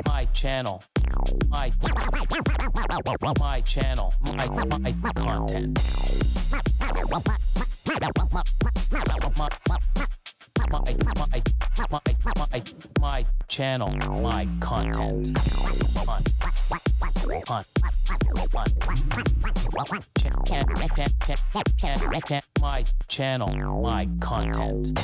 My channel. My channel. My content. My channel. My content. My channel. My content.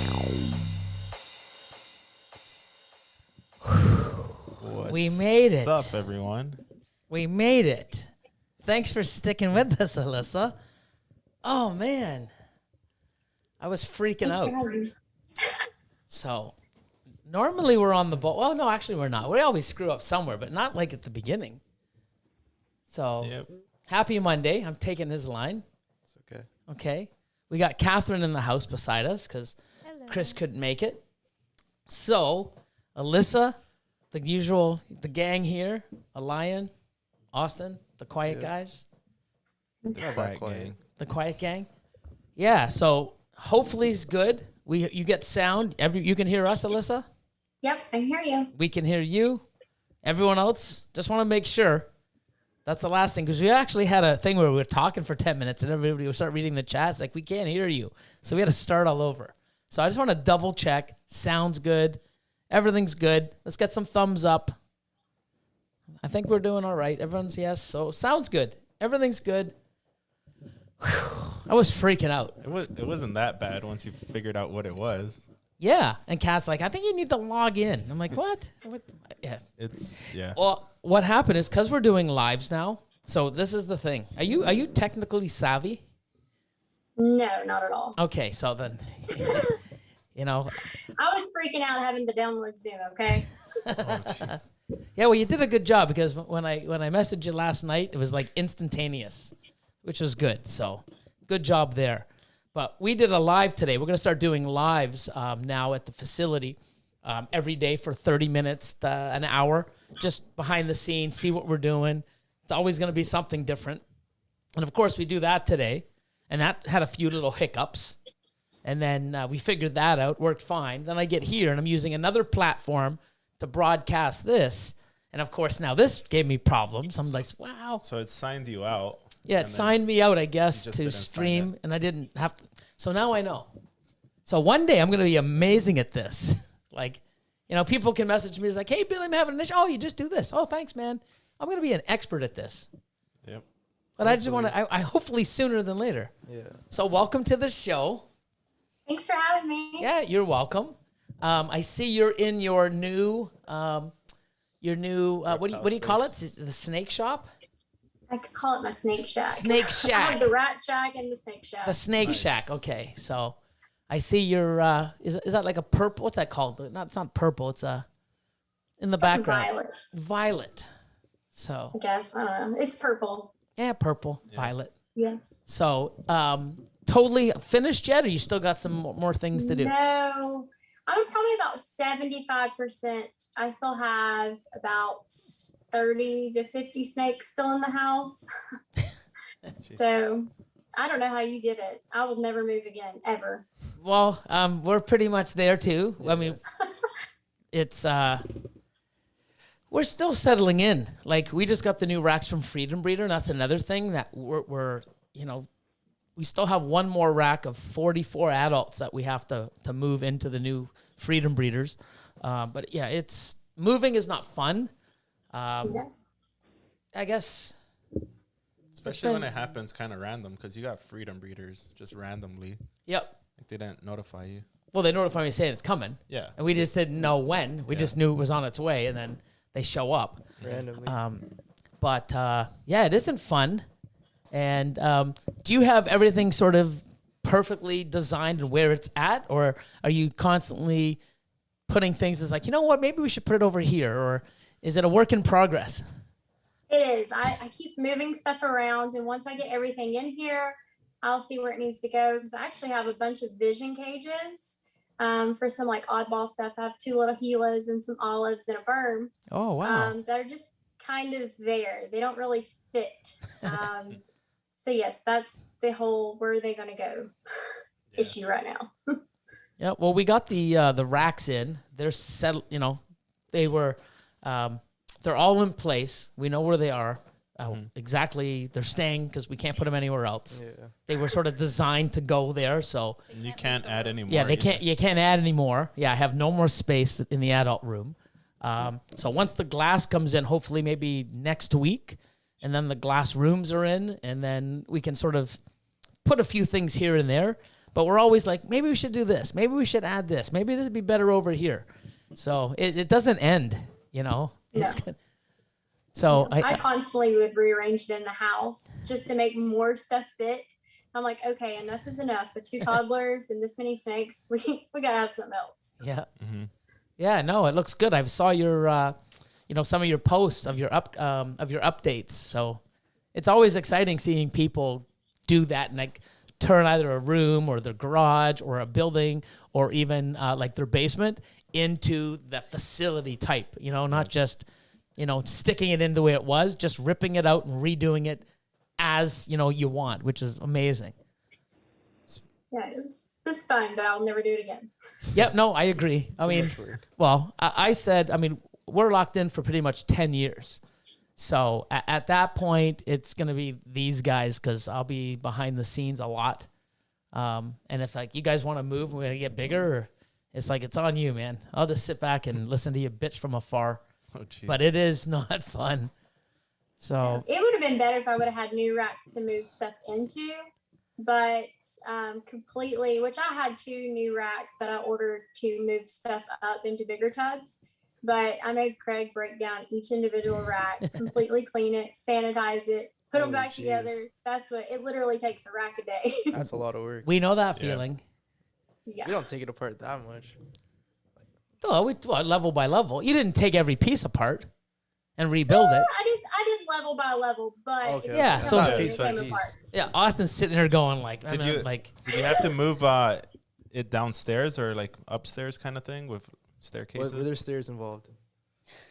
We made it. What's up, everyone? We made it. Thanks for sticking with us, Alyssa. Oh, man. I was freaking out. So, normally we're on the ball. Well, no, actually we're not. We always screw up somewhere, but not like at the beginning. So, Yep. Happy Monday. I'm taking his line. It's okay. Okay. We got Catherine in the house beside us because Chris couldn't make it. So, Alyssa, the usual, the gang here, Elion, Austin, the quiet guys, The quiet gang. the quiet gang. Yeah, so hopefully it's good. You get sound. You can hear us, Alyssa? Yep, I hear you. We can hear you. Everyone else, just want to make sure. That's the last thing, because we actually had a thing where we were talking for 10 minutes and everybody would start reading the chats like, we can't hear you. So we had to start all over. So I just want to double check. Sounds good. Everything's good. Let's get some thumbs up. I think we're doing all right. Everyone's yes. So sounds good. Everything's good. Whew. I was freaking out. It wasn't that bad once you figured out what it was. Yeah. And Kat's like, I think you need to log in. I'm like, what? Yeah. Yeah. Well, what happened is because we're doing lives now. So this is the thing. Are you technically savvy? No, not at all. Okay. So then, you know. I was freaking out having to download Zoom, okay? Yeah, well, you did a good job because when I messaged you last night, it was like instantaneous, which was good. So good job there. But we did a live today. We're going to start doing lives now at the facility every day for 30 minutes to an hour, just behind the scenes, see what we're doing. It's always going to be something different. And, of course, we do that today. And that had a few little hiccups. And then we figured that out, worked fine. Then I get here, and I'm using another platform to broadcast this. And, of course, now this gave me problems. I'm like, wow. So it signed you out. Yeah, it signed me out, I guess, just to didn't sign stream, and I didn't have to. So now I know. So one day I'm going to be amazing at this. Like, you know, people can message me, it's like, hey, Billy, I'm having an issue. Oh, you just do this. Oh, thanks, man. I'm going to be an expert at this. Yep. But I just want to, I hopefully sooner than later. Yeah. So welcome to the show. Thanks for having me. Yeah, you're welcome. I see you're in your new, what do you call it? The snake shop? I could call it my snake shack. Snake I shack. have the rat shack and the snake shack. The snake shack. Okay, so I see your. Is that like a purple? What's that called? It's not purple. It's in the background. Violet. Violet. So. I guess. I don't know. It's purple. Yeah, purple, violet. Yeah. So, totally finished yet, or you still got some more things to do? No. I'm probably about 75%. I still have about 30 to 50 snakes still in the house. So I don't know how you did it. I will never move again, ever. Well, we're pretty much there too. I mean, it's we're still settling in. Like, we just got the new racks from Freedom Breeder, and that's another thing that we're we still have one more rack of 44 adults that we have to move into the new Freedom Breeders. But yeah, moving is not fun. I guess. Especially when it happens kind of random, because you got Freedom Breeders just randomly. Yep. Like, they didn't notify you. Well, they notify me saying it's coming. Yeah. And we just didn't know when. We just knew it was on its way, and then they show up. Randomly. But yeah, it isn't fun. And do you have everything sort of perfectly designed and where it's at? Or are you constantly putting things as like, you know what, maybe we should put it over here? Or is it a work in progress? It is. I keep moving stuff around, and once I get everything in here, I'll see where it needs to go, because I actually have a bunch of vision cages for some like oddball stuff. I have 2 little Gilas and some olives and a berm. Oh, wow. That are just kind of there. They don't really fit. So yes, that's the whole where are they going to go issue right now. Yeah, well, we got the racks in. They're settled. You know, they were. They're all in place. We know where they are. Exactly, they're staying because we can't put them anywhere else. Yeah. They were sort of designed to go there, so And you can't add any more. yeah, they either. can't. You can't add any more. Yeah, I have no more space in the adult room. So once the glass comes in, hopefully maybe next week, and then the glass rooms are in, and then we can sort of put a few things here and there. But we're always like, maybe we should do this. Maybe we should add this. Maybe this would be better over here. So it doesn't end, you know. It's good. So I constantly would rearrange it in the house just to make more stuff fit. I'm like, okay, enough is enough. With 2 toddlers and this many snakes, we gotta have something else. yeah. Mm-hmm. Yeah, no, it looks good. I saw your, some of your posts of your updates. So it's always exciting seeing people do that and like turn either a room or their garage or a building or even like their basement into the facility type. You know, not just sticking it in the way it was, just ripping it out and redoing it as you want, which is amazing. Yeah, it was fun, but I'll never do it again. Yep, no, I agree. I mean, much work. well, I said, we're locked in for pretty much 10 years. So at that point, it's going to be these guys because I'll be behind the scenes a lot. And if like you guys want to move, we're going to get bigger, it's like, it's on you, man. I'll just sit back and listen to you bitch from afar. Oh, geez. But it is not fun. So It would have been better if I would have had new racks to move stuff into, but completely, which I had 2 new racks that I ordered to move stuff up into bigger tubs. But I made Craig break down each individual rack, completely clean it, sanitize it, put them Holy back jeez. together. That's what it literally takes a rack a day. That's a lot of work. we know that Yeah. feeling. Yeah. We don't take it apart that much. Oh, level by level. You didn't take every piece apart and rebuild it. I did level by level, but Okay, it Yeah, came so- apart, it so came it's- apart. Yeah, Austin's sitting there going like, Did you- like, Did you have to move it downstairs or like upstairs kind of thing with staircases? Were there stairs involved?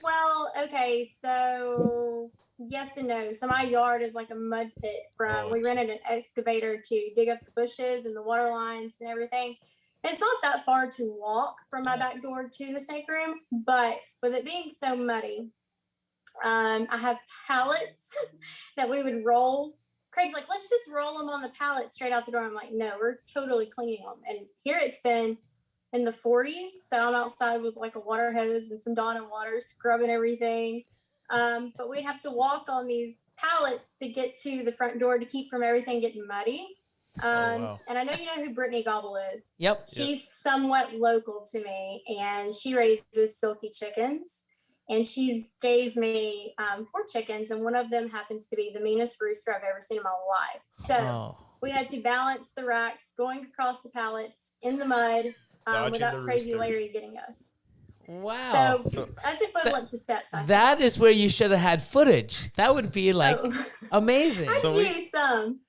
Well, okay, so yes and no. So my yard is like a mud pit from, Oh, we rented an excavator to dig up the bushes and the water lines and everything. It's not that far to walk from my back door to the snake room, but with it being so muddy, I have pallets that we would roll. Craig's like, let's just roll them on the pallet straight out the door. I'm like, no, we're totally cleaning them. And here it's been in the 40s. So I'm outside with like a water hose and some Dawn and water, scrubbing everything. But we'd have to walk on these pallets to get to the front door to keep from everything getting muddy. wow. And I know you know who Brittany Gobble is. yep. She's somewhat local to me, and she raises silky chickens. And she's gave me 4 chickens, and one of them happens to be the meanest rooster I've ever seen in my life. So Oh, we had to balance the racks going across the pallets in the mud Dodging without the crazy rooster. Larry getting us. wow. So that's equivalent to steps. I That is where you should have had footage. That would be like Oh. amazing. I So could we- use some.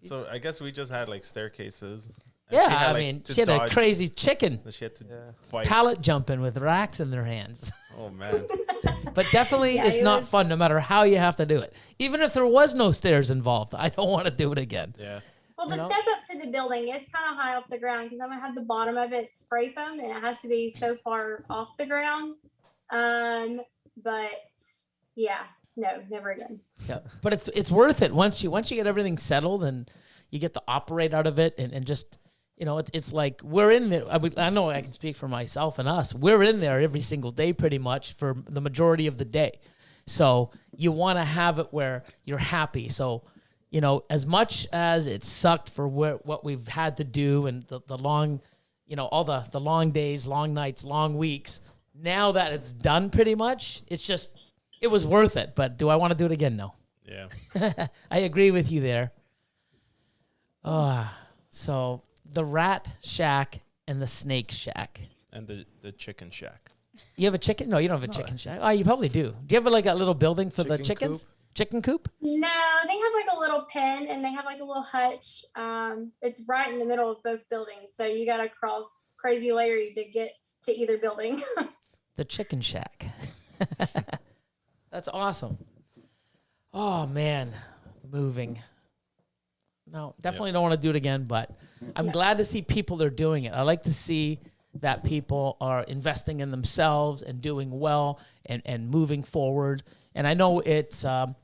So I guess we just had like staircases. and Yeah, she had, I like, mean, to she had a dodge- crazy chicken She had to Yeah. fight. pallet jumping with racks in their hands. Oh man. But definitely Yeah, it's it not was- fun no matter how you have to do it. Even if there was no stairs involved, I don't want to do it again. Yeah. Well, the You know? step up to the building, it's kind of high off the ground because I'm gonna have the bottom of it spray foamed, and it has to be so far off the ground. But yeah, no, never again. Yeah. But it's worth it once you get everything settled and you get to operate out of it and just it's like we're in there. I know I can speak for myself and us. We're in there every single day pretty much for the majority of the day. So you want to have it where you're happy. So, as much as it sucked for what we've had to do and the long, all the long days, long nights, long weeks, now that it's done pretty much, it was worth it. But do I want to do it again? No. Yeah. I agree with you there. So the rat shack and the snake shack. And the chicken shack. You have a chicken? No, you don't have a chicken shack. Oh, you probably do. Do you have like a little building for the Chicken chickens? Chicken coop? No, they have like a little pen and they have like a little hutch. It's right in the middle of both buildings, so you gotta cross Crazy Larry to get to either building. The chicken shack. That's awesome. Oh man, moving. No, definitely don't want to do it again, but I'm glad to see people are doing it. I like to see that people are investing in themselves and doing well and moving forward. And I know it's, I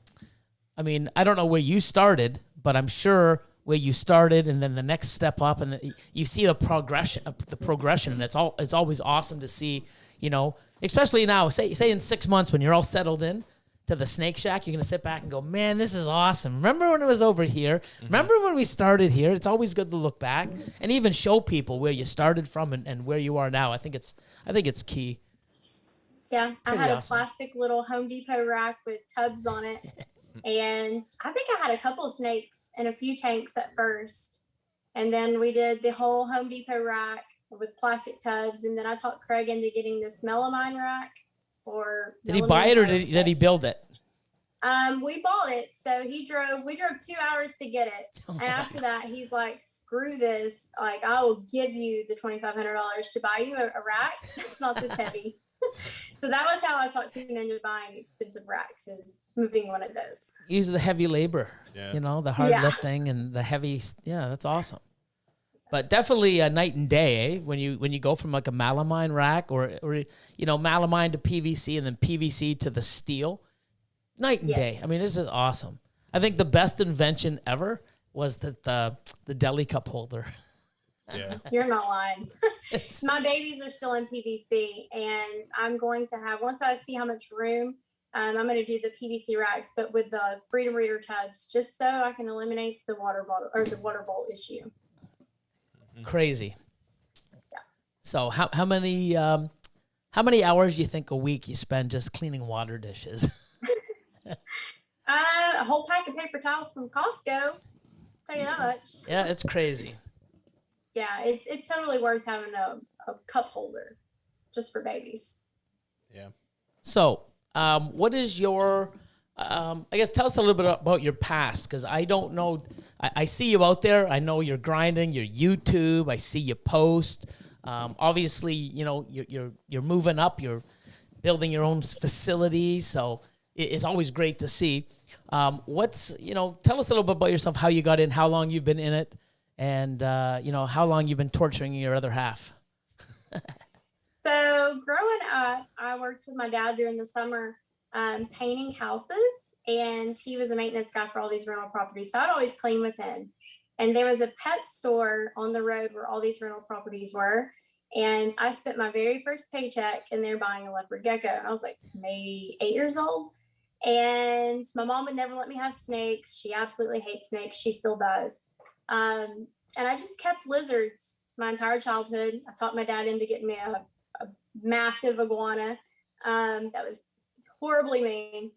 mean, I don't know where you started, but I'm sure where you started and then the next step up and you see the progression, and it's always awesome to see, you know, especially now, say in 6 months when you're all settled in to the Snake Shack, you're going to sit back and go, man, this is awesome. Remember when it was over here? Remember when we started here? It's always good to look back and even show people where you started from and where you are now. I think it's key. Yeah, Pretty I had awesome. a plastic little Home Depot rack with tubs on it. And I think I had a couple of snakes and a few tanks at first. And then we did the whole Home Depot rack with plastic tubs. And then I talked Craig into getting this melamine rack. Did he buy it or did he build it? We bought it. So we drove 2 hours to get it. And after that, he's like, screw this. Like, I will give you the $2,500 to buy you a rack. It's not this heavy. So that was how I talked him into buying expensive racks, is moving one of those. Use the heavy labor, you know, the hard lifting and the heavy. Yeah, that's awesome. But definitely a night and day, eh? When you go from like a melamine rack or you know, melamine to PVC and then PVC to the steel, night and day. I mean, this is awesome. I think the best invention ever was the deli cup holder. Yeah. You're not lying. My babies are still in PVC, and I'm going to have, once I see how much room, I'm going to do the PVC racks, but with the Freedom Reader tubs, just so I can eliminate the water bottle or the water bowl issue. Crazy. Yeah. So how many hours do you think a week you spend just cleaning water dishes? A whole pack of paper towels from Costco. Tell you that much. Yeah, it's crazy. Yeah, it's totally worth having a cup holder just for babies. Yeah. So, what is your, I guess, tell us a little bit about your past, because I don't know. I see you out there. I know you're grinding your YouTube. I see you post. Obviously, you know, you're moving up. You're building your own facility. So it's always great to see. You know, tell us a little bit about yourself, how you got in, how long you've been in it, and, you know, how long you've been torturing your other half. So growing up, I worked with my dad during the summer painting houses, and he was a maintenance guy for all these rental properties. So I'd always clean with him. And there was a pet store on the road where all these rental properties were. And I spent my very first paycheck in there buying a leopard gecko. And I was like maybe 8 years old. And my mom would never let me have snakes. She absolutely hates snakes. She still does. And I just kept lizards my entire childhood. I taught my dad into getting me a massive iguana that was horribly mean.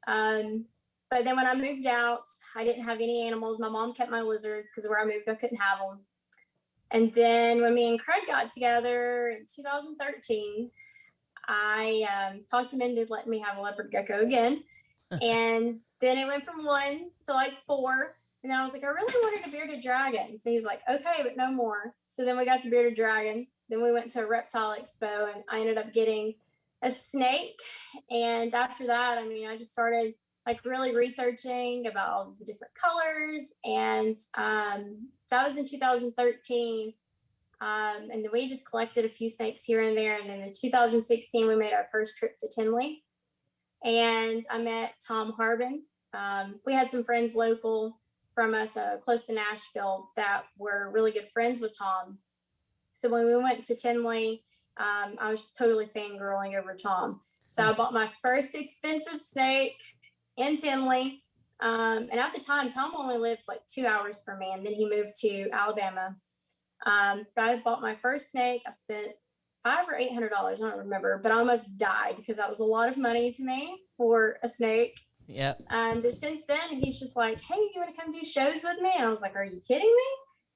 But then when I moved out, I didn't have any animals. My mom kept my lizards because where I moved, I couldn't have them. And then when me and Craig got together in 2013, I talked him into letting me have a leopard gecko again. And then it went from 1 to like 4. And then I was like, I really wanted a bearded dragon. So he's like, okay, but no more. So then we got the bearded dragon. Then we went to a reptile expo, and I ended up getting a snake. And after that, I mean, I just started like really researching about all the different colors. And that was in 2013. And then we just collected a few snakes here and there. And then in 2016, we made our first trip to Tinley. And I met Tom Harbin. We had some friends local from us close to Nashville that were really good friends with Tom. So when we went to Tinley, I was just totally fangirling over Tom. So I bought my first expensive snake in Tinley. And at the time, Tom only lived like 2 hours from me, and then he moved to Alabama. But I bought my first snake. I spent $500 or $800, I don't remember, but I almost died because that was a lot of money to me for a snake. Yeah. But since then, he's just like, hey, you want to come do shows with me? And I was like, are you kidding me?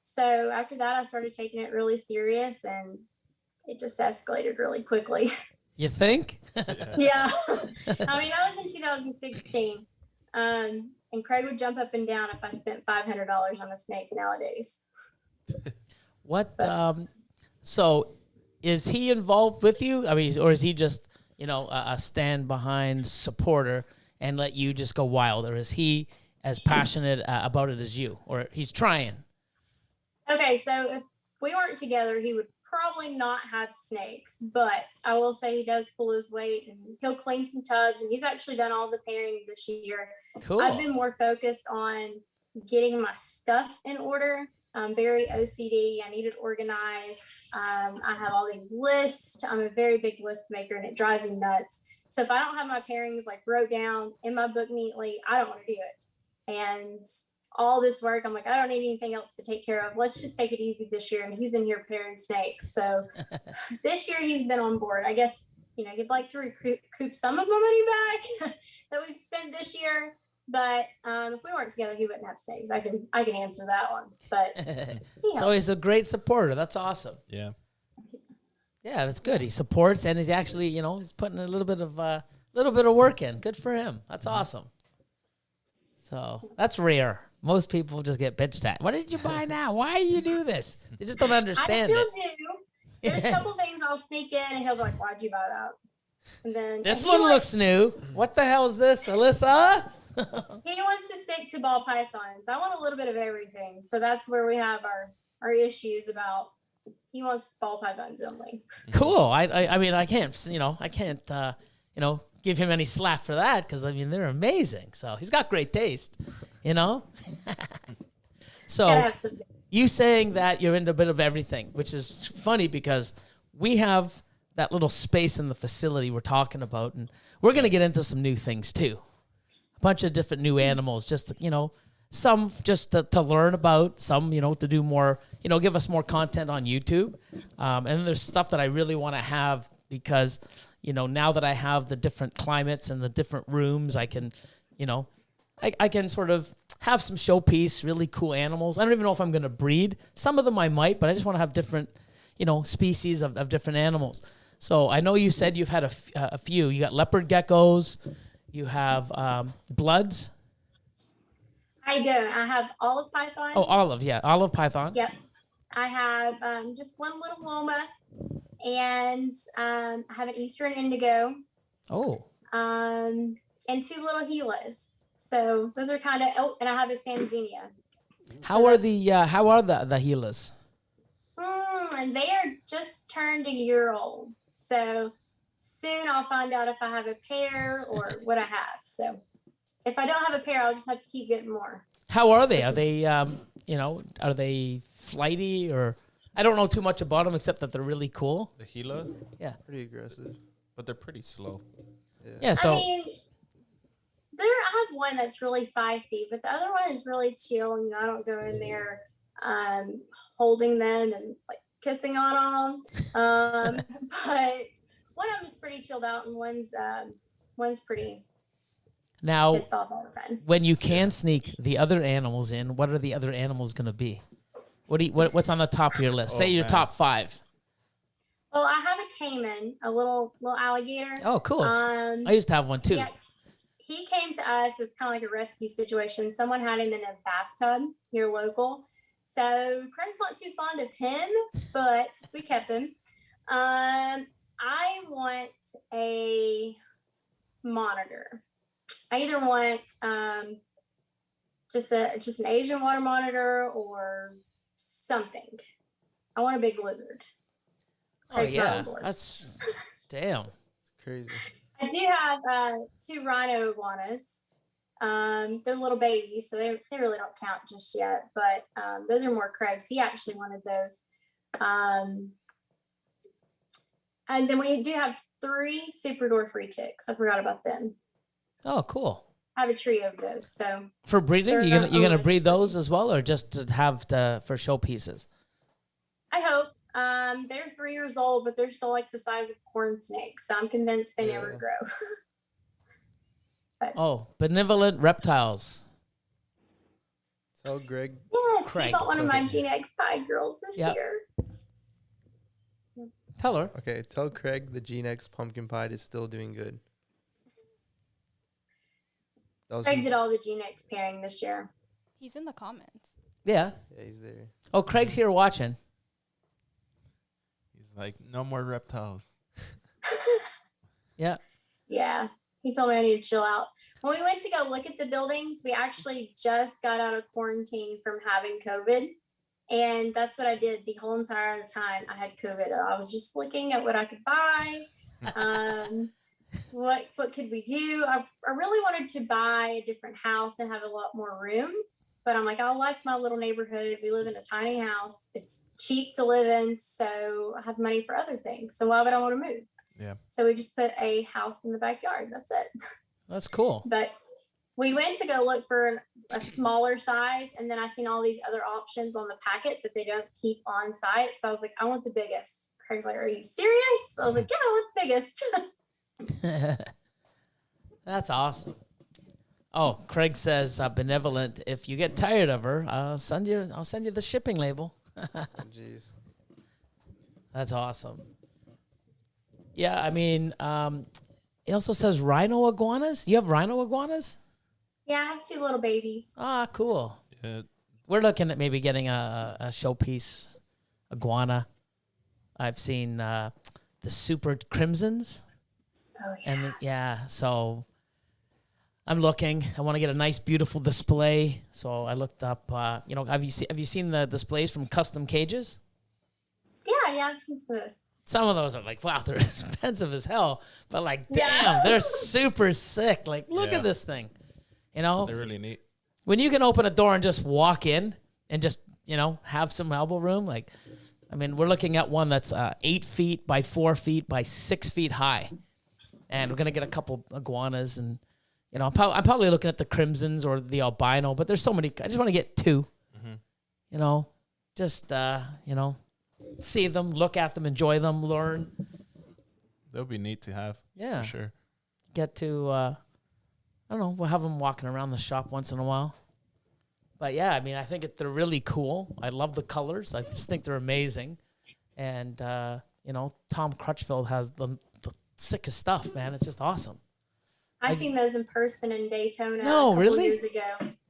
So after that, I started taking it really serious, and it just escalated really quickly. You think? Yeah. I mean, that was in 2016. And Craig would jump up and down if I spent $500 on a snake nowadays. What? So, is he involved with you? I mean, or is he just, you know, a stand behind supporter and let you just go wild, or is he as passionate about it as you, or he's trying. Okay, so if we weren't together, he would probably not have snakes, but I will say he does pull his weight and he'll clean some tubs, and he's actually done all the pairing this year. Cool. I've been more focused on getting my stuff in order. I'm very OCD. I need it organized. I have all these lists. I'm a very big list maker, and it drives me nuts. So if I don't have my pairings like wrote down in my book neatly, I don't want to do it. And all this work, I'm like, I don't need anything else to take care of. Let's just take it easy this year. And he's in here pairing snakes. So this year he's been on board. I guess, he'd like to recoup some of my money back that we've spent this year. But if we weren't together, he wouldn't have snakes. I can answer that one. But So he's a great supporter. That's awesome. Yeah. Yeah, that's good. He supports, and he's actually, he's putting a little bit of work in. Good for him. That's awesome. So that's rare. Most people just get bitched at. What did you buy now? Why do you do this? They just don't understand I still it. do. There's a couple things I'll sneak in, and he'll be like, "Why'd you buy that?" And then This and one he looks new. What the hell is this, Alyssa? He wants to stick to ball pythons. I want a little bit of everything, so that's where we have our issues about. He wants ball pythons only. Cool. I mean, I can't give him any slack for that, because they're amazing. So he's got great taste, Gotta So have some. you saying that you're into a bit of everything, which is funny because we have that little space in the facility we're talking about, and we're gonna get into some new things too. A bunch of different new animals, just some just to learn about, some to do more, give us more content on YouTube, and then there's stuff that I really want to have because now that I have the different climates and the different rooms, I can I can sort of have some showpiece, really cool animals. I don't even know if I'm going to breed. Some of them I might, but I just want to have different, species of different animals. So I know you said you've had a few. You got leopard geckos. You have bloods. I don't. I have olive pythons. Oh, olive python. Yep. I have just one little Loma, and I have an Eastern indigo, Oh, and two little Gilas. So those are kind of. Oh, and I have a Sanzinia. how are the Gilas? And they are just turned a year old. So soon I'll find out if I have a pair or what I have. So if I don't have a pair, I'll just have to keep getting more. How are they? Are they are they flighty, or I don't know too much about them except that they're really cool. The Gila, Yeah. Pretty aggressive. but they're pretty slow. Yeah. So I mean, I have one that's really feisty, but the other one is really chill. I don't go in there holding them and like kissing on them. But one of them is pretty chilled out, and one's pretty now, pissed off all the time. when you can sneak the other animals in, what are the other animals going to be? What's on the top of your list? Say your man. top 5. Well, I have a Cayman, a little alligator. Oh, cool. I used to have one too. Yeah, he came to us as kind of like a rescue situation. Someone had him in a bathtub here local. So Craig's not too fond of him, but we kept him. I want a monitor. I either want just an Asian water monitor or something. I want a big lizard. Oh Craig's not yeah, on board. that's damn. It's crazy. I do have 2 rhino iguanas. They're little babies, so they really don't count just yet. But those are more Craig's. He actually wanted those. And then we do have 3 super dwarf ticks. I forgot about them. Oh, cool. I have a trio of those. So For breeding, They're you gonna oldest. breed those as well, or just to have for showpieces? I hope. They're 3 years old, but they're still like the size of corn snakes. So I'm convinced they never Yeah. grow. Oh, benevolent reptiles. Tell Greg. Yes, Craig, he got one of my okay. Gene X Pie girls this Yep. year. Tell her. Okay, tell Craig the Gene X pumpkin pie is still doing good. That was Craig did all the Gene X pairing this year. He's in the comments. Yeah. Yeah, he's there. Oh, Craig's here watching. He's like, no more reptiles. Yeah. Yeah. He told me I need to chill out. When we went to go look at the buildings, we actually just got out of quarantine from having COVID. And that's what I did the whole entire time I had COVID. I was just looking at what I could buy. What could we do? I really wanted to buy a different house and have a lot more room. But I'm like, I like my little neighborhood. We live in a tiny house. It's cheap to live in. So I have money for other things. So why would I want to move? Yeah. So we just put a house in the backyard. That's it. That's cool. But we went to go look for a smaller size, and then I seen all these other options on the packet that they don't keep on site. So I was like, I want the biggest. Craig's like, are you serious? I was like, yeah, I want the biggest. That's awesome. Oh, Craig says, benevolent. If you get tired of her, I'll send you the shipping label. Jeez. That's awesome. Yeah, I mean, he also says rhino iguanas. You have rhino iguanas? Yeah, I have 2 little babies. Ah, cool. Yeah. We're looking at maybe getting a showpiece iguana. I've seen the super crimsons. Oh, yeah. And so I'm looking. I want to get a nice, beautiful display. So I looked up. Have you seen the displays from Custom Cages? Yeah, I've seen some of this. Some of those are like, wow, they're expensive as hell. But like, damn, they're super sick. Like, look at this thing. You know, They're really neat. when you can open a door and just walk in and just have some elbow room. Like, I mean, we're looking at one that's 8 feet by 4 feet by 6 feet high, and we're gonna get a couple iguanas and. I'm probably looking at the crimsons or the albino, but there's so many. I just want to get 2. Mm-hmm. Just see them, look at them, enjoy them, learn. That would be neat to have. Yeah, For sure. get to. I don't know. We'll have them walking around the shop once in a while. But yeah, I mean, I think they're really cool. I love the colors. I just think they're amazing. And Tom Crutchfield has the sickest stuff, man. It's just awesome. I seen those in person in Daytona No, a couple really? years ago.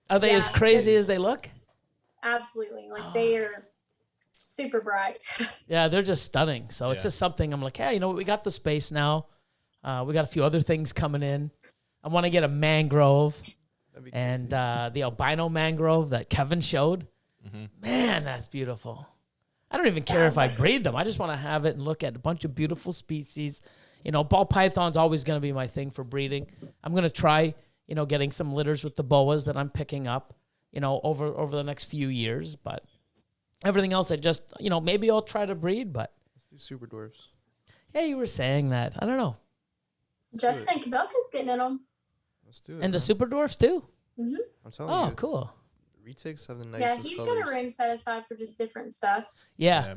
Are they as crazy as they look? Absolutely. Like they are super bright. Yeah, they're just stunning. So it's just something I'm like, hey, you know what? We got the space now. We got a few other things coming in. I want to get a mangrove and the albino mangrove that Kevin showed. Mm-hmm. Man, that's beautiful. I don't even care if I breed them. I just want to have it and look at a bunch of beautiful species. Ball python's always going to be my thing for breeding. I'm going to try, getting some litters with the boas that I'm picking up, over the next few years. But everything else, I just, maybe I'll try to breed. But Let's do super dwarfs. yeah, you were saying that. I don't know. Justin Kabelka's getting in them. Let's do it. And the man. super dwarfs too? Mm-hmm. I'm telling Oh, you. cool. The retics have the Yeah, nicest he's colors. got a room set aside for just different stuff. Yeah.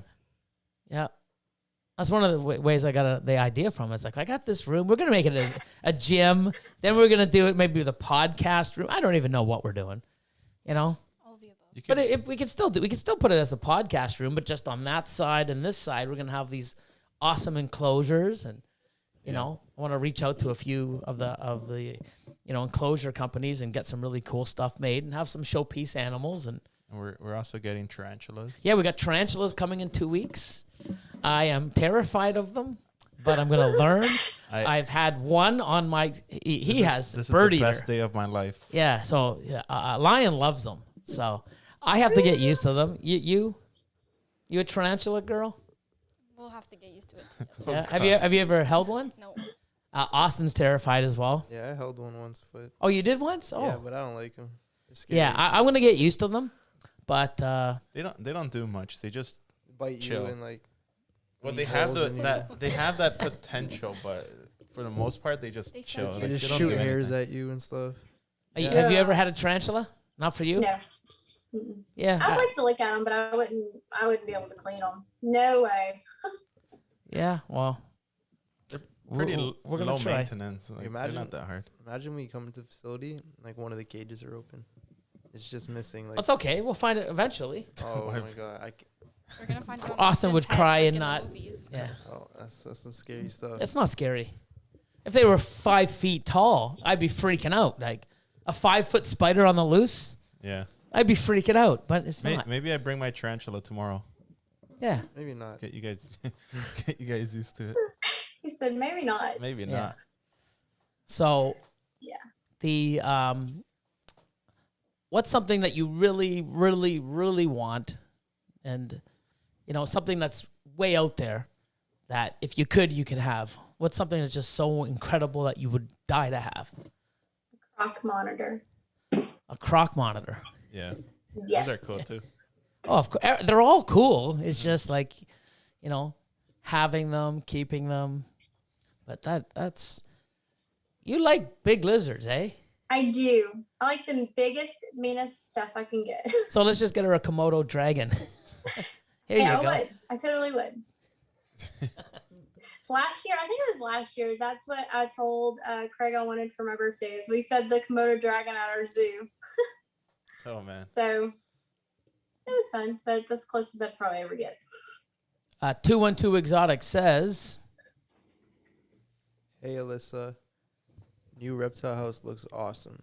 That's one of the ways I got the idea from. It's like, I got this room. We're going to make it a gym. Then we're going to do it maybe the podcast room. I don't even know what we're doing, All the above. You But could, we could still put it as a podcast room, but just on that side and this side, we're going to have these awesome enclosures. And, I want to reach out to a few of the enclosure companies and get some really cool stuff made and have some showpiece animals. And we're also getting tarantulas. yeah, we got tarantulas coming in 2 weeks. I am terrified of them, but I'm going to learn. I've had one on my. He has This bird is the eater. best day of my life. Yeah, so Lion loves them. So I have to get used to them. You a tarantula girl? We'll have to get used to it. Yeah. Have you ever held one? No. Austin's terrified as well. Yeah, I held one once, but Oh, you did once? Oh, yeah, but I don't like them. They're scary. yeah. I'm going to get used to them, but They don't do much. They just Bite chill. you and like. well, leave they have holes in you. they have that potential, but for the most part, they just They chill. sense They Like, just don't shoot do hairs anything. at you and stuff. have you ever had a tarantula? Not for you? No. Mm-mm. Yeah. I'd like to look at them, but I wouldn't be able to clean them. No way. Yeah. Well, Pretty we're gonna low try. maintenance. Like, Imagine- they're not that hard. Imagine when you come into the facility, like one of the cages are open. It's just missing. Like, That's okay. We'll find it eventually. oh my god, We're gonna find out on Austin would Austin's head, cry like and in the not- movies. Yeah. that's some scary stuff. It's not scary. If they were 5 feet tall, I'd be freaking out. Like a 5-foot spider on the loose, Yeah. I'd be freaking out. But it's not. Maybe I bring my tarantula tomorrow. Yeah. Maybe not. Get you guys used to it. He said maybe not. Maybe Yeah. not. So Yeah. the what's something that you really, really, really want, and something that's way out there that if you could have? What's something that's just so incredible that you would die to have? Croc monitor. A croc monitor. Yeah. Yes. Those are cool too. Oh, of course, they're all cool. It's just like, having them, keeping them. But that's you like big lizards, eh? I do. I like the biggest, meanest stuff I can get. So let's just get her a Komodo dragon. Here Yeah, you go. I would. I totally would. Last year, I think it was last year, that's what I told Craig I wanted for my birthday is we fed the Komodo dragon at our zoo. Oh man. So it was fun, but that's the closest I'd probably ever get. 212 Exotic says, Hey, Alyssa. New reptile house looks awesome.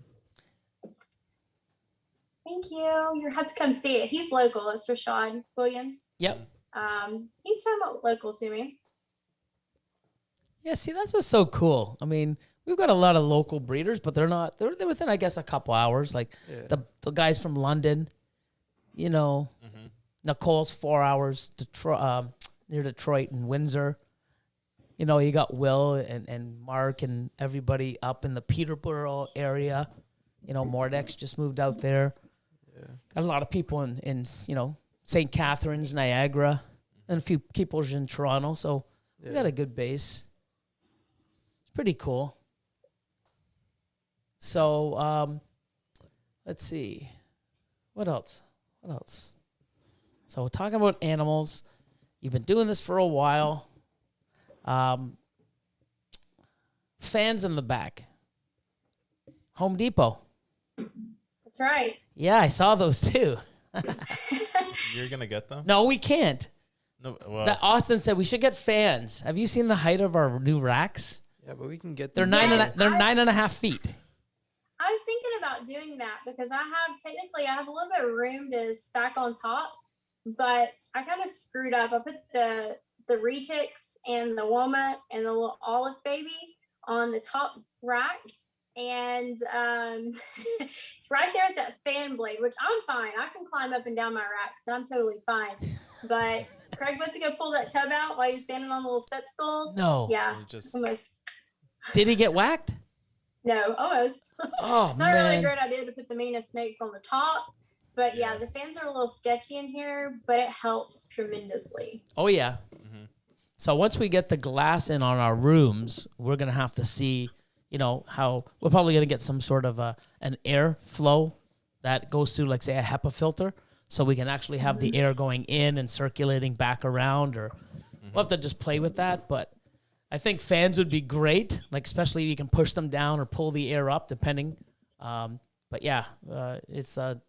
Thank you. You have to come see it. He's local. It's Rashad Williams. yep. He's from local to me. Yeah, see, that's what's so cool. I mean, we've got a lot of local breeders, but they're within, I guess, a couple hours. Like Yeah. the guys from London, Nicole's 4 hours near Detroit and Windsor. You got Will and Mark and everybody up in the Peterborough area. Mordex just moved out there. Yeah. Got a lot of people in St. Catharines, Niagara, and a few people in Toronto. So we got a good base. It's pretty cool. So let's see. What else? So we're talking about animals. You've been doing this for a while. Fans in the back. Home Depot. That's right. Yeah, I saw those too. You're gonna get them? No, we can't. No. Well, That Austin said we should get fans. Have you seen the height of our new racks? Yeah, but we can get They're these Yes, they're I- 9.5 feet. I was thinking about doing that because I have a little bit of room to stack on top, but I kind of screwed up. I put the retics and the Woma and the little olive baby on the top rack. And it's right there at that fan blade, which I'm fine. I can climb up and down my racks, and I'm totally fine. But Craig went to go pull that tub out while he was standing on the little step stool. No. Yeah, you just almost. Did he get whacked? No, almost. Oh, Not really a man. great idea to put the meanest snakes on the top. But yeah, the fans are a little sketchy in here, but it helps tremendously. Oh, yeah. So once we get the glass in on our rooms, we're going to have to see, how we're probably going to get some sort of an air flow that goes through, like, say, a HEPA filter. So we can actually have the air going in and circulating back around, or we'll have to just play with that. But I think fans would be great, like especially if you can push them down or pull the air up, depending. But yeah, it's that'd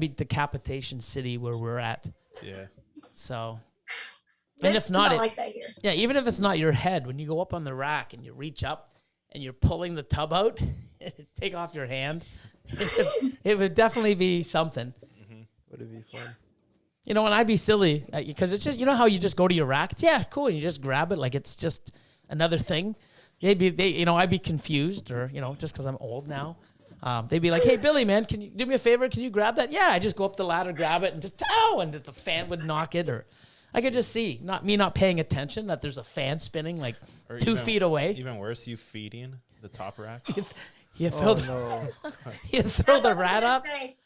be Decapitation City where we're at. yeah. So, But and it's if not, about like that here. yeah, even if it's not your head, when you go up on the rack and you reach up and you're pulling the tub out, take off your hand, it would definitely be something. Would it be fun? And I'd be silly because it's just, how you just go to your rack. It's, yeah, cool. And you just grab it like it's just another thing. Maybe I'd be confused, or, just because I'm old now. They'd be like, hey, Billy, man, can you do me a favor? Can you grab that? Yeah, I just go up the ladder, grab it, and just, and the fan would knock it. Or I could just see, not paying attention, that there's a fan spinning like Or 2 even- feet away. Even worse, you feeding the top rack. You throw, no. you throw That's the what I was rat gonna up. say.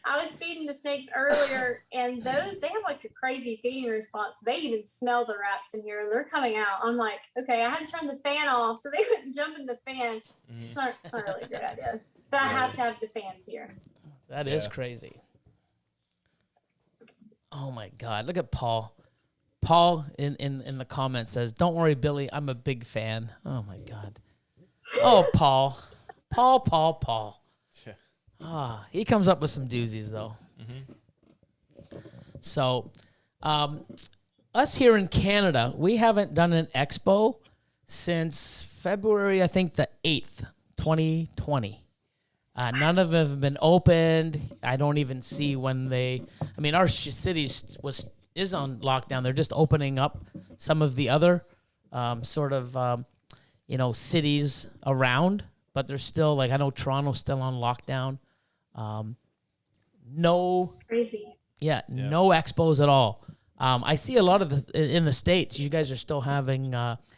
I was feeding the snakes earlier, and they have like a crazy feeding response. They even smell the rats in here, and they're coming out. I'm like, okay, I had to turn the fan off so they wouldn't jump in the fan. It's not really a good idea, but I have to have the fans here. That is Yeah. crazy. Oh my God. Look at Paul. Paul in the comments says, don't worry, Billy, I'm a big fan. Oh my God. Oh, Paul. Paul. Yeah. He comes up with some doozies though. So, us here in Canada, we haven't done an expo since February, I think the 8th, 2020. None of them have been opened. I don't even see when our city is on lockdown. They're just opening up some of the other cities around, but there's still, like, I know Toronto's still on lockdown. No, Crazy. no expos at all. I see a lot of in the States. You guys are still having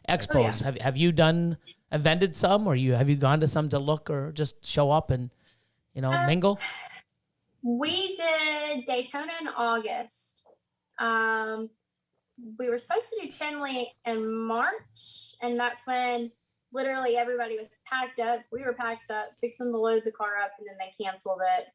expos. Oh, yeah. Have you vended some, or have you gone to some to look, or just show up and mingle? We did Daytona in August. We were supposed to do Tinley in March, and that's when literally everybody was packed up. We were packed up, fixing to load the car up, and then they canceled it.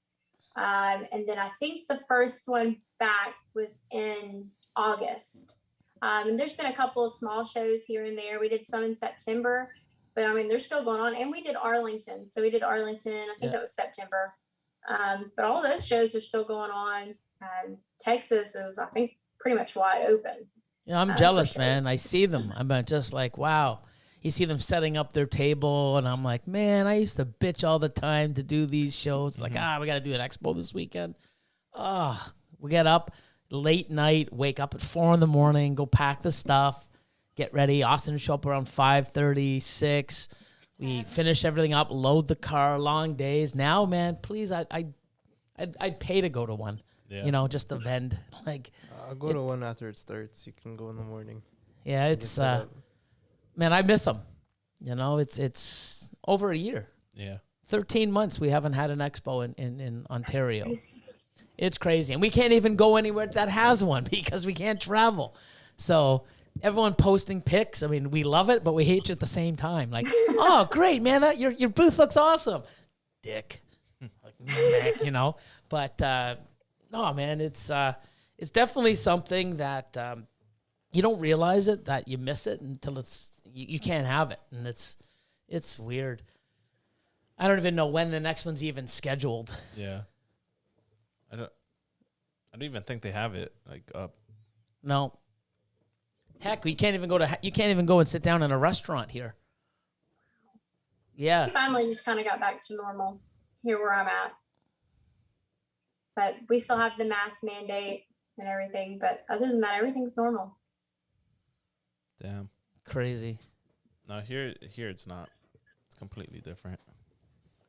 And then I think the first one back was in August. And there's been a couple of small shows here and there. We did some in September, but I mean, they're still going on. And we did Arlington. So we did Arlington, I think that was September. But all those shows are still going on. Texas is, I think, pretty much wide open. Yeah, I'm jealous, man. I see them. I'm just like, wow. You see them setting up their table, and I'm like, man, I used to bitch all the time to do these shows. Like, we got to do an expo this weekend. We get up late night, wake up at 4 a.m, go pack the stuff, get ready. Austin show up around 5:30, 6. We finish everything up, load the car, long days. Now, man, please, I'd pay to go to one. Yeah. Just to vend. Like, I'll go to one after it starts. You can go in the morning. Yeah, it's man, I miss them. It's over a year. Yeah. 13 months we haven't had an expo in Ontario. It's crazy. And we can't even go anywhere that has one because we can't travel. So everyone posting pics. I mean, we love it, but we hate you at the same time. Like, oh, great, man. Your booth looks awesome. Dick. Like, But, no, man, it's definitely something that you don't realize it, that you miss it until you can't have it. And it's weird. I don't even know when the next one's even scheduled. Yeah. I don't even think they have it up. No. Heck, you can't even go and sit down in a restaurant here. Yeah. We finally just kind of got back to normal here where I'm at. But we still have the mask mandate and everything. But other than that, everything's normal. Damn. Crazy. No, here it's not. It's completely different.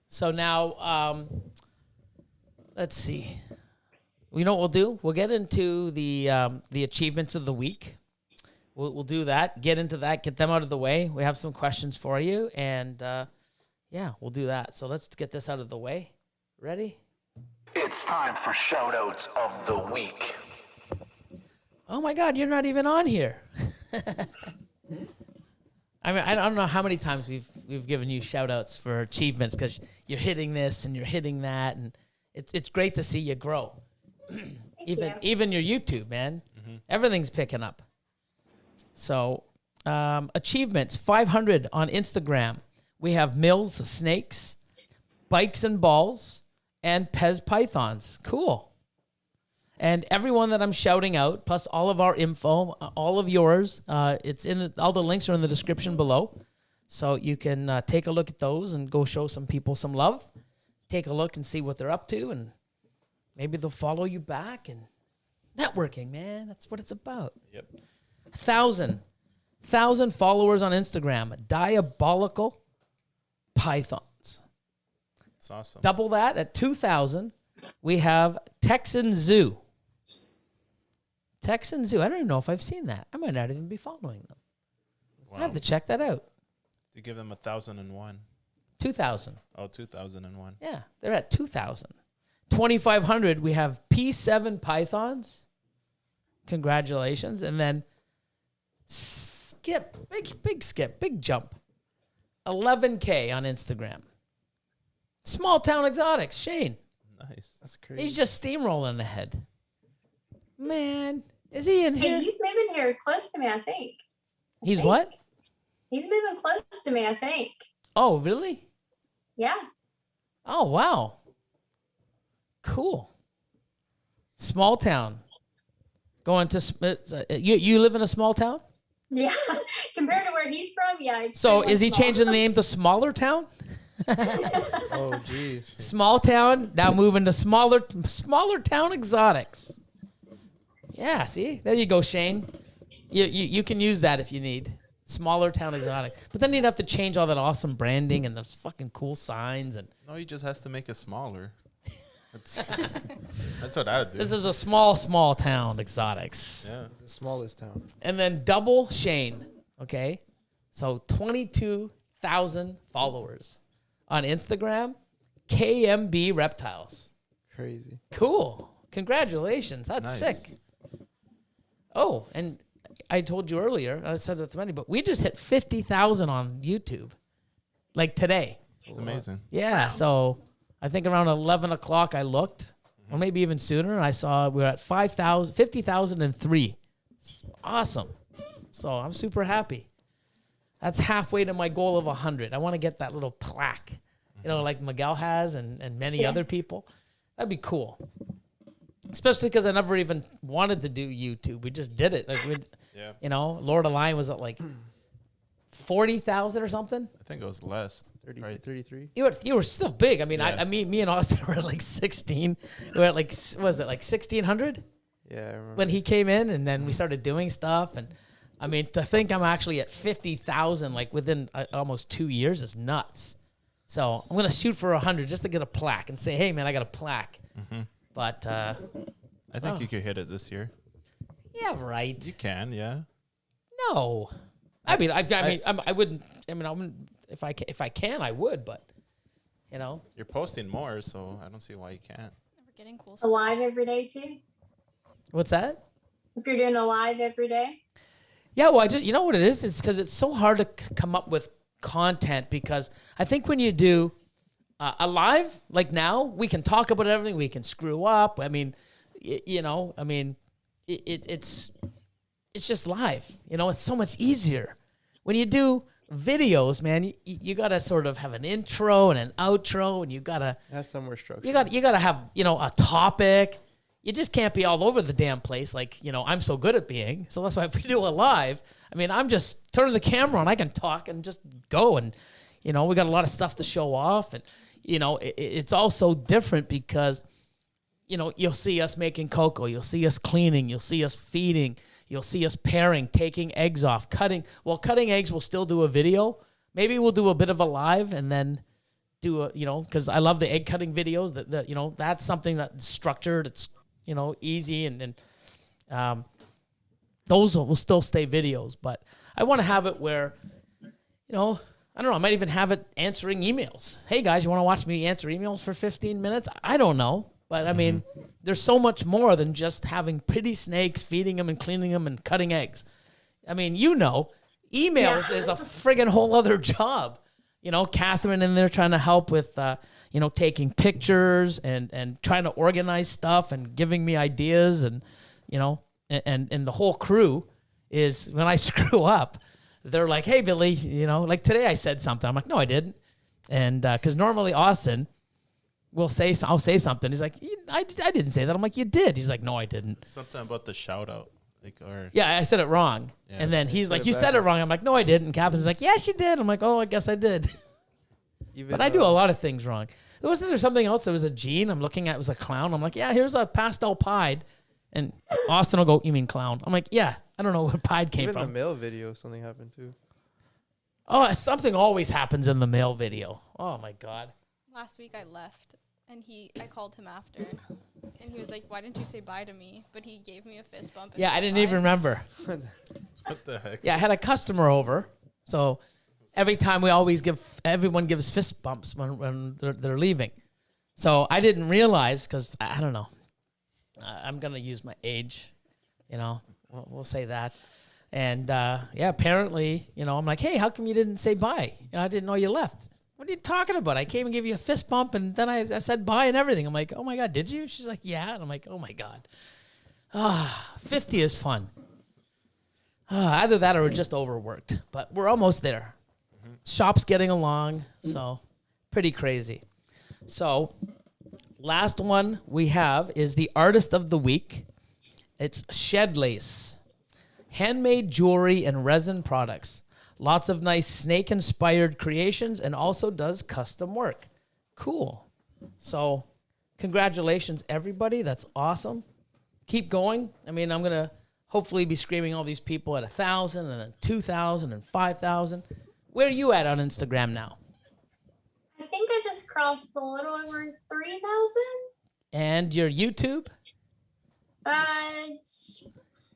So now, let's see. You know what we'll do? We'll get into the achievements of the week. We'll do that. Get into that. Get them out of the way. We have some questions for you, and we'll do that. So let's get this out of the way. Ready? It's time for shoutouts of the week. Oh my God, you're not even on here. I mean, I don't know how many times we've given you shout outs for achievements because you're hitting this and you're hitting that, and it's great to see you grow. Even your YouTube, man. Mm-hmm. Everything's picking up. So achievements, 500 on Instagram. We have Mills the Snakes, Bikes and Balls, and Pez Pythons. Cool. And everyone that I'm shouting out, plus all of our info, all of yours, it's in all the links are in the description below. So you can take a look at those and go show some people some love. Take a look and see what they're up to, and maybe they'll follow you back. And networking, man, that's what it's about. Yep. 1,000 followers on Instagram. Diabolical Pythons. It's awesome. Double that at 2,000. We have Texan Zoo. Texan Zoo. I don't even know if I've seen that. I might not even be following them. Wow. I have to check that out. To give them 1,001. 2,000. Oh, 2,001. Yeah, they're at 2,000. 2,500. We have P7 Pythons. Congratulations. And then Skip. Big Skip. Big jump. 11K on Instagram. Small Town Exotics. Shane. Nice. That's crazy. He's just steamrolling ahead. Man, is he in here? Hey, he's moving here close to me, I think. He's what? He's moving close to me, I think. Oh, really? Yeah. Oh, wow. Cool. Small town. Going to you live in a small town? Yeah. Compared to where he's from, yeah. It's So pretty is he much small. changing the name to Smaller Town? Oh, jeez. Small town, now moving to smaller town exotics. Yeah, see? There you go, Shane. You can use that if you need. Smaller town exotic. But then you'd have to change all that awesome branding and those fucking cool signs. And No, he just has to make it smaller. That's what I would do. this is a small town exotics. Yeah. It's the smallest town. And then double Shane, okay? So 22,000 followers on Instagram, KMB Reptiles. Crazy. Cool. Congratulations. That's Nice. sick. Oh, and I told you earlier, I said that to many, but we just hit 50,000 on YouTube, like today. It's amazing. Yeah, so I think around 11 o'clock I looked, or maybe even sooner, and I saw we were at 50,003. Awesome. So I'm super happy. That's halfway to my goal of 100. I want to get that little plaque, like Miguel has and many other people. That'd be cool. Especially because I never even wanted to do YouTube. We just did it. Like Lord of Lion was at like 40,000 or something. I think it was less. 30, Right. 33. You were still big. I mean, Yeah. me and Austin were at like 16. We were at like, was it like 1,600 Yeah, I remember. when he came in, and then we started doing stuff. And I mean, to think I'm actually at 50,000 like within almost 2 years is nuts. So I'm gonna shoot for 100 just to get a plaque and say, hey man, I got a plaque. But I think you could hit it this year. yeah, right. You can, yeah. No, I mean, I wouldn't. I mean, I wouldn't if I can, I would. But You're posting more, so I don't see why you can't. We're getting cool A stuff. live every day too. what's that? If you're doing a live every day. Yeah, well, you know what it is? It's because it's so hard to come up with content, because I think when you do a live, like now, we can talk about everything. We can screw up. I mean, it's just live. It's so much easier. When you do videos, man, you got to sort of have an intro and an outro, and you got to It has some more structure. you got to have, a topic. You just can't be all over the damn place like, I'm so good at being. So that's why if we do a live, I mean, I'm just turning the camera on. I can talk and just go. And, we got a lot of stuff to show off. And, it's also different because, you'll see us making cocoa. You'll see us cleaning. You'll see us feeding. You'll see us pairing, taking eggs off, cutting. Well, cutting eggs, we'll still do a video. Maybe we'll do a bit of a live and then do because I love the egg cutting videos. That that's something that's structured. It's easy, and those will still stay videos. But I want to have it where, I don't know, I might even have it answering emails. Hey guys, you want to watch me answer emails for 15 minutes? I don't know. But I mean, there's so much more than just having pretty snakes, feeding them and cleaning them and cutting eggs. I mean, emails is a friggin' whole other job. Catherine in there trying to help with, taking pictures and trying to organize stuff and giving me ideas, and, and the whole crew is, when I screw up, they're like, hey, Billy, like today I said something. I'm like, no, I didn't. And because normally Austin I'll say something. He's like, I didn't say that. I'm like, you did. He's like, no, I didn't. Something about the shout out. Yeah, I said it wrong. Yeah. And then he's like, it you back said it up. wrong. I'm like, no, I didn't. And Catherine's like, yes, you did. I'm like, oh, I guess I did. But I do a lot of things wrong. Wasn't there something else? There was a gene I'm looking at. It was a clown. I'm like, yeah, here's a pastel pied. And Austin will go, you mean clown? I'm like, yeah, I don't know where pied came Even from. the male video, something happened too. Oh, something always happens in the male video. Oh, my God. Last week I left, and I called him after, and he was like, "Why didn't you say bye to me?" But he gave me a fist bump. And Yeah, I said didn't bye. even remember. What the heck? Yeah, I had a customer over. So every time everyone gives fist bumps when they're leaving. So I didn't realize, because I don't know. I'm going to use my age, we'll say that. And apparently, I'm like, hey, how come you didn't say bye? I didn't know you left. What are you talking about? I came and gave you a fist bump, and then I said bye and everything. I'm like, oh my God, did you? She's like, yeah. And I'm like, oh my God. 50 is fun. Either that or we're just overworked, but we're almost there. Shop's getting along, so pretty crazy. So last one we have is the artist of the week. It's Shedlace. Handmade jewelry and resin products. Lots of nice snake-inspired creations, and also does custom work. Cool. So congratulations, everybody. That's awesome. Keep going. I mean, I'm going to hopefully be screaming all these people at 1,000 and then 2,000 and 5,000. Where are you at on Instagram now? I think I just crossed a little over 3,000. And your YouTube? It's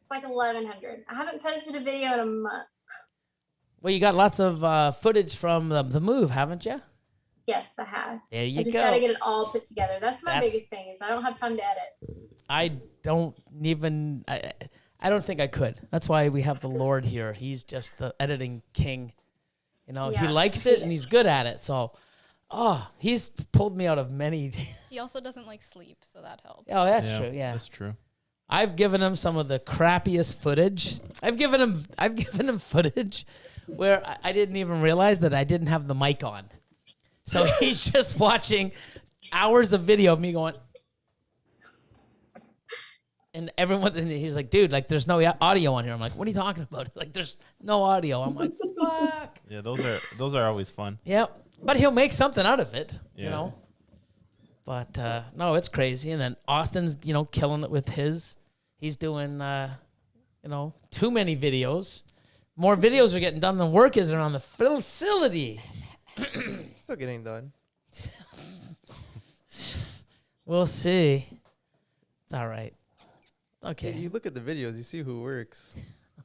like 1,100. I haven't posted a video in a month. Well, you got lots of footage from the move, haven't you? Yes, I have. There you I just go. got to get it all put together. That's my That's- biggest thing is I don't have time to edit. I don't even. I don't think I could. That's why we have the Lord here. He's just the editing king. You know, he Yeah, likes he it and he's good at it. So, he's pulled me out of many. He also doesn't like sleep, so that helps. Oh, that's true. Yeah, That's true. I've given him some of the crappiest footage. I've given him footage where I didn't even realize that I didn't have the mic on. So he's just watching hours of video of me going. And and he's like, dude, like, there's no audio on here. I'm like, what are you talking about? Like, there's no audio. I'm like, fuck. Yeah, those are always fun. Yep. But he'll make something out of it, you Yeah. know? But, no, it's crazy. And then Austin's, killing it with his. He's doing, too many videos. More videos are getting done than work is around the facility. Still getting done. We'll see. It's all right. Okay. You look at the videos, you see who works.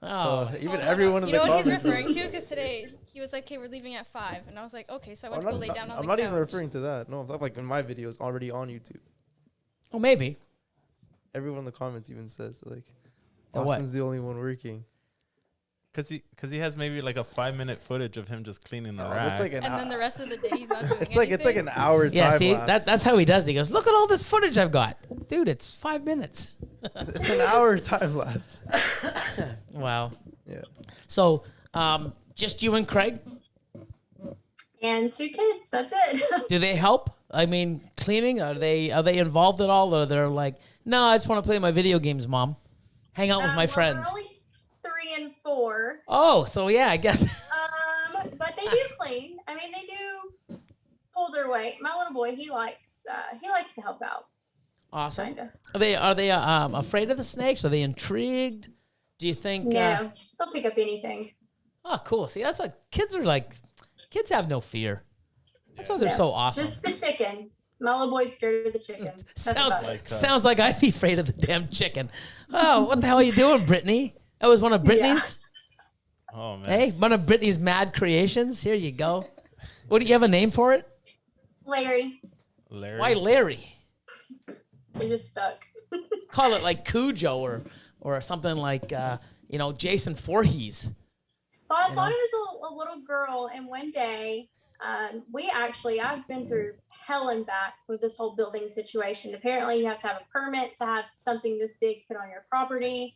Oh, So even Oh, everyone in you the know what he's comments. referring to? Because today he was like, "Okay, we're leaving at 5," and I was like, "Okay." So I went to go lay down on I'm the not couch. even referring to that. No, I'm like in my videos already on YouTube. oh, maybe. Everyone in the comments even says like, The what? Austin's the only one working. Cause he has maybe like a 5-minute footage of him just cleaning the rack. It's like an And then the rest of the day he's not doing it's like an hour Yeah, time see, lapse. that's how he does it. He goes, look at all this footage I've got. Dude, it's 5 minutes. It's an hour time lapse. Wow. Yeah. So, just you and Craig? And 2 kids. That's it. Do they help? I mean, cleaning? Are they involved at all? Or they're like, no, I just want to play my video games, Mom. Hang out with my Well, friends. we're only 3 and 4. Oh, so yeah, I guess. But they do clean. I mean, they do pull their weight. My little boy, he likes to help out. Awesome. Kinda. Are they afraid of the snakes? Are they intrigued? Do you think? No, they'll pick up anything. Oh, cool. See, that's like kids have no fear. That's why they're so awesome. Just the chicken. My little boy's scared of the chicken. That's about it. Sounds like I'd be afraid of the damn chicken. Oh, what the hell are you doing, Brittany? That was one of Brittany's. Oh man. Hey, one of Brittany's mad creations. Here you go. What do you have a name for it? Larry, Larry. Why Larry? they just stuck. Call it like Cujo or something like Jason Voorhees. Well, I thought it was a little girl, and one day, I've been through hell and back with this whole building situation. Apparently, you have to have a permit to have something this big put on your property.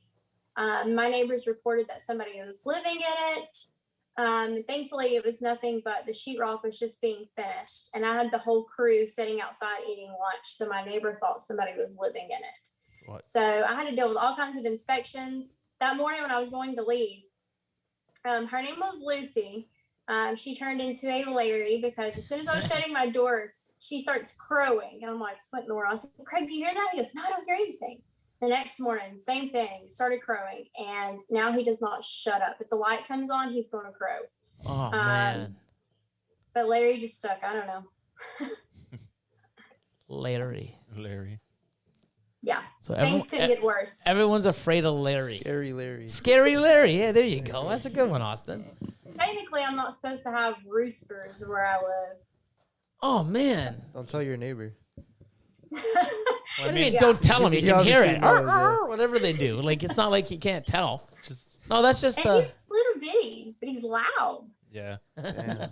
My neighbors reported that somebody was living in it. Thankfully, it was nothing but the sheetrock was just being finished, and I had the whole crew sitting outside eating lunch. So my neighbor thought somebody was living in it. What? So I had to deal with all kinds of inspections. That morning when I was going to leave, her name was Lucy. She turned into a Larry because as soon as I was shutting my door, she starts crowing. And I'm like, what in the world? I said, Craig, do you hear that? He goes, no, I don't hear anything. The next morning, same thing, started crowing. And now he does not shut up. If the light comes on, he's going to crow. Oh, man. But Larry just stuck. I don't know. Larry. Yeah. So Things couldn't get worse. Everyone's afraid of Larry. Scary Larry. Scary Larry. Yeah, there you go. That's a good one, Austin. Technically, I'm not supposed to have roosters where I live. Oh, man. Don't tell your neighbor. What do you mean? Yeah. Don't tell him. You He can hear obviously it. knows, yeah. Whatever they do. Like, it's not like you can't tell. Just No, that's just And he's little bitty, but he's loud. yeah. Damn.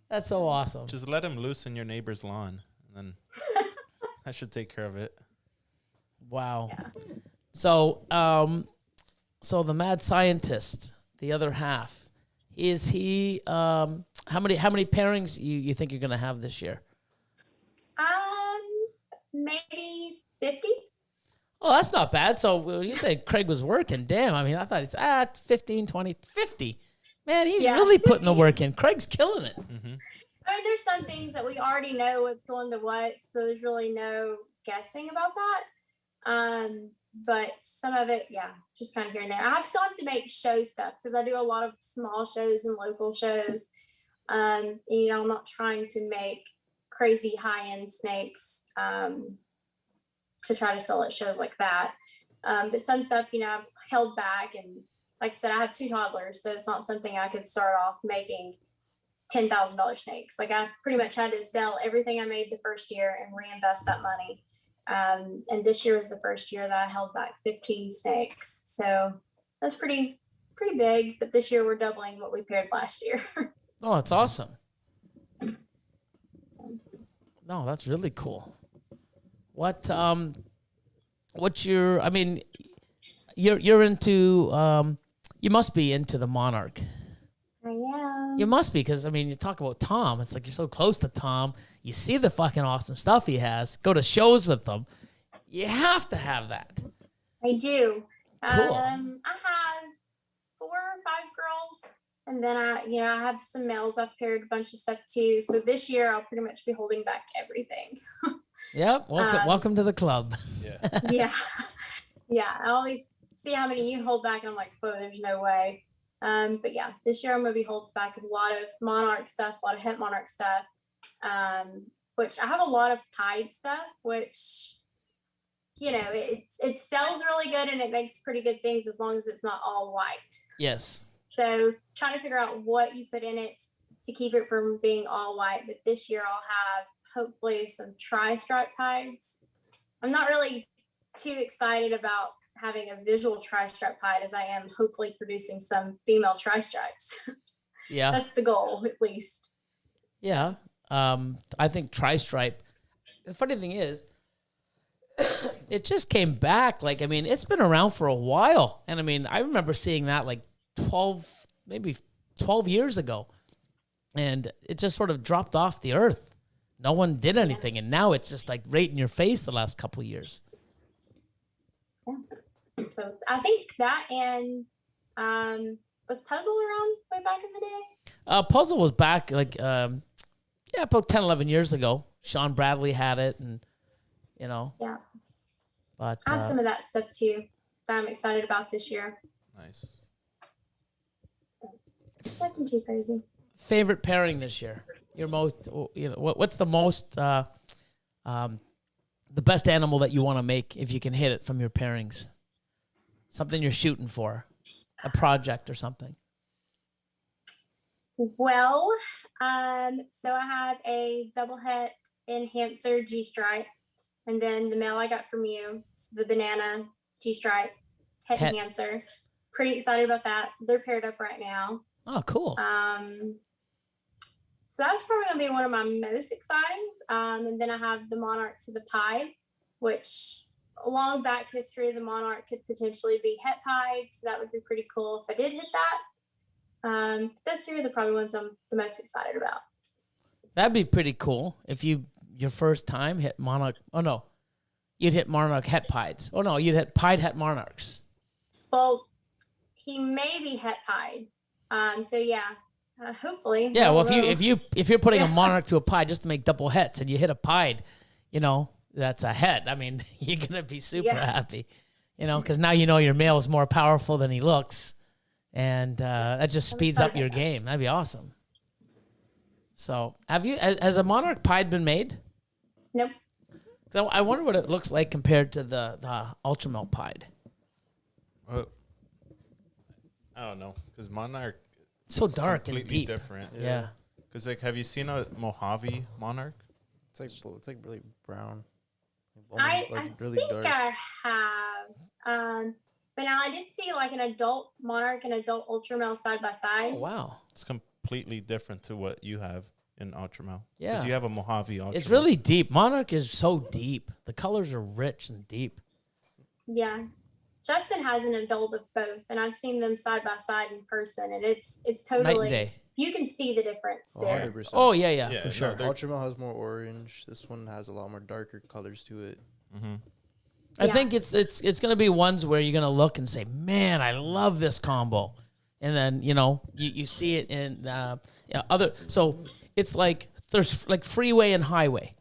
that's so awesome. Just let him loose in your neighbor's lawn, and then I should take care of it. Wow. Yeah. So, so the mad scientist, the other half, is he? How many pairings you think you're gonna have this year? Maybe 50. Oh, that's not bad. So when you said Craig was working, damn. I mean, I thought it's 15, 20, 50. Man, he's Yeah, really putting the 50. work in. Craig's killing it. Mm-hmm. I mean, there's some things that we already know what's going to what, so there's really no guessing about that. but some of it, yeah, just kind of here and there. I still have to make show stuff because I do a lot of small shows and local shows. And, you know, I'm not trying to make crazy high-end snakes to try to sell at shows like that. But some stuff, you know, I've held back, and like I said, I have 2 toddlers, so it's not something I could start off making $10,000 snakes. Like, I pretty much had to sell everything I made the first year and reinvest that money. And this year was the first year that I held back 15 snakes. So that's pretty big. But this year we're doubling what we paired last year. Oh, that's awesome. No, that's really cool. What's your, I mean, you're into, you must be into the Monarch. I am. You must be, because, I mean, you talk about Tom. It's like you're so close to Tom. You see the fucking awesome stuff he has. Go to shows with them. You have to have that. I do. Cool. I have 4 or 5 girls. And then I have some males. I've paired a bunch of stuff too. So this year I'll pretty much be holding back everything. Yep. Welcome to the club. Yeah. Yeah. Yeah. I always see how many you hold back, and I'm like, whoa, there's no way. But yeah, this year I'm going to be holding back a lot of Monarch stuff, a lot of Het Monarch stuff, which I have a lot of Tide stuff, which, you know, it sells really good and it makes pretty good things as long as it's not all white. Yes. So trying to figure out what you put in it to keep it from being all white. But this year I'll have hopefully some tri-stripe hides. I'm not really too excited about having a visual tri-stripe hide as I am hopefully producing some female tri-stripes. Yeah. That's the goal, at least. Yeah. I think tri-stripe, the funny thing is, it just came back. Like, I mean, it's been around for a while. And I mean, I remember seeing that like 12 years ago. And it just sort of dropped off the earth. No one did anything. And now it's just like right in your face the last couple of years. Yeah. So I think that, and was Puzzle around way back in the day? Puzzle was back like, about 10, 11 years ago. Sean Bradley had it, and, you know. Yeah. But I have some of that stuff too that I'm excited about this year. Nice. Nothing too crazy. favorite pairing this year? Your most, you know, what's the most, the best animal that you want to make if you can hit it from your pairings? Something you're shooting for, a project or something. Well, so I have a double het enhancer G-stripe, and then the male I got from you, the banana G-stripe het enhancer. Pretty excited about that. They're paired up right now. Oh, cool. So that's probably gonna be one of my most exciting. And then I have the Monarch to the Pied, which a long back history of the Monarch could potentially be het pied, so that would be pretty cool if I did hit that. Those two are the probably ones I'm the most excited about. That'd be pretty cool if you your first time hit Monarch. Oh no, you'd hit Monarch het pieds. Oh no, you'd hit pied het Monarchs. Well, he may be het pied. So yeah, hopefully. Yeah, well, if you're putting a Monarch to a pied just to make double hets and you hit a pied, you know, that's a het. I mean, you're gonna be super happy, you know, because now you know your male is more powerful than he looks, and that just speeds up your game. That'd be awesome. So, has a Monarch pied been made? Nope. So I wonder what it looks like compared to the Ultramel pied. I don't know, because Monarch So dark and completely deep. different. Yeah. Because like, have you seen a Mojave Monarch? It's like really brown. I really think I have. But now I did see like an adult Monarch and adult Ultramel side by side. Oh wow. It's completely different to what you have in Ultramel. Yeah. Because you have a Mojave Ultramel. It's really deep. Monarch is so deep. The colors are rich and deep. Yeah. Justin has an adult of both, and I've seen them side by side in person, and it's totally Night and day. You can see the difference there. 100%. Oh yeah, Yeah, for no, sure. they're- Ultramel has more orange. This one has a lot more darker colors to it. Mm-hmm. I Yeah. think it's gonna be ones where you're gonna look and say, "Man, I love this combo," and then you see it in other. So it's like there's like freeway and highway.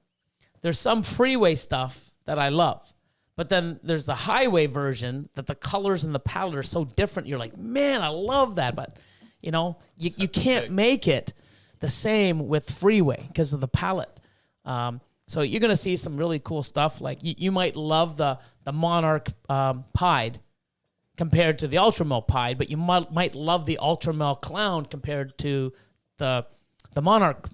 There's some freeway stuff that I love, But then there's the highway version that the colors and the palette are so different. You're like, man, I love that. But, you know, you can't make it the same with freeway because of the palette. So you're going to see some really cool stuff. Like you might love the Monarch Pied compared to the Ultramel Pied, but you might love the Ultramel Clown compared to the Monarch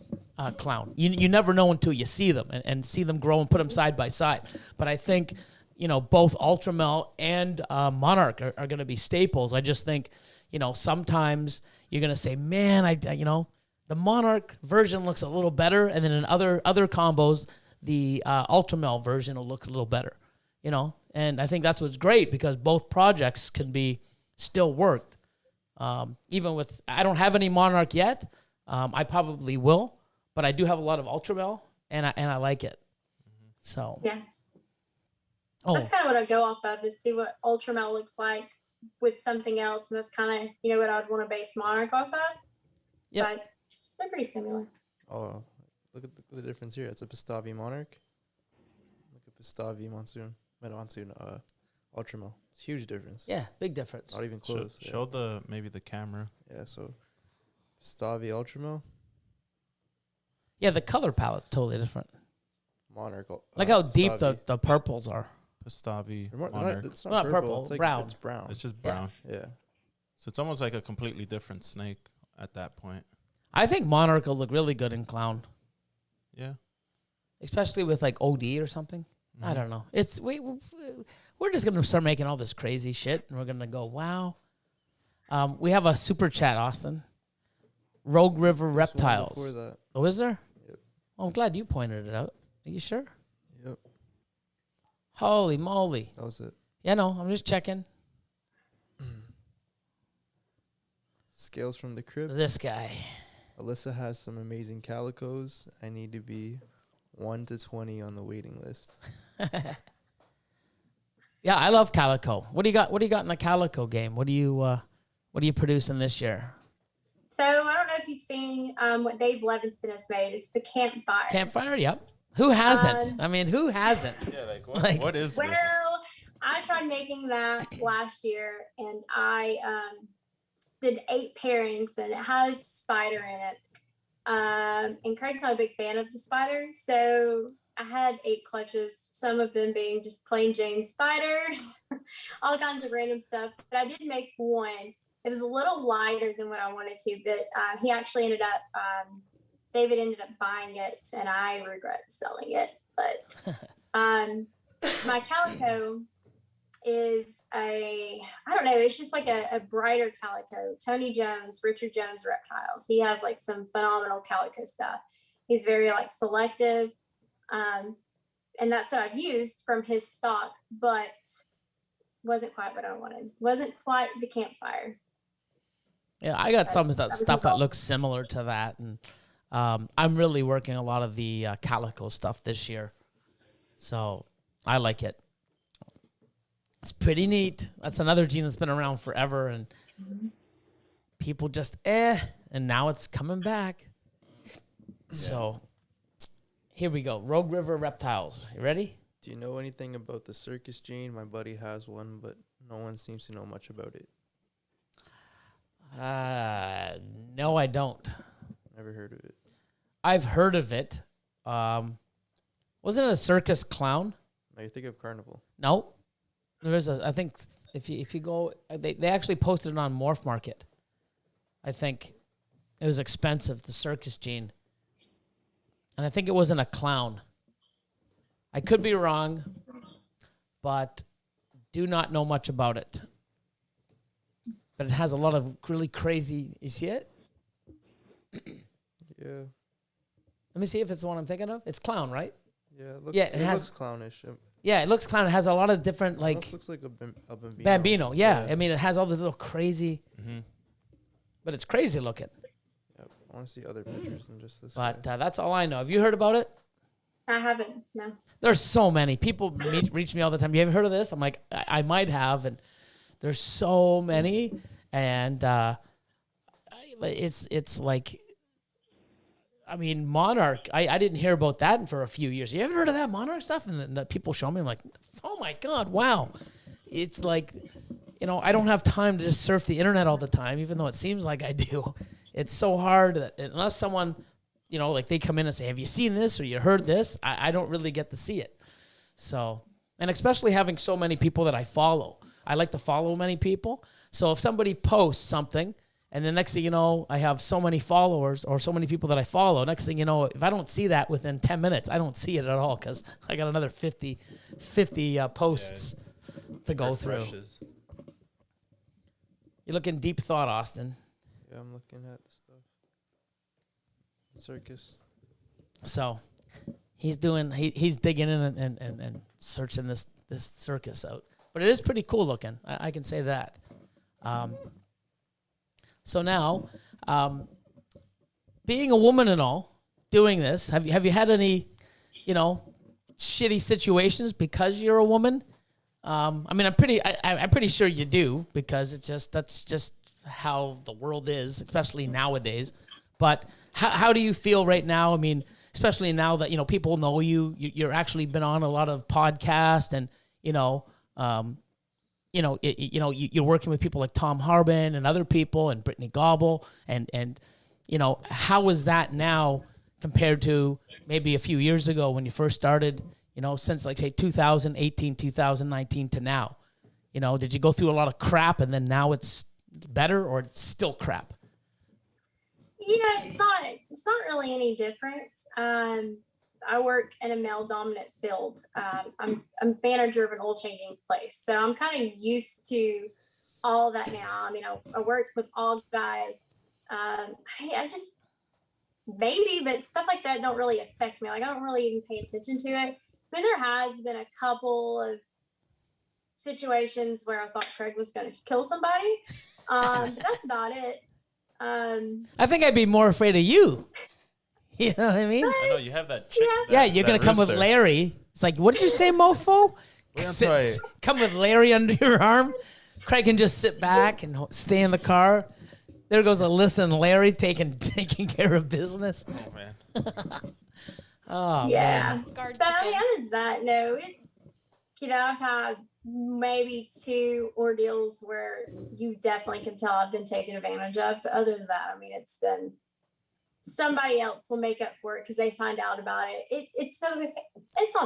Clown. You never know until you see them and see them grow and put them side by side. But I think, you know, both Ultramel and Monarch are going to be staples. I just think, you know, sometimes you're going to say, man, you know, the Monarch version looks a little better. And then in other combos, the Ultramel version will look a little better, you know. And I think that's what's great because both projects can be still worked. Even with, I don't have any Monarch yet. I probably will, but I do have a lot of Ultramel and I like it. So. Yeah. Oh, That's kind of what I go off of is see what Ultramel looks like with something else. And that's kind of, you know, what I'd want to base Monarch off of. Yep. But they're pretty similar. Oh, look at the difference here. It's a Pistavi Monarch. Look at Pistavi Monsoon. Ultramel. It's a huge difference. yeah, big difference. Not even close. Show maybe the camera. Yeah, so Pistavi Ultramel, Yeah, the color palette's totally different. Monarch. Like how deep Pistavi. the purples are. Pistavi, They're Monarch. It's Not purple, It's like, brown. It's brown. It's just Yeah. brown. Yeah. So it's almost like a completely different snake at that point. I think Monarch will look really good in Clown, Yeah. especially with like OD or something. I don't know. It's we're just gonna start making all this crazy shit, and we're gonna go, wow. We have a super chat, Austin. Rogue River There's one Reptiles. Before that. Oh, is there? Yep. Oh, I'm glad you pointed it out. Are you sure? Yep. Holy moly! That was it. Yeah, no, I'm just checking. Scales from the crib. This guy. Alyssa has some amazing calicos. I need to be 1 to 20 on the waiting list. Yeah, I love Calico. What do you got? What do you got in the Calico game? What are you producing this year? So I don't know if you've seen what Dave Levinson has made. It's the campfire. Campfire. Yep. Who hasn't? I mean, who hasn't? Yeah, like Like- what is Well, this? I tried making that last year, and I did 8 pairings, and it has spider in it. And Craig's not a big fan of the spider, so I had 8 clutches, some of them being just plain Jane spiders, all kinds of random stuff. But I did make one. It was a little lighter than what I wanted to, but he actually ended up, David ended up buying it, and I regret selling it. But my calico is I don't know, it's just like a brighter calico. Tony Jones, Richard Jones Reptiles. He has like some phenomenal calico stuff. He's very like selective. And that's what I've used from his stock, but wasn't quite what I wanted. Wasn't quite the campfire. Yeah, I got some of that was stuff that involved. looks similar to that, and I'm really working a lot of the Calico stuff this year, so I like it. It's pretty neat. That's another gene that's been around forever, and people just and now it's coming back. So here we go. Rogue River Reptiles. You ready? Do you know anything about the circus gene? My buddy has one, but no one seems to know much about it. No, I don't. Never heard of it. I've heard of it. Wasn't it a circus clown? No, you think of carnival. No. There is I think if you go, they actually posted it on Morph Market. I think it was expensive, the circus gene. And I think it wasn't a clown. I could be wrong, but do not know much about it. But it has a lot of really crazy, you see it? Yeah. Let me see if it's the one I'm thinking of. It's clown, right? Yeah, it looks, Yeah, it has- looks clownish. Yeah, it looks clown. It has a lot of different, like, Almost looks like a bambino. Bambino. Yeah. I mean, it has all the little crazy, Mm-hmm. but it's crazy looking. Yep. I want to see other pictures than just this. But guy. that's all I know. Have you heard about it? I haven't, no. There's so many. People reach me all the time. You haven't heard of this? I'm like, I might have. And there's so many. And it's like, I mean, Monarch, I didn't hear about that for a few years. You ever heard of that Monarch stuff? And the people show me, I'm like, oh my God, wow. It's like, you know, I don't have time to just surf the internet all the time, even though it seems like I do. It's so hard that unless someone, you know, like they come in and say, have you seen this or you heard this? I don't really get to see it. So, and especially having so many people that I follow. I like to follow many people. So if somebody posts something, and the next thing you know, I have so many followers or so many people that I follow. Next thing you know, if I don't see that within 10 minutes, I don't see it at all because I got another 50 posts to go through. Refreshes. You're looking deep thought, Austin. Yeah, I'm looking at the stuff. The circus. So he's digging in and searching this circus out. But it is pretty cool looking. I can say that. So now, being a woman and all, doing this, have you had any, you know, shitty situations because you're a woman? I mean, I'm pretty sure you do because that's just how the world is, especially nowadays. But how do you feel right now? I mean, especially now that, you know, people know you're actually been on a lot of podcasts and, you're working with people like Tom Harbin and other people and Brittany Gobble and you know, how is that now compared to maybe a few years ago when you first started, you know, since like say 2018, 2019 to now? You know, did you go through a lot of crap and then now it's better or it's still crap? You know, it's not really any different. I work in a male dominant field. I'm manager of an oil changing place. So I'm kind of used to all that now. I mean, I work with all guys. I just maybe, but stuff like that don't really affect me. Like I don't really even pay attention to it. But there has been a couple of situations where I thought Craig was going to kill somebody. But that's about it. I think I'd be more afraid of you. You know what I mean? I know you have that chick. Yeah, you're going to come with rooster. Larry. It's like, what did you say, mofo? I'm sorry. Come with Larry under your arm. Craig can just sit back and stay in the car. There goes Alyssa and Larry taking care of business. Oh, man. Oh, yeah. man. Guard But chicken. other than that, no, it's, you know, I've had maybe 2 ordeals where you definitely can tell I've been taken advantage of. But other than that, I mean, it's been somebody else will make up for it because they find out about it. It's not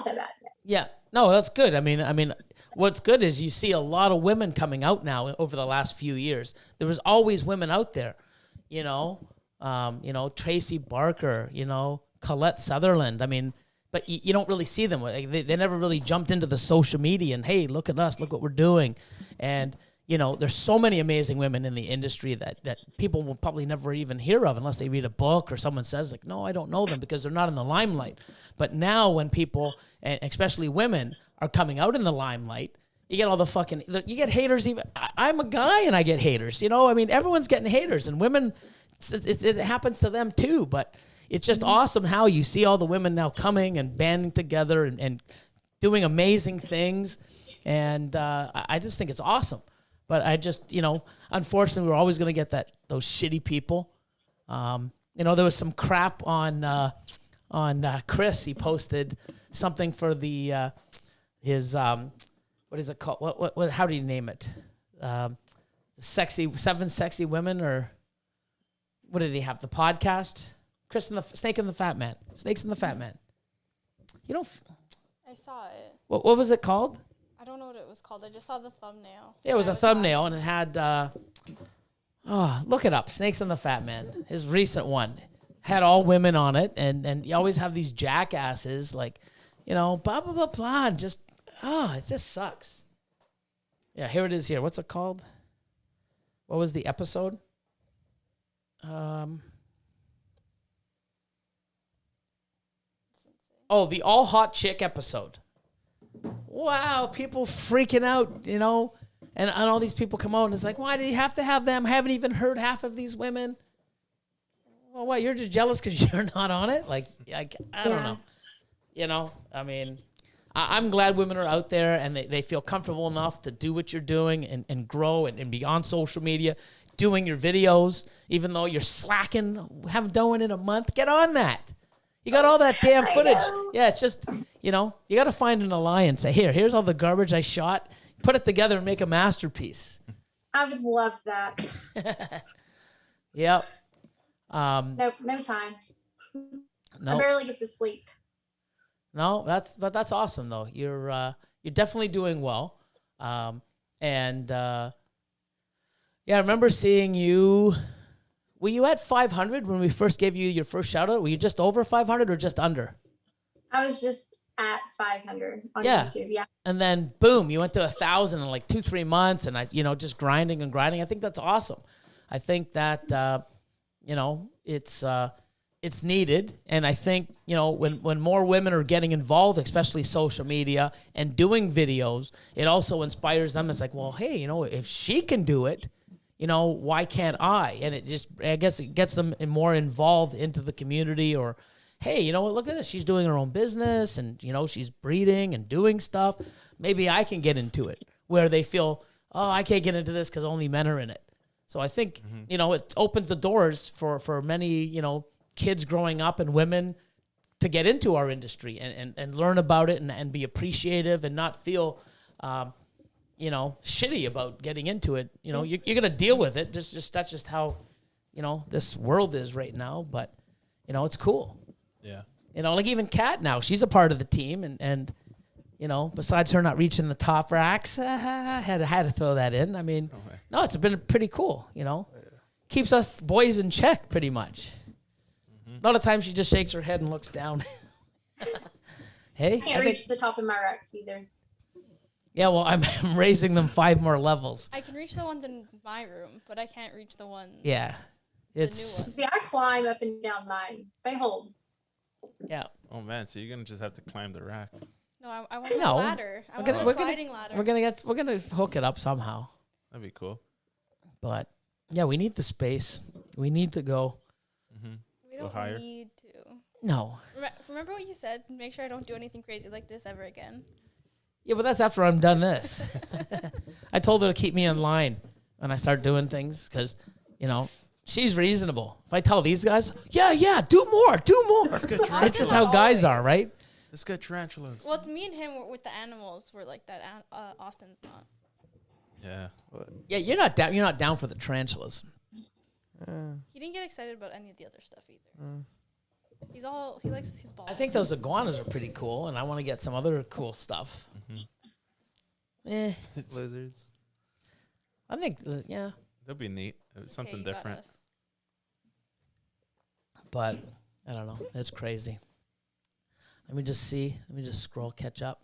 that bad. Yeah, no, that's good. I mean, what's good is you see a lot of women coming out now over the last few years. There was always women out there, you know, Tracy Barker, you know, Colette Sutherland. I mean, but you don't really see them. Like, they never really jumped into the social media and, hey, look at us, look what we're doing. And, you know, there's so many amazing women in the industry that people will probably never even hear of unless they read a book or someone says, like, no, I don't know them because they're not in the limelight. But now when people, and especially women, are coming out in the limelight, you get all the you get haters. Even I'm a guy and I get haters. You know, I mean, everyone's getting haters, and women, it happens to them too. But it's just awesome how you see all the women now coming and banding together and doing amazing things. And I just think it's awesome. But I just, you know, unfortunately, we're always going to get those shitty people. You know, there was some crap on Chris. He posted something for his what is it called? What? How do you name it? Seven sexy women, or what did he have? The podcast. Chris and the Snake and the Fat Man. Snakes and the Fat Man. You know. I saw it. What was it called? I don't know what it was called. I just saw the thumbnail. Yeah, it was a thumbnail, and it had, look it up, Snakes and the Fat Man. His recent one had all women on it, and you always have these jackasses, like, you know, blah, blah, blah, blah, and just, it just sucks. Yeah, here it is here. What's it called? What was the episode? The All Hot Chick episode. Wow, people freaking out, you know, and all these people come out and it's like, why do you have to have them? I haven't even heard half of these women. Well, what, you're just jealous because you're not on it? Like I don't know. You know, I mean, I'm glad women are out there and they feel comfortable enough to do what you're doing and grow and be on social media, doing your videos, even though you're slacking, haven't done it in a month. Get on that. You got all that damn footage. Yeah, it's just, you got to find an alliance. Say, here's all the garbage I shot. Put it together and make a masterpiece. I would love that. Yep. No time. No. I barely get to sleep. No, that's awesome though. You're definitely doing well. Yeah, I remember seeing you. Were you at 500 when we first gave you your first shout out? Were you just over 500 or just under? I was just at 500 on Yeah. YouTube. Yeah. And then boom, you went to 1,000 in like 2-3 months, and just grinding and grinding. I think that's awesome. I think that it's needed, and I think when more women are getting involved, especially social media and doing videos, it also inspires them. It's like, well, hey, if she can do it, why can't I? And I guess it gets them more involved into the community, or hey, look at this. She's doing her own business and, she's breeding and doing stuff. Maybe I can get into it, where they feel, oh, I can't get into this because only men are in it. So I think, it opens the doors for many, kids growing up and women to get into our industry and learn about it and be appreciative and not feel, shitty about getting into it. You're going to deal with it. That's just how, this world is right now. But, it's cool. Yeah. Like even Kat now, she's a part of the team. And besides her not reaching the top racks, had to throw that in. I mean, no, it's been pretty cool, Keeps us boys in check pretty much. A lot of times she just shakes her head and looks down. Hey, Can't reach the top of my racks either. Yeah, well, I'm raising them 5 more levels. I can reach the ones in my room, but I can't reach the ones. Yeah, the new it's ones. See, I climb up and down mine. They hold. yeah. Oh man, so you're gonna just have to climb the rack. No, I want No, the ladder. I want the sliding ladder. We're gonna hook it up somehow. That'd be cool. But yeah, we need the space. We need to go. We Go don't higher. need to. No. Remember what you said? Make sure I don't do anything crazy like this ever again. Yeah, but that's after I'm done this. I told her to keep me in line when I start doing things because, she's reasonable. If I tell these guys, yeah, do more. Let's get It's just how guys are, right? Let's get tarantulas. Well, me and him were with the animals were like that. Austin's not. Yeah. Yeah, you're not down. You're not down for the tarantulas. He didn't get excited about any of the other stuff either. He likes his balls. I think those iguanas are pretty cool, and I want to get some other cool stuff. Lizards. I think, yeah. That'd be neat. It's something you got different. us. But I don't know. It's crazy. Let me just see. Let me just scroll, catch up.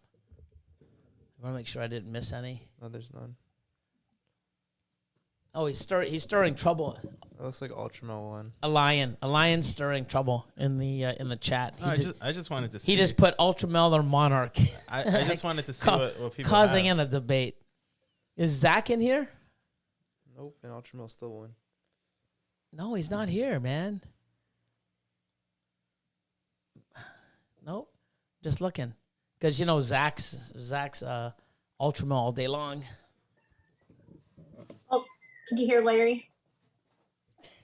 I want to make sure I didn't miss any. No, there's none. Oh, he's stirring trouble. It looks like Ultramel one. A lion stirring trouble in the chat. No, I just wanted to see. He just put Ultramel or Monarch. I just wanted to see what people causing have. in a debate. Is Zach in here? Nope, and Ultramel's still one. No, he's not here, man. Nope. Just looking. Because, Zach's Ultramel all day long. Oh, did you hear Larry?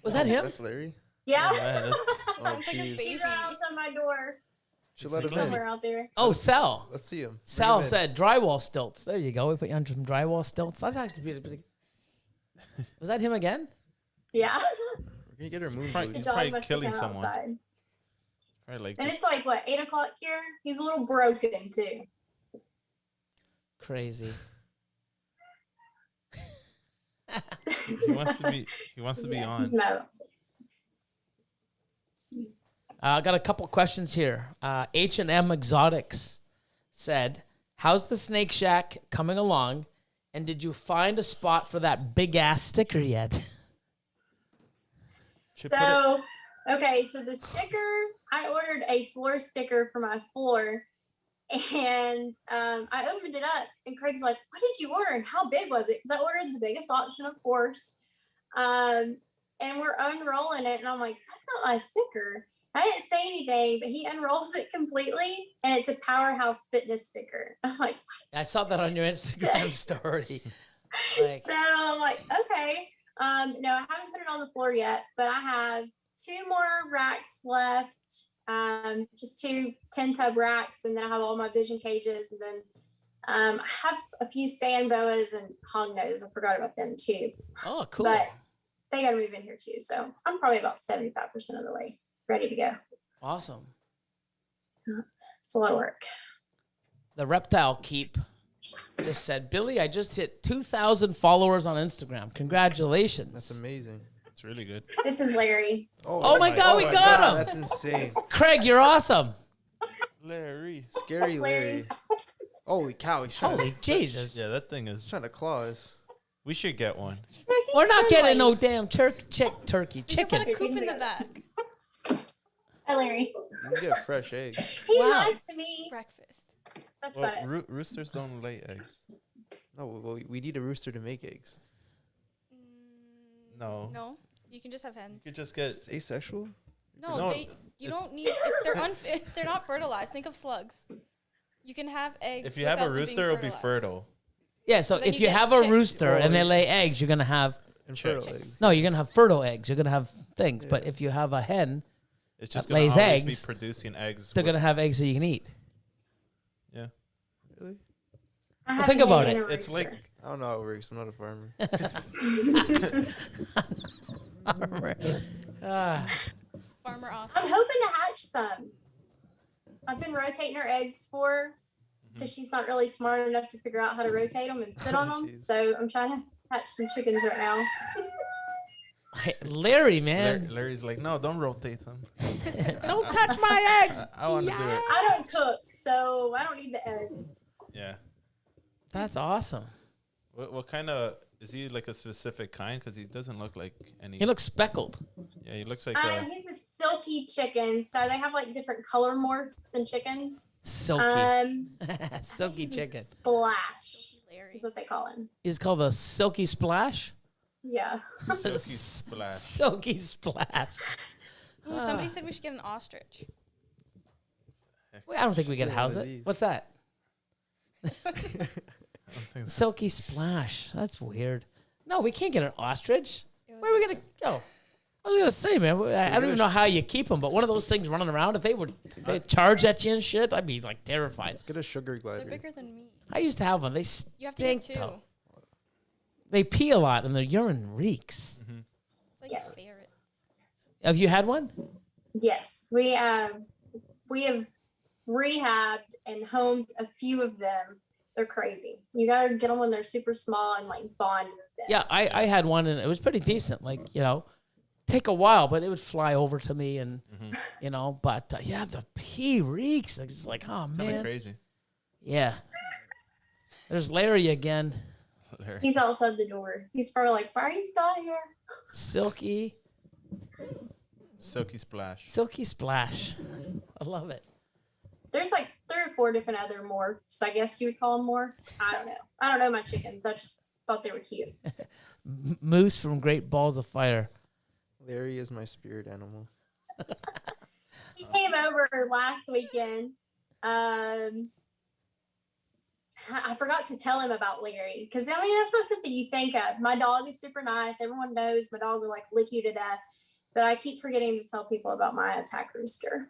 Was that him? That's Larry? Yeah. Man, Oh, Sounds like a jeez. baby. He's right outside my door. Should let him in. Somewhere out there. Oh, Sal. Let's see him. Bring Sal him in. said drywall stilts. There you go. We put you on some drywall stilts. That's actually pretty. Was that him again? Yeah. We're gonna get her moon Probably- The boots. He's dog must have killing been someone. outside. Probably like And just it's like, what, 8 o'clock here? He's a little broken, too. Crazy. he wants to be Yeah, on. he's mad outside. I got a couple questions here. H&M Exotics said, how's the Snake Shack coming along? And did you find a spot for that big ass sticker yet? Should put it- So, okay, so the sticker, I ordered a floor sticker for my floor. And I opened it up, and Craig's like, what did you order? And how big was it? Because I ordered the biggest option, of course. And we're unrolling it, and I'm like, that's not my sticker. I didn't say anything, but he unrolls it completely, and it's a Powerhouse Fitness sticker. I'm like, I saw that on your Instagram story. Like, so I'm like, okay. No, I haven't put it on the floor yet, but I have 2 more racks left. Just 2 10-tub racks, and then I have all my vision cages, and then I have a few sand boas and hognose. I forgot about them too. oh, cool. But they got to move in here too. So I'm probably about 75% of the way ready to go. Awesome. It's a lot of work. The Reptile Keep just said, Billy, I just hit 2,000 followers on Instagram. Congratulations. That's amazing. It's really good. This is Larry. Oh my God, we got him. That's insane. Craig, you're awesome. Larry. Scary Larry. Holy cow, he's trying, Holy Jesus. Yeah, that thing he's is. trying to claw us. We should get one. No, he's We're not friendly. getting no damn turkey You can chicken. put a coop in the back. Hi, Larry. You can get fresh eggs. He's Wow. nice to me. Breakfast. That's Well, about it. roosters don't lay eggs. No, well, we need a rooster to make eggs. No. No, you can just have You hens. could just get. It's asexual? No, No, you it's- don't need. They're not fertilized. Think of slugs. You can have eggs. If you have a without them being rooster, it'll be fertilized. fertile. Yeah, so So then if you you get have a chicks. rooster Oh, and they yeah. lay eggs, you're going to have, And Chicks. fertile eggs. no, you're going to have fertile eggs. You're going to have things. But Yeah. if you have a hen, It's just That gonna lays always eggs. be producing eggs. they're with- going to have eggs that you can eat. Yeah. Really? I Well, have think a about hen it. and a It's like rooster. I don't know how it works. I'm not a farmer. Ah, Farmer Austin. I'm hoping to hatch some. I've been rotating her eggs for her because she's not really smart enough to figure out how to rotate them and sit on them. Jeez. So I'm trying to hatch some chickens right now. hey, Larry, man. Larry's like, no, don't rotate them. Don't touch my eggs. I want to do it. I don't cook, so I don't need the eggs. Yeah. That's awesome. What kind of is he like a specific kind? Because he doesn't look like any. He looks speckled. Yeah, he looks like. He's a silky chicken, so they have like different color morphs in chickens. Silky. I Silky think he's a chicken. Splash Larry. is what they call him. He's called a silky splash. Yeah. Silky splash. Silky splash. Ooh, somebody said we should get an ostrich. Wait, I don't think we can Get house one of it. these. What's that? I don't think that's- Silky splash. That's weird. No, we can't get an ostrich. It was Where are we like gonna go? I was gonna say, man. I don't even know how you keep them, but one of those things running around, if they charge at you and shit, I'd be like terrified. Let's get a sugar They're glider. bigger than me. I used to have one. They You have to get stink. two. though. They pee a lot, and their urine reeks. It's like Yes. a ferret. Have you had one? Yes. We have rehabbed and homed a few of them. They're crazy. You gotta get them when they're super small and like bond with them. Yeah, I had one, and it was pretty decent. Like, take a while, but it would fly over to me, and But yeah, the pee reeks. It's like, oh Kind of man, crazy. yeah. There's Larry again, Larry. He's outside the door. He's probably like, why are you still here? silky Silky splash. splash. I love it. There's like 3 or 4 different other morphs. I guess you would call them morphs. I don't know. I don't know my chickens. I just thought they were cute. Moose from Great Balls of Fire. Larry is my spirit animal. He came over last weekend. I forgot to tell him about Larry because I mean that's not something you think of. My dog is super nice. Everyone knows my dog will like lick you to death, but I keep forgetting to tell people about my attack rooster.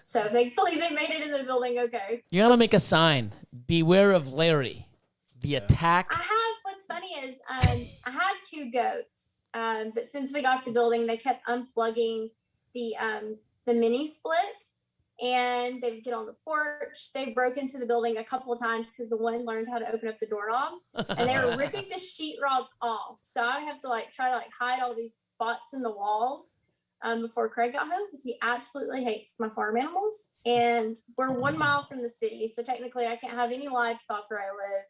So thankfully they made it in the building okay. You gotta make a sign. Beware of Larry. The attack. What's funny is I had 2 goats, but since we got the building, they kept unplugging the mini split, and they would get on the porch. They broke into the building a couple of times because the one learned how to open up the doorknob, and they were ripping the sheetrock off. So I have to try to hide all these spots in the walls before Craig got home because he absolutely hates my farm animals. And we're 1 mile from the city, so technically I can't have any livestock where I live.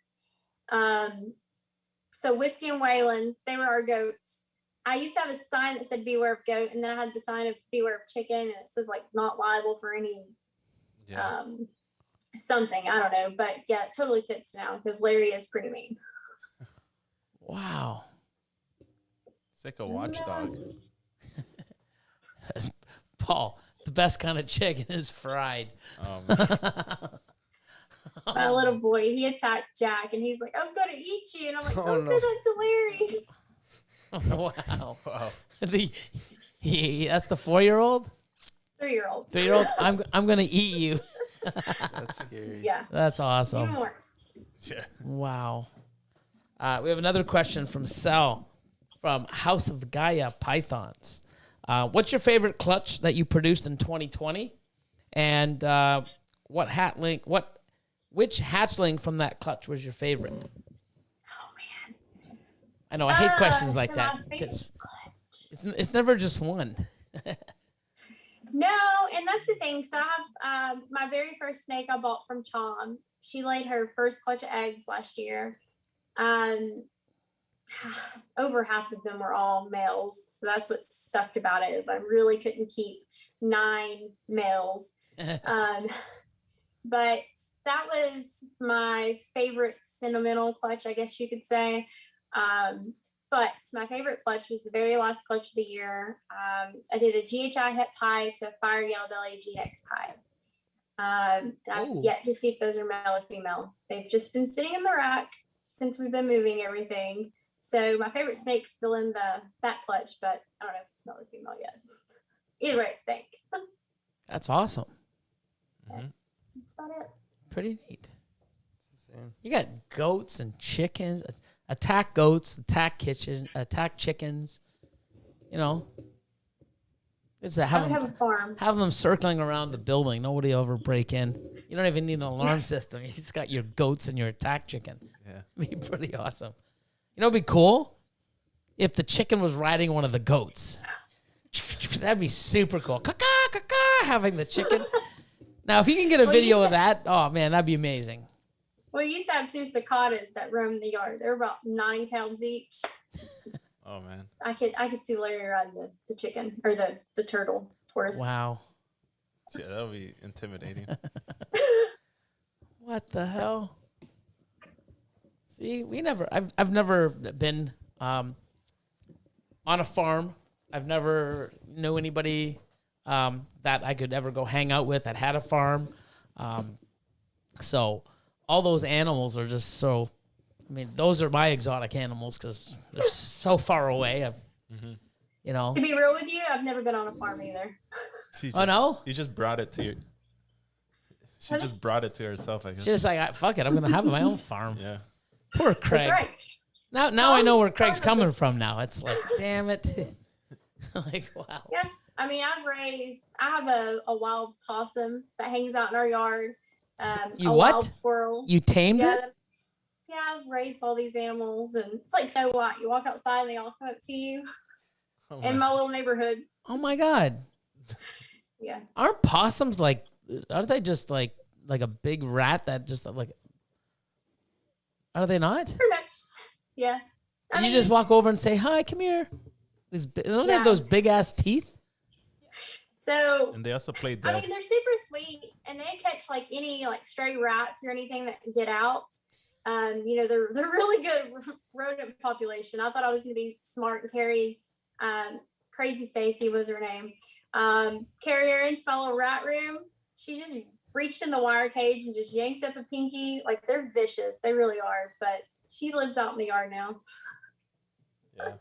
So Whiskey and Waylon, they were our goats. I used to have a sign that said beware of goat, and then I had the sign of beware of chicken, and it says not liable for any something. I don't know, but yeah, it totally fits now because Larry is pretty mean. Wow. It's like a watchdog. Paul, The best kind of chicken is fried. My little boy, he attacked Jack, and he's like, "I'm gonna eat you," and I'm like, Oh, "Don't no. say that to Larry." Wow. Wow. That's the 4-year-old? 3-year-old. 3-year-old? I'm going to eat you. That's scary. Yeah. That's awesome. Even worse. Yeah. Wow. We have another question from Sal from House of Gaia Pythons. What's your favorite clutch that you produced in 2020? And which hatchling from that clutch was your favorite? Oh man. I know I hate questions So like my that favorite because clutch. it's never just one. No, and that's the thing. So I have my very first snake I bought from Tom. She laid her first clutch of eggs last year. Over half of them were all males. So that's what sucked about it is I really couldn't keep 9 males. But that was my favorite sentimental clutch, I guess you could say. But my favorite clutch was the very last clutch of the year. I did a GHI het pie to a fire yellow belly GX pie. I've yet to see if those are male or female. They've just been sitting in the rack since we've been moving everything. So my favorite snake's still in that clutch, but I don't know if it's male or female yet. Either way, it's snake. That's awesome. That's about it. Pretty neat. It's insane. You got goats and chickens. Attack goats, attack chickens. You know, it's I would have a farm. have them circling around the building. Nobody will ever break in. You don't even need an alarm system. You just got your goats and your attack chicken. Yeah. It'd be pretty awesome. You know, it'd be cool if the chicken was riding one of the goats. That'd be super cool. Caw-caw, caw-caw, having the chicken. Now, if you can get a video of that, oh man, that'd be amazing. We used to have 2 cicadas that roamed the yard. They're about 90 pounds each. Oh man. I could see Larry riding the chicken or the turtle, of course. Wow. Yeah, that would be intimidating. What the hell? See, I've never been on a farm. I've never knew anybody that I could ever go hang out with that had a farm. So all those animals are just so, I mean, those are my exotic animals because they're so far away. You know. To be real with you, I've never been on a farm either. No? You just brought it to your. She just brought it to herself, I guess. She's just like, fuck it, I'm gonna have my own farm. Yeah. Poor Craig. That's right. Now I know where Craig's coming from. Now it's like, damn it. Like, wow. Yeah. I mean, I have a wild possum that hangs out in our yard. You a what? wild squirrel. You tamed Yeah. it? Yeah, I've raised all these animals, and it's like so what? You walk outside and they all come up to you Oh in my little neighborhood. Oh my God. Yeah. Aren't possums like, aren't they just like a big rat that just like, are they not? Pretty much. Yeah. And you just walk over and say, hi, come here. Don't they have those big ass teeth? So And they also play I dead. mean, they're super sweet, and they catch like any like stray rats or anything that can get out. You know, they're really good rodent population. I thought I was going to be smart and carry Crazy Stacy was her name. Carry her into my little rat room. She just reached in the wire cage and just yanked up a pinky. Like they're vicious, they really are. But she lives out in the yard now. Yeah.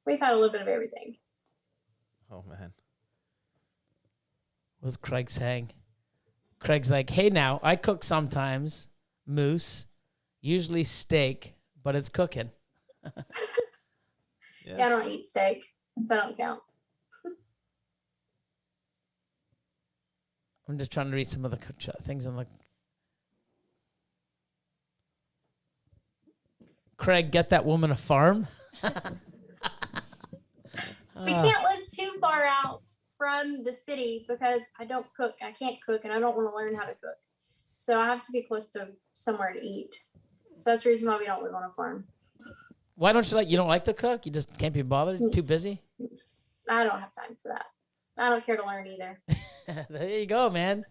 We've had a little bit of everything. Oh man. What's Craig saying? Craig's like, hey, now I cook sometimes moose, usually steak, but it's cooking. Yeah, I don't eat steak, so I don't count. I'm just trying to read some of the things in the. Craig, get that woman a farm. We can't live too far out from the city because I don't cook. I can't cook, and I don't want to learn how to cook. So I have to be close to somewhere to eat. So that's the reason why we don't live on a farm. Why don't you don't like to cook? You just can't be bothered? Too busy? I don't have time for that. I don't care to learn either. There you go, man.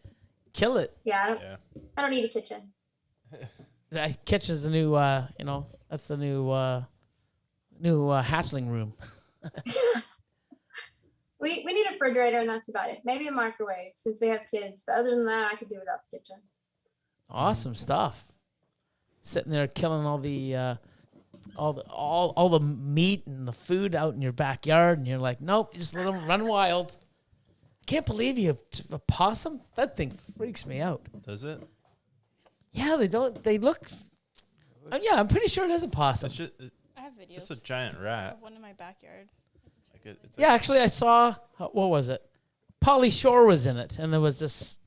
Kill it. Yeah, I don't need a kitchen. That kitchen's the new, that's the new hatchling room. We need a refrigerator, and that's about it. Maybe a microwave since we have kids. But other than that, I could do without the kitchen. Awesome stuff. Sitting there killing all the meat and the food out in your backyard, and you're like, nope, you just let them run wild. Can't believe you have a possum. That thing freaks me out. Does it? Yeah, they don't. They look. Yeah, I'm pretty sure it is a possum. It's I have videos. just a giant of rat. one in my backyard. Like it's Yeah, actually, I saw. What was it? Pauly Shore was in it, and there was this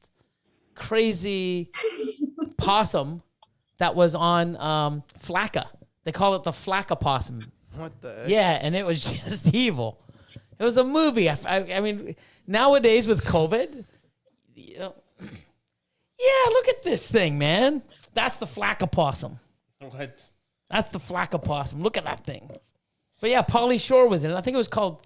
crazy possum that was on Flacca. They call it the Flacca possum. What the heck? Yeah, and it was just evil. It was a movie. I mean, nowadays with COVID, you know, yeah, look at this thing, man. That's the Flacca possum. What? That's the Flacca possum. Look at that thing. But yeah, Pauly Shore was in it. I think it was called,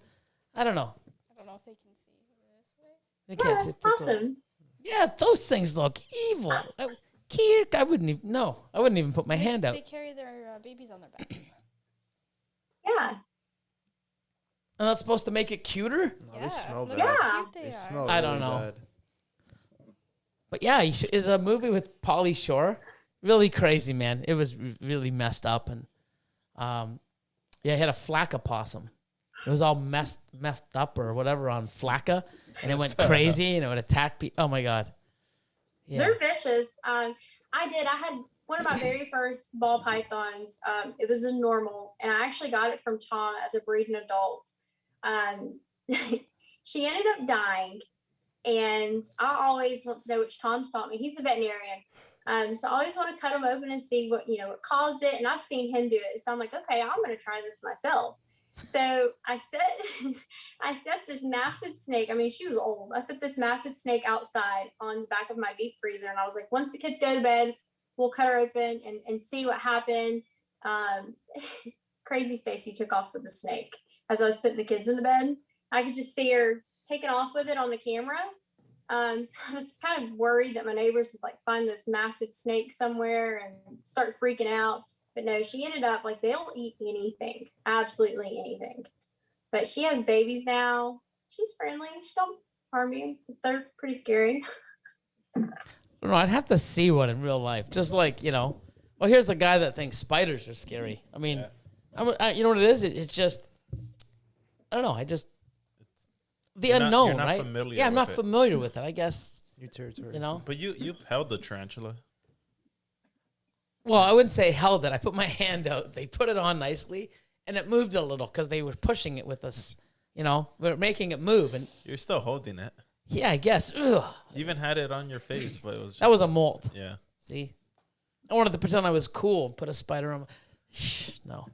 I don't know. I don't know if they can see this way. They Yeah, can't that's see- awesome. Yeah, those things look evil. I wouldn't even, no, I wouldn't even put my hand out. They carry their babies on their back. Yeah. And that's supposed to make it cuter? No, they smell look bad. how Yeah. cute they They are. smell I really don't know. bad. But yeah, is a movie with Pauly Shore. Really crazy, man. It was really messed up. And yeah, he had a Flacca possum. It was all messed up or whatever on Flacca. And it went crazy and it would attack people. Oh my God. Yeah. They're vicious. I had one of my very first ball pythons. It was a normal, and I actually got it from Tom as a breeding adult. She ended up dying, and I always want to know, which Tom's taught me. He's a veterinarian. So I always want to cut them open and see what caused it. And I've seen him do it. So I'm like, okay, I'm going to try this myself. So I set this massive snake. I mean, she was old. I set this massive snake outside on the back of my deep freezer. And I was like, once the kids go to bed, we'll cut her open and see what happened. Crazy Stacy took off with the snake as I was putting the kids in the bed. I could just see her taking off with it on the camera. So I was kind of worried that my neighbors would find this massive snake somewhere and start freaking out. But no, she ended up they'll eat anything, absolutely anything. But she has babies now. She's friendly. She don't harm you. But they're pretty scary. I don't know. I'd have to see one in real life. Just well, here's the guy that thinks spiders are scary. I mean, you know what it is? It's just, I don't know. The You're unknown, not right? familiar Yeah, I'm not with it. familiar with it. I guess, New territory. But you've held the tarantula. Well, I wouldn't say held it. I put my hand out. They put it on nicely, and it moved a little because they were pushing it with us. We were making it move, and You're still holding it. yeah, I guess. Ugh. You even had it on your face, but it was. That was a molt. Yeah. See, I wanted to pretend I was cool and put a spider on. No.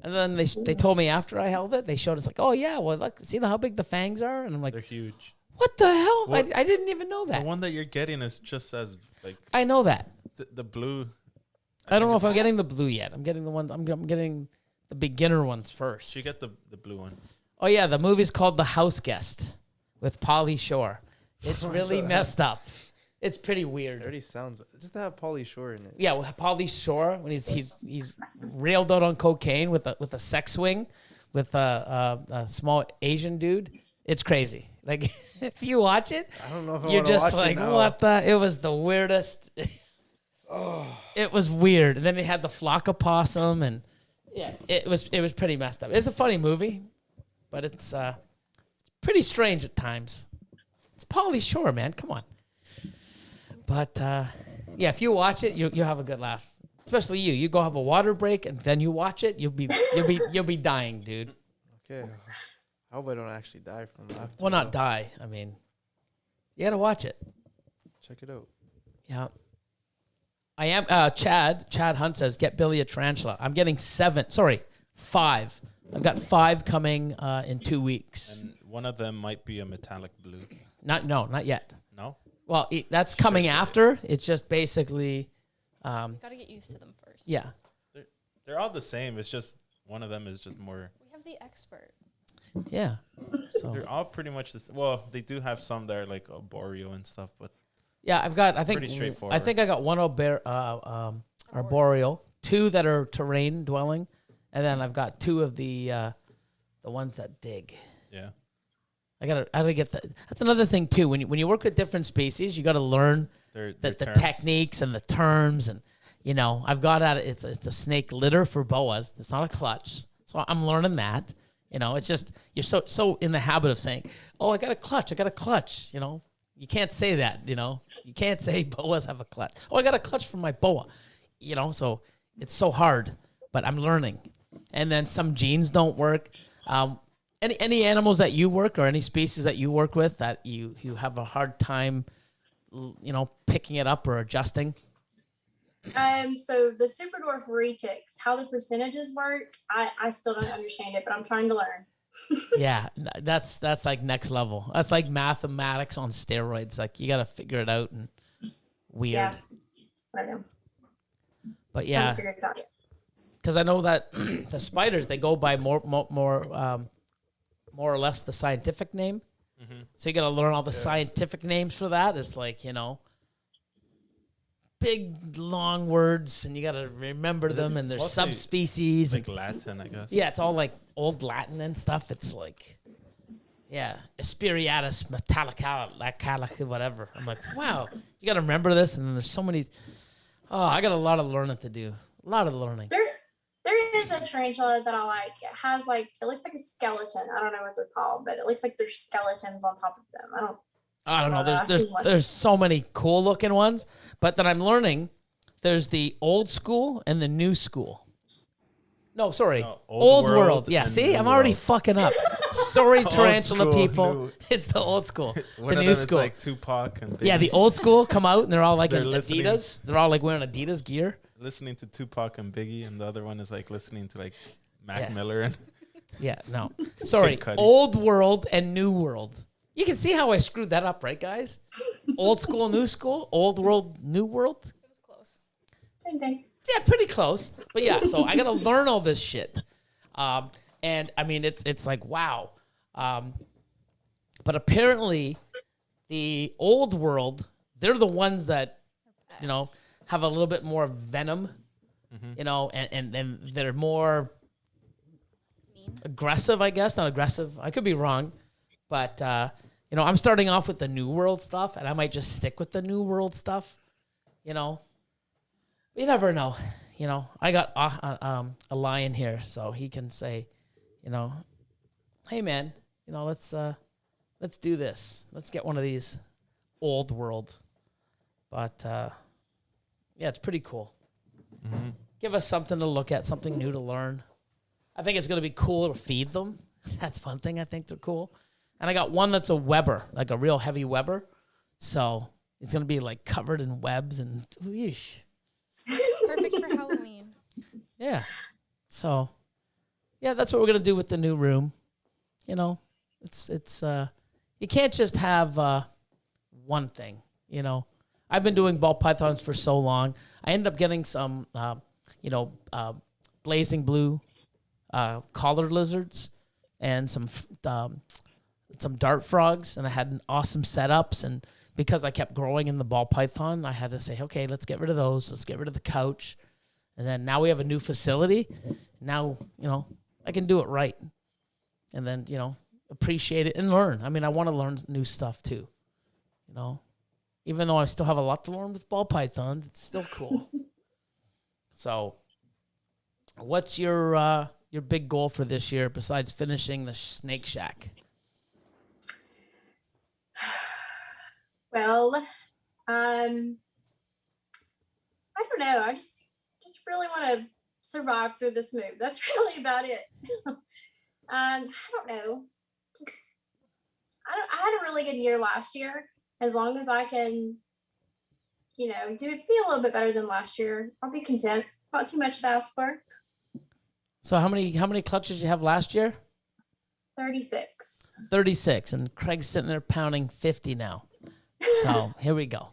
And then they told me after I held it, they showed us oh yeah, well look, see how big the fangs are, and I'm like, They're huge. what the hell? Well, I didn't even know that. The one that you're getting is just as I know that. the blue. I don't know if I'm getting the blue yet. I'm getting the ones. I'm getting the beginner ones first. You get the blue one. Oh yeah, the movie's called The House Guest with Pauly Shore. It's really messed up. It's pretty It weird. already sounds just to have Pauly Shore in it. Yeah, well, Pauly Shore when he's railed out on cocaine with a sex swing with a small Asian dude. It's crazy. If you watch it, I don't know if I you're want to just watch like, it now. what the? It was the weirdest. It was weird. And then they had the flock of possum, and yeah, it was pretty messed up. It's a funny movie, but it's pretty strange at times. It's Pauly Shore, man. Come on. But yeah, if you watch it, you'll have a good laugh. Especially you. You go have a water break and then you watch it. You'll be dying, dude. Okay. I hope I don't actually die from laughter. Well, not though. die. I mean, you gotta watch it. Check it out. Yeah. I am Chad Hunt says get Billy a tarantula. I'm getting 5. I've got 5 coming in 2 weeks. And one of them might be a metallic blue. Not yet. No? Well, that's coming after. It's just basically Gotta get used to them first. yeah. They're all the same. It's just one of them is just more. We have the expert. Yeah. So They're all pretty much the same. Well, they do have some that are like arboreal and stuff, but yeah, I've got I think Pretty straightforward. I think I got one arboreal, 2 that are terrain dwelling, and then I've got 2 of the ones that dig. yeah. I gotta get that. That's another thing too. When you work with different species, you gotta learn Their the terms. techniques and the terms, and I've got at it. It's a snake litter for boas. It's not a clutch, so I'm learning that. It's just you're so in the habit of saying, "Oh, I got a clutch. I got a clutch." You can't say that. You can't say boas have a clutch. Oh, I got a clutch for my boa. So it's so hard, but I'm learning. And then some genes don't work. Any animals that you work or any species that you work with that you have a hard time, picking it up or adjusting? So the super dwarf retics, how the percentages work, I still don't understand it, but I'm trying to learn. Yeah, that's like next level. That's like mathematics on steroids. Like you got to figure it out and weird. Yeah, I know. But I yeah, haven't figured it out yet. because I know that the spiders, they go by more or less the scientific name. Mm-hmm. So you got to learn all the scientific names for that. It's like, big long words, and you got to remember them. And there's Mostly subspecies. Like Latin, I guess. Yeah, it's all like old Latin and stuff. It's like, Asperiatus, Metallica, whatever. I'm like, wow, you got to remember this. And then there's so many. Oh, I got a lot of learning to do. A lot of learning. There is a tarantula that I like. It has it looks like a skeleton. I don't know what they're called, but it looks like there's skeletons on top of them. I don't know. I've seen one. There's so many cool looking ones, but then I'm learning there's the old school and the new school. No, sorry. No, old world. Yeah, and see, new I'm already world. fucking up. Sorry, Old tarantula school, people. new. It's the old school. One the of new them school. is like Tupac and Yeah, the old school come out and they're all like They're in listening. Adidas. They're all like wearing Adidas gear. listening to Tupac and Biggie, and the other one is like listening to like Mac Yeah. Miller and Yeah, no. Sorry, Cudi. old world and new world. You can see how I screwed that up, right, guys? Old school, new school, old world, new world. It was close. Same thing. Yeah, pretty close. But yeah, so I got to learn all this shit. And I mean, it's like, wow. But apparently the old world, they're the ones that, have a little bit more venom, and they're more Mean. aggressive, I guess. Not aggressive. I could be wrong. But, I'm starting off with the New World stuff, and I might just stick with the New World stuff, You never know. I got a lion here, so he can say, hey, man, let's do this. Let's get one of these old world. But, yeah, it's pretty cool. Mm-hmm. Give us something to look at, something new to learn. I think it's going to be cool to feed them. That's one thing I think they're cool. And I got one that's a Weber, like a real heavy Weber. So it's going to be like covered in webs and whoosh. Perfect for Halloween. Yeah. So, yeah, that's what we're going to do with the new room. It's you can't just have one thing, I've been doing ball pythons for so long. I ended up getting some, blazing blue collared lizards and some dart frogs, and I had awesome setups. And because I kept growing in the ball python, I had to say, okay, let's get rid of those. Let's get rid of the couch. And then now we have a new facility. Now, I can do it right. And then, appreciate it and learn. I mean, I want to learn new stuff too. Even though I still have a lot to learn with ball pythons, it's still cool. So, what's your big goal for this year besides finishing the snake shack? Well, I don't know. I just really want to survive through this move. That's really about it. I don't know. I had a really good year last year. As long as I can, be a little bit better than last year, I'll be content. Not too much to ask for. So how many clutches you have last year? 36. 36, and Craig's sitting there pounding 50 now. So here we go.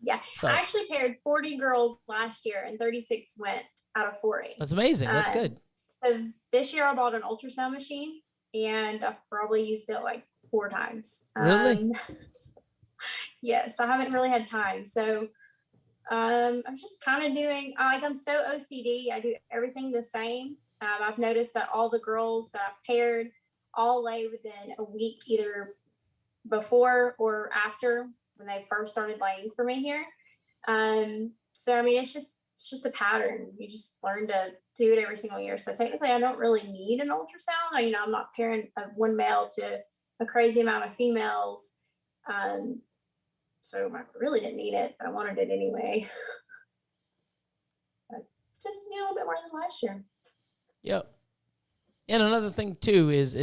Yeah, So I actually paired 40 girls last year, and 36 went out of 40. that's amazing. That's good. So this year I bought an ultrasound machine, and I've probably used it like 4 times. Really? Yes, I haven't really had time. So I'm just kind of doing, I'm so OCD. I do everything the same. I've noticed that all the girls that I've paired all lay within a week, either before or after when they first started laying for me here. So I mean, it's just a pattern. You just learn to do it every single year. So technically, I don't really need an ultrasound. I'm not pairing one male to a crazy amount of females. So I really didn't need it, but I wanted it anyway. But just a little bit more than last year. Yep. And another thing too is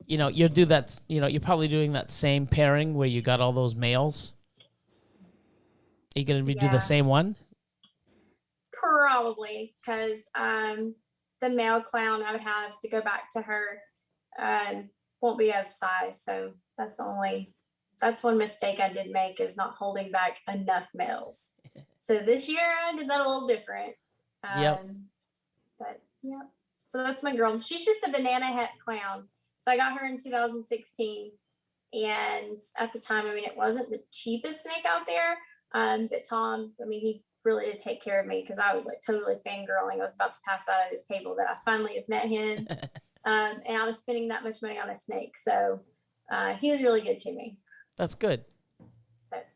you do that. You're probably doing that same pairing where you got all those males. Are you gonna redo the same one? Probably, because the male clown I would have to go back to her won't be of size. So that's one mistake I did make, is not holding back enough males. So this year I did that a little different. But yeah, so that's my girl. She's just a banana hat clown. So I got her in 2016, and at the time, it wasn't the cheapest snake out there. But Tom, he really did take care of me, because I was like totally fangirling. I was about to pass out at his table that I finally have met him. And I was spending that much money on a snake. So he was really good to me. That's good. But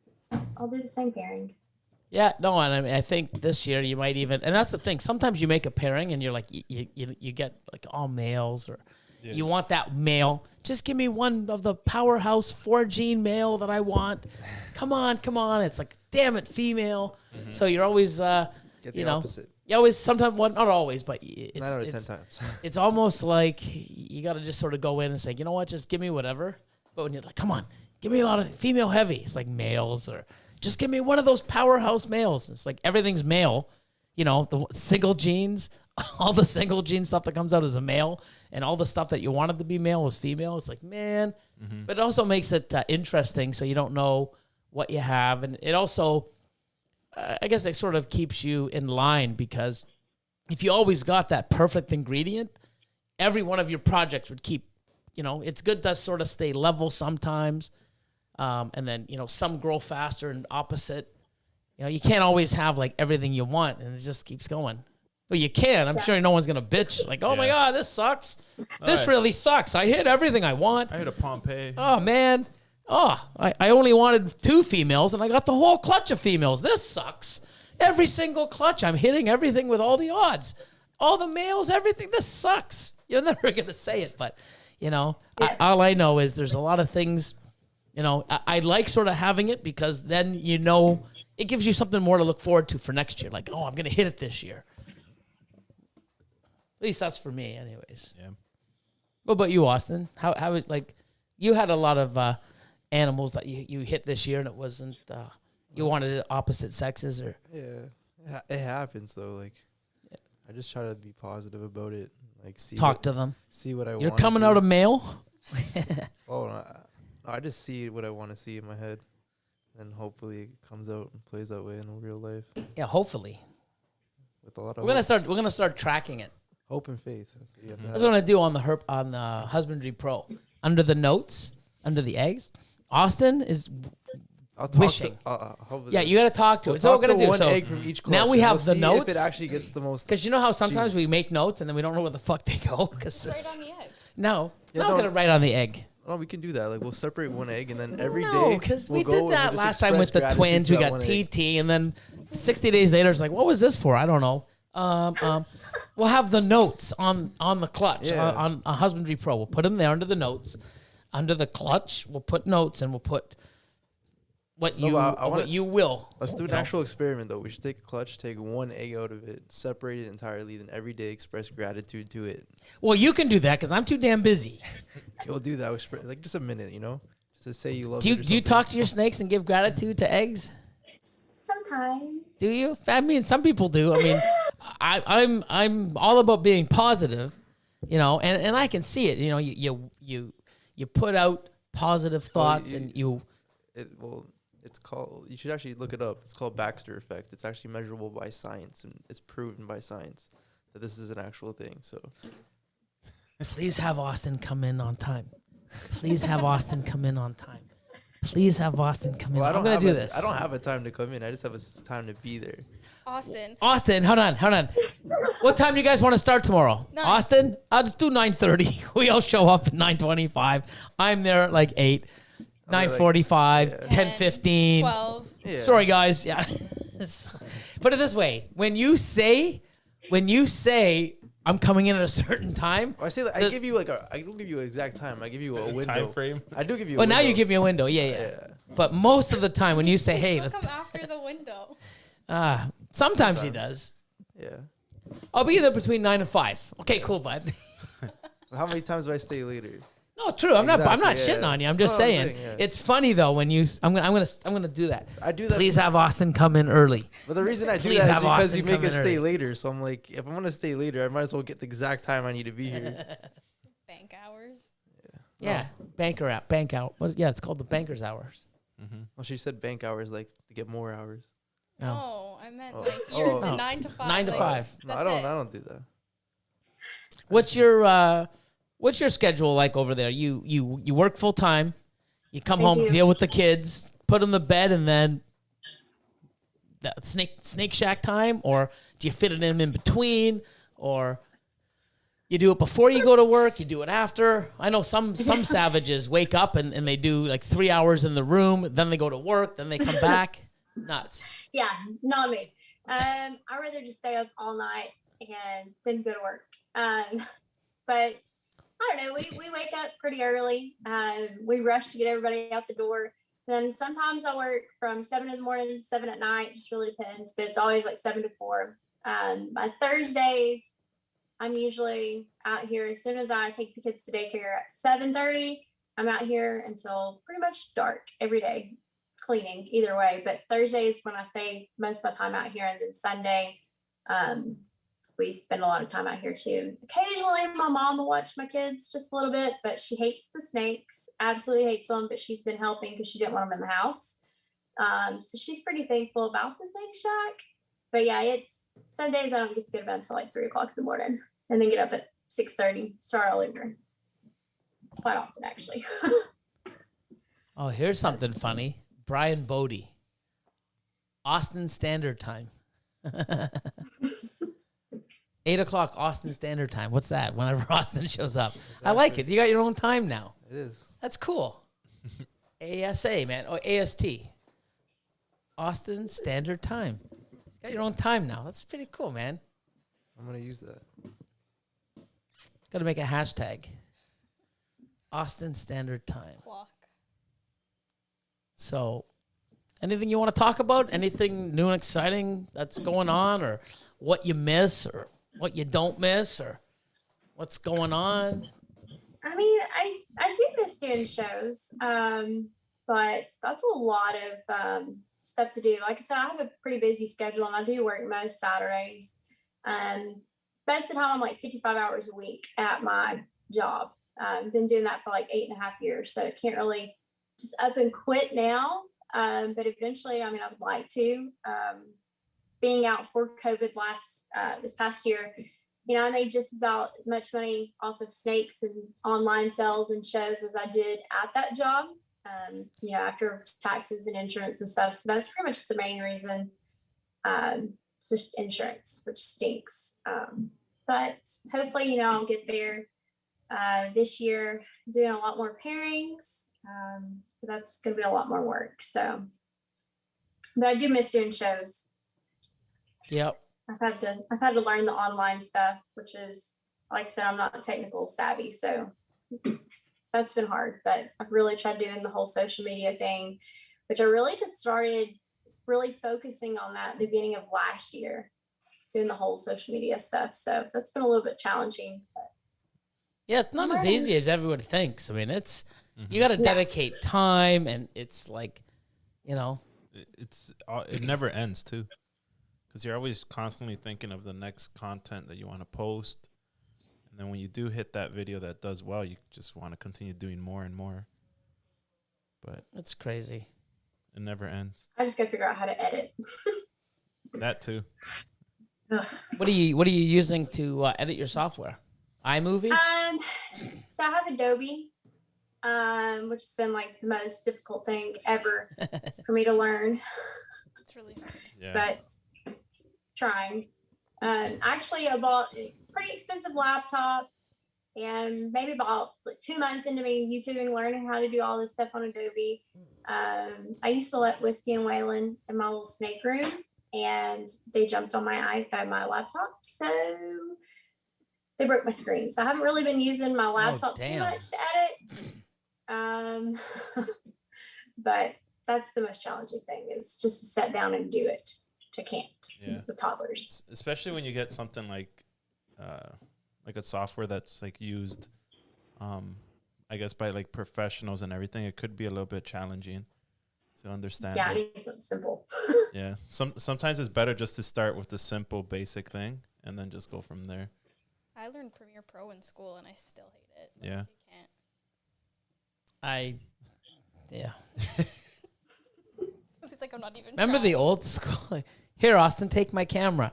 I'll do the same pairing. Yeah, no, and I think this year you might even, and that's the thing. Sometimes you make a pairing and you're like, you get like all males, or you want that male. Just give me one of the powerhouse 4-gene male that I want. Come on. It's like, damn it, female. Mm-hmm. So you're always, get the opposite. You always, sometimes, well, not always, but it's 9 out of 10 times. It's almost like you got to just sort of go in and say, you know what, just give me whatever. But when you're like, come on, give me a lot of female heavy. It's like males, or just give me one of those powerhouse males. It's like everything's male, the single genes, all the single gene stuff that comes out as a male, and all the stuff that you wanted to be male was female. It's like, man, but it also makes it interesting. So you don't know what you have. And it also, I guess it sort of keeps you in line, because if you always got that perfect ingredient, every one of your projects would keep, it's good to sort of stay level sometimes. And then, some grow faster and opposite. You can't always have like everything you want, and it just keeps going. Well, you can. I'm sure no one's going to bitch like, oh my God, this sucks. This really sucks. I hit everything I want. I hit a Pompeii. Oh, man. I only wanted 2 females, and I got the whole clutch of females. This sucks. Every single clutch, I'm hitting everything with all the odds. All the males, everything. This sucks. You're never going to say it, but, all I know is there's a lot of things. I like sort of having it, because then it gives you something more to look forward to for next year. Like, oh, I'm going to hit it this year. At least that's for me, anyways. Yeah. What about you, Austin? How is, like, you had a lot of animals that you hit this year, and it wasn't you wanted it opposite sexes, or Yeah, it happens though. Like, I just try to be positive about it. Like, talk to them. See what I want. You're coming out a male. Oh, no, I just see what I want to see in my head, and hopefully it comes out and plays that way in real life. Yeah, hopefully. With a lot of We're gonna start tracking it. hope and faith. That's what you have to have. That's what I do on the Husbandry Pro. Under the notes, under the eggs, Austin is wishing. Yeah, you got to talk to it. So we're gonna do one so egg from each clutch, now we have the see notes. if it actually gets the most. Because you know how sometimes genes. we make notes and then we don't know where the fuck they go. Because Right on the egg. no, Yeah, not no. gonna write on the egg. Oh, we can do that. Like, we'll separate one egg, and then every day. No, because we we'll go did and that we'll just last time with the express twins. gratitude We to got that one egg. TT, and then 60 days later, it's like, what was this for? I don't know. We'll have the notes on the clutch Yeah. on a Husbandry Pro. We'll put them there under the notes, under the clutch. We'll put notes, and we'll put what you will. Let's do an you know. actual experiment, though. We should take a clutch, take one egg out of it, separate it entirely, then every day express gratitude to it. Well, you can do that because I'm too damn busy. Okay, we'll do that. Like, just a minute, Just to say you love Do it or you something. talk to your snakes and give gratitude to eggs? Sometimes. Do you? I mean, some people do. I mean, I'm all about being positive, and I can see it. You put out positive thoughts, and you. It's called. You should actually look it up. It's called Baxter effect. It's actually measurable by science, and it's proven by science that this is an actual thing. So, Please have Austin come in on time. Please have Austin come in on time. Please have Austin come in. Well, I'm gonna do this. I don't have a time to come in. I just have a time to be there. Austin. Austin, hold on. What time do you guys want to start tomorrow? 9. Austin, I'll just do 9:30. We all show up at 9:25. I'm there at like 8, 9:45, 10:15. 12. Yeah. Sorry, guys. Yeah. Put it this way: when you say I'm coming in at a certain time. I say that I give you I don't give you an exact time. I give you a window. Time frame. I do give you. Well, a now window. you give me a window. Yeah. But most of the time, when you say, "Hey," He'll let's, come after the window. sometimes he does. Yeah. I'll be there between 9 and 5. Okay, cool, bud. How many times do I stay later? No, true. I'm not Exactly, shitting yeah. on you. I'm just No, I'm saying, saying, yeah. it's funny though when you. I'm gonna do that. I do that. Please have Austin come in early. But the reason I do Please that is have because Austin you make come us in stay early. later. So I'm like, if I'm gonna stay later, I might as well get the exact time I need to be here. Bank hours. Yeah, banker out, bank out. Yeah, it's called the banker's hours. Well, she said bank hours, like to get more hours. Oh. No, I meant Oh. like you're Oh. the 9 to 5. 9 to like, 5. No, that's I don't. it. I don't do that. What's your schedule like over there? You work full time. You come I home, do. deal with the kids, put them to bed, and then that snake shack time, or do you fit it in between, or you do it before you go to work, you do it after? I know some savages wake up and they do like 3 hours in the room, then they go to work, then they come back. Nuts. Yeah, not me. I'd rather just stay up all night and then go to work. But I don't know. We wake up pretty early. We rush to get everybody out the door. Then sometimes I work from 7 in the morning to 7 at night. Just really depends. But it's always like 7 to 4. By Thursdays, I'm usually out here as soon as I take the kids to daycare at 7:30. I'm out here until pretty much dark every day, cleaning either way. But Thursdays when I stay most of my time out here, and then Sunday, we spend a lot of time out here too. Occasionally, my mom will watch my kids just a little bit, but she hates the snakes, absolutely hates them. But she's been helping because she didn't want them in the house. So she's pretty thankful about the snake shack. But yeah, it's Sundays I don't get to go to bed until like 3 o'clock in the morning, and then get up at 6:30, start all over. Quite often, actually. Oh, here's something funny. Brian Bodie. Austin Standard Time. 8 o'clock Austin Standard Time. What's that? Whenever Austin shows up. I like it. You got your own time now. It is. That's cool. ASA, man. Or AST. Austin Standard Time. You got your own time now. That's pretty cool, man. I'm gonna use that. Got to make a hashtag. Austin Standard Time. Clock. So, anything you want to talk about? Anything new and exciting that's going on, or what you miss, or what you don't miss, or what's going on? I mean, I do miss doing shows, but that's a lot of stuff to do. Like I said, I have a pretty busy schedule, and I do work most Saturdays. Most of the time, I'm like 55 hours a week at my job. I've been doing that for like 8.5 years, so I can't really just up and quit now. But eventually, I mean, I would like to. Being out for COVID this past year, you know, I made just about as much money off of snakes and online sales and shows as I did at that job. You know, after taxes and insurance and stuff. So that's pretty much the main reason. It's just insurance, which stinks. But hopefully, you know, I'll get there this year, doing a lot more pairings. But that's going to be a lot more work. So, but I do miss doing shows. Yep. I've had to learn the online stuff, which is, like I said, I'm not technical savvy, so that's been hard. But I've really tried doing the whole social media thing, which I really just started really focusing on that at the beginning of last year, doing the whole social media stuff. So that's been a little bit challenging. But Yeah, it's not as easy as everyone thinks. I mean, it's you got to dedicate time, and it's like, you know, it never ends too, because you're always constantly thinking of the next content that you want to post, and then when you do hit that video that does well, you just want to continue doing more and more. But it's crazy. it never ends. I just got to figure out how to edit. That too. What are you using to edit your software? iMovie? So I have Adobe. which has been like the most difficult thing ever for me to learn. It's really hard. Yeah. But trying. Actually, I bought a pretty expensive laptop, and maybe about like 2 months into me YouTubing, learning how to do all this stuff on Adobe. I used to let Whiskey and Waylon in my little snake room, and they jumped on my laptop, so they broke my screen. So I haven't really been using my laptop too damn. much to edit. But that's the most challenging thing, is just to sit down and do it to camp with toddlers. Especially when you get something like a software that's like used, I guess by like professionals and everything. It could be a little bit challenging to understand. Yeah, it's simple. Yeah, sometimes it's better just to start with the simple, basic thing and then just go from there. I learned Premiere Pro in school, and I still hate it. Yeah. You can't. Yeah. It's like I'm not even. Remember the old school? Here, Austin, take my camera.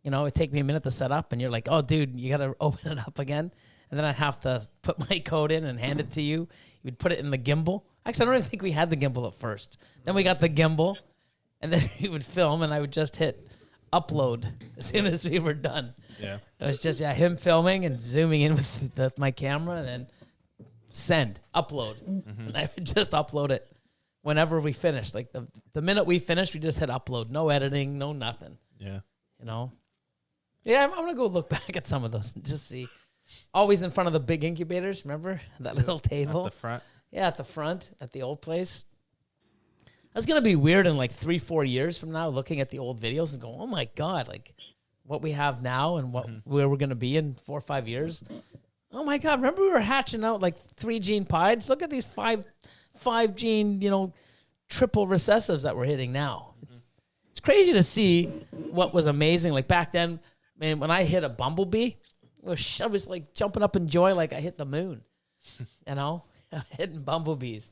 You know, it'd take me a minute to set up, and you're like, oh, dude, you got to open it up again. And then I'd have to put my code in and hand it to you. You'd put it in the gimbal. Actually, I don't even think we had the gimbal at first. Then we got the gimbal, and then we would film, and I would just hit upload as soon as we were done. Yeah. It was just him filming and zooming in with my camera, and then send, upload. And I would just upload it whenever we finished. Like the minute we finished, we just hit upload. No editing, no nothing. Yeah. You know? Yeah, I'm going to go look back at some of those and just see. Always in front of the big incubators, remember? That little table. At the front. Yeah, at the front, at the old place. That's going to be weird in like 3-4 years from now, looking at the old videos and going, oh my God, like what we have now and where we're going to be in 4 or 5 years. Oh my God, remember we were hatching out like 3 gene pieds? Look at these five gene, triple recessives that we're hitting now. It's crazy to see what was amazing. Like back then, man, when I hit a bumblebee, I was like jumping up in joy like I hit the moon, hitting bumblebees.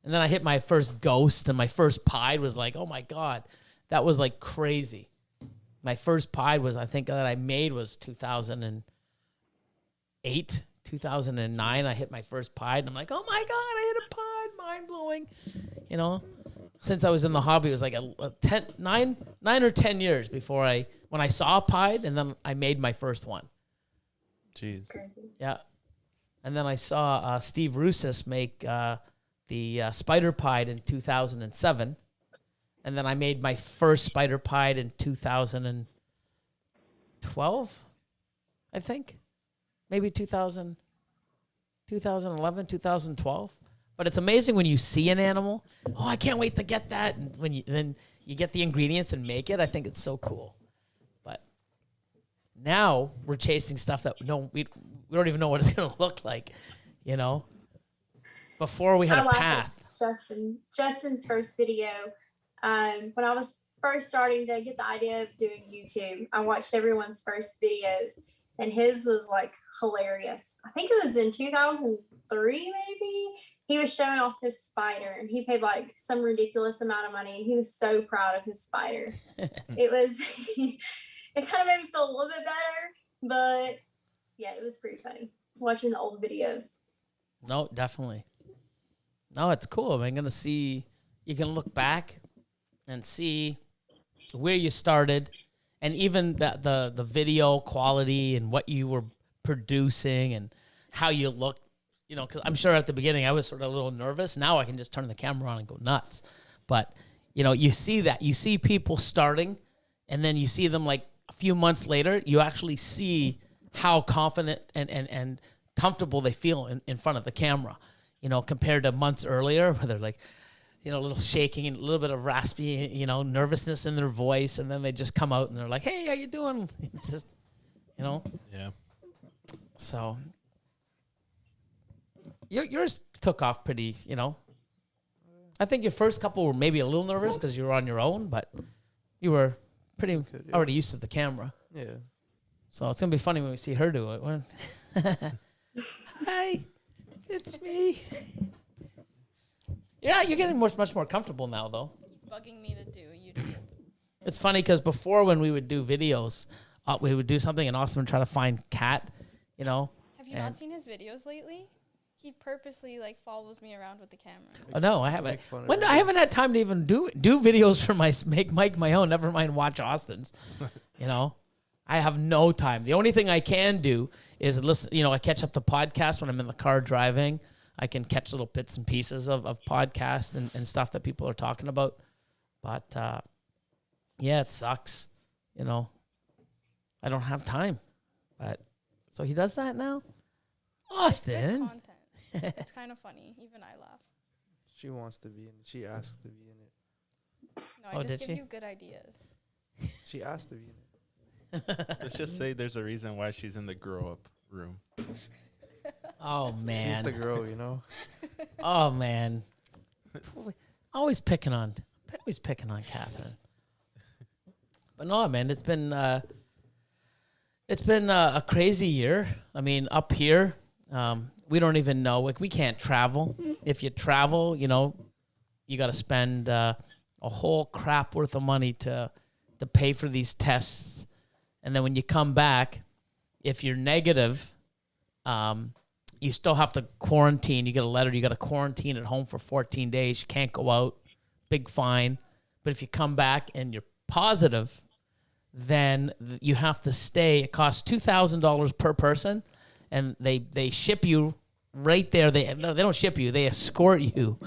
And then I hit my first ghost, and my first pied was like, oh my God, that was like crazy. My first pied was, I think that I made was 2008, 2009. I hit my first pied, and I'm like, oh my God, I hit a pied, mind blowing. Since I was in the hobby, it was like 9 or 10 years before when I saw a pied, and then I made my first one. Jeez. Yeah. And then I saw Steve Roussis make the spider pied in 2007. And then I made my first spider pied in 2012, I think. Maybe 2011, 2012. But it's amazing when you see an animal. Oh, I can't wait to get that. And then you get the ingredients and make it. I think it's so cool. But now we're chasing stuff that we don't even know what it's going to look like, Before we had a path. Justin's first video. When I was first starting to get the idea of doing YouTube, I watched everyone's first videos, and his was like hilarious. I think it was in 2003, maybe. He was showing off his spider, and he paid like some ridiculous amount of money. And he was so proud of his spider. It kind of made me feel a little bit better, but yeah, it was pretty funny watching the old videos. No, definitely. No, it's cool. I'm going to see, you can look back and see where you started, and even the video quality and what you were producing and how you looked, because I'm sure at the beginning I was sort of a little nervous. Now I can just turn the camera on and go nuts. But, you see that. You see people starting, and then you see them like a few months later, you actually see how confident and comfortable they feel in front of the camera, compared to months earlier where they're like, a little shaking and a little bit of raspy, nervousness in their voice. And then they just come out and they're like, hey, how you doing? It's just, Yeah. So yours took off pretty, I think your first couple were maybe a little nervous because you were on your own, but you were pretty already used to the camera. Yeah. So it's going to be funny when we see her do it. Hi, it's me. Yeah, you're getting much more comfortable now, though. He's bugging me to do a YouTube. It's funny because before, when we would do videos, we would do something and Austin would try to find Cat, Have you not seen his videos lately? He purposely like follows me around with the camera. Oh no, I haven't. Make fun of When I everybody. haven't had time to even do videos for make Mike my own. Never mind watch Austin's. You know, I have no time. The only thing I can do is listen. You know, I catch up to podcasts when I'm in the car driving. I can catch little bits and pieces of podcasts and stuff that people are talking about. But yeah, it sucks. You know, I don't have time. But so he does that now, It's good Austin. content. It's kind of funny. Even I laugh. She wants to be in it. She asked to be in it. No, Oh, I did just give she? you good ideas. She asked to be in it. Let's just say there's a reason why she's in the grow up room. Oh She's man. the girl, you know. Oh man. Always picking on Catherine. But no, man, it's been a crazy year. I mean, up here, we don't even know. Like, we can't travel. If you travel, you know, you got to spend a whole crap worth of money to pay for these tests. And then when you come back, if you're negative, you still have to quarantine. You get a letter. You got to quarantine at home for 14 days. You can't go out. Big fine. But if you come back and you're positive, then you have to stay. It costs $2,000 per person, and they ship you right there. They don't ship you. They escort you,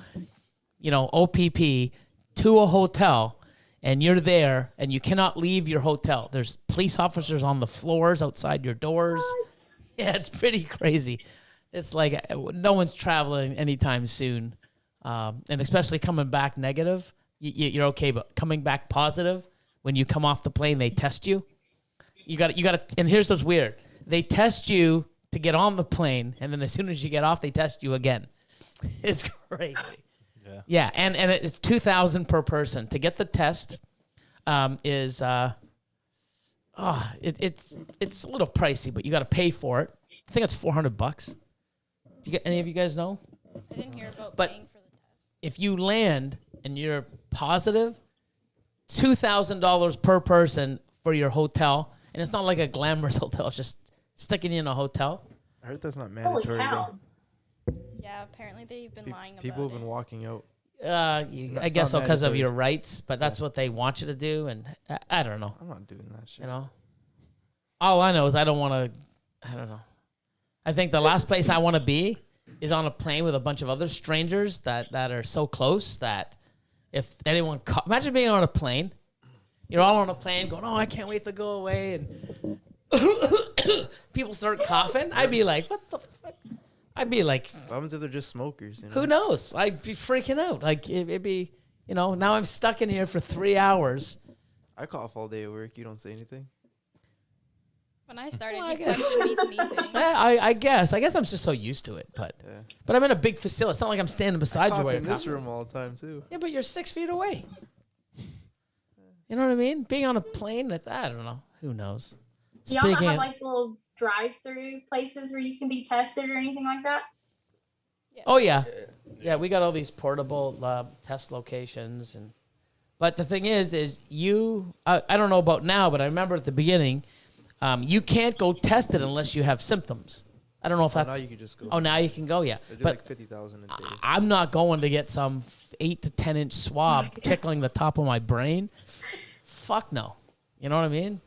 you know, OPP to a hotel, and you're there, and you cannot leave your hotel. There's police officers on the floors outside your doors. What? Yeah, it's pretty crazy. It's like no one's traveling anytime soon, and especially coming back negative, you're okay. But coming back positive, when you come off the plane, they test you. You got to. And here's what's weird: they test you to get on the plane, and then as soon as you get off, they test you again. It's crazy. Yeah. Yeah, and it's $2,000 per person to get the test. It's a little pricey, but you got to pay for it. I think it's $400. Do you get any of you guys know? I didn't hear about But- paying for the test. If you land and you're positive, $2,000 per person for your hotel, and it's not like a glamorous hotel. It's just sticking you in a hotel. I heard that's not Holy mandatory cow. though. Yeah, apparently they've been lying about People have it. been walking out. I That's guess so not because of mandatory. your rights, but that's what they want you to do, and I don't know. I'm not doing that shit. You know, all I know is I don't want to. I don't know. I think the last place I want to be is on a plane with a bunch of other strangers that are so close that if anyone imagine being on a plane, you're all on a plane going, "Oh, I can't wait to go away," and people start coughing. I'd be like, "What the fuck?" I'd be like, What happens if they're just smokers? You know? "Who knows?" I'd be freaking out. Like it'd be, you know, now I'm stuck in here for 3 hours. I cough all day at work. You don't say anything. When I started, Well, I you guess. questioned me sneezing. Yeah, I guess I'm just so used to it, but Yeah. I'm in a big facility. It's not like I'm standing beside you Cough while in you're this coughing. room all the time too. Yeah, but you're 6 feet away. You know what I mean? Being on a plane, I don't know. Who knows? Do y'all not Speaking have of- like little drive-through places where you can be tested or anything like that? Oh yeah, yeah. We got all these portable test locations, but the thing is I don't know about now, but I remember at the beginning, you can't go test it unless you have symptoms. I don't know if Oh, that's. now you can just go. Oh, now you can go. Yeah, They do but like 50,000 a day. I'm not going to get some 8 to 10 inch swab tickling the top of my brain. Fuck no. You know what I mean?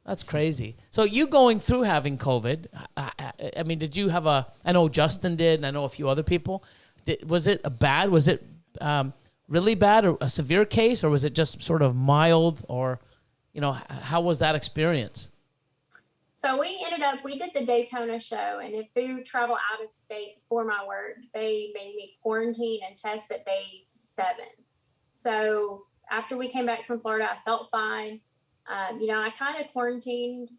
That's crazy. So you going through having COVID, I mean, did you have I know Justin did, and I know a few other people. Was it bad? Was it really bad or a severe case, or was it just sort of mild, or, you know, how was that experience? So we did the Daytona show, and if you travel out of state for my work, they made me quarantine and test at day 7. So after we came back from Florida, I felt fine. You know, I kind of quarantined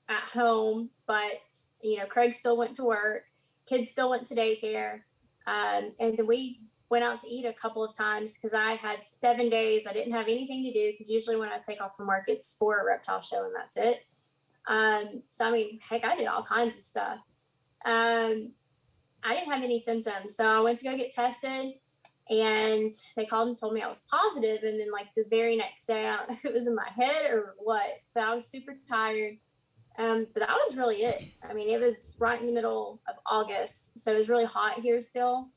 at home, but, you know, Craig still went to work, kids still went to daycare. And then we went out to eat a couple of times because I had 7 days. I didn't have anything to do because usually when I take off from work, it's for a reptile show and that's it. So, I mean, heck, I did all kinds of stuff. I didn't have any symptoms. So I went to go get tested, and they called and told me I was positive. And then like the very next day, I don't know if it was in my head or what, but I was super tired. But that was really it. I mean, it was right in the middle of August, so it was really hot here still.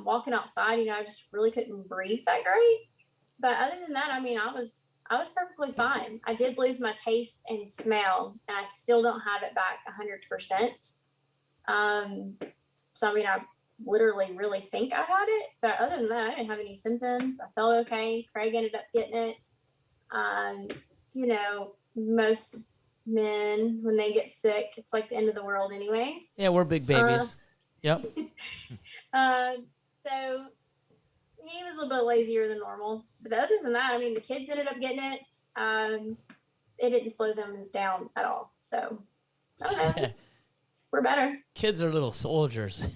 Walking outside, I just really couldn't breathe that great. But other than that, I mean, I was perfectly fine. I did lose my taste and smell, and I still don't have it back 100%. So I mean, I literally really think I had it, but other than that, I didn't have any symptoms. I felt okay. Craig ended up getting it. Most men, when they get sick, it's like the end of the world anyways. Yeah, we're big babies. Yep. So he was a little bit lazier than normal, but other than that, I mean, the kids ended up getting it. It didn't slow them down at all. So I don't know. We're better. Kids are little soldiers.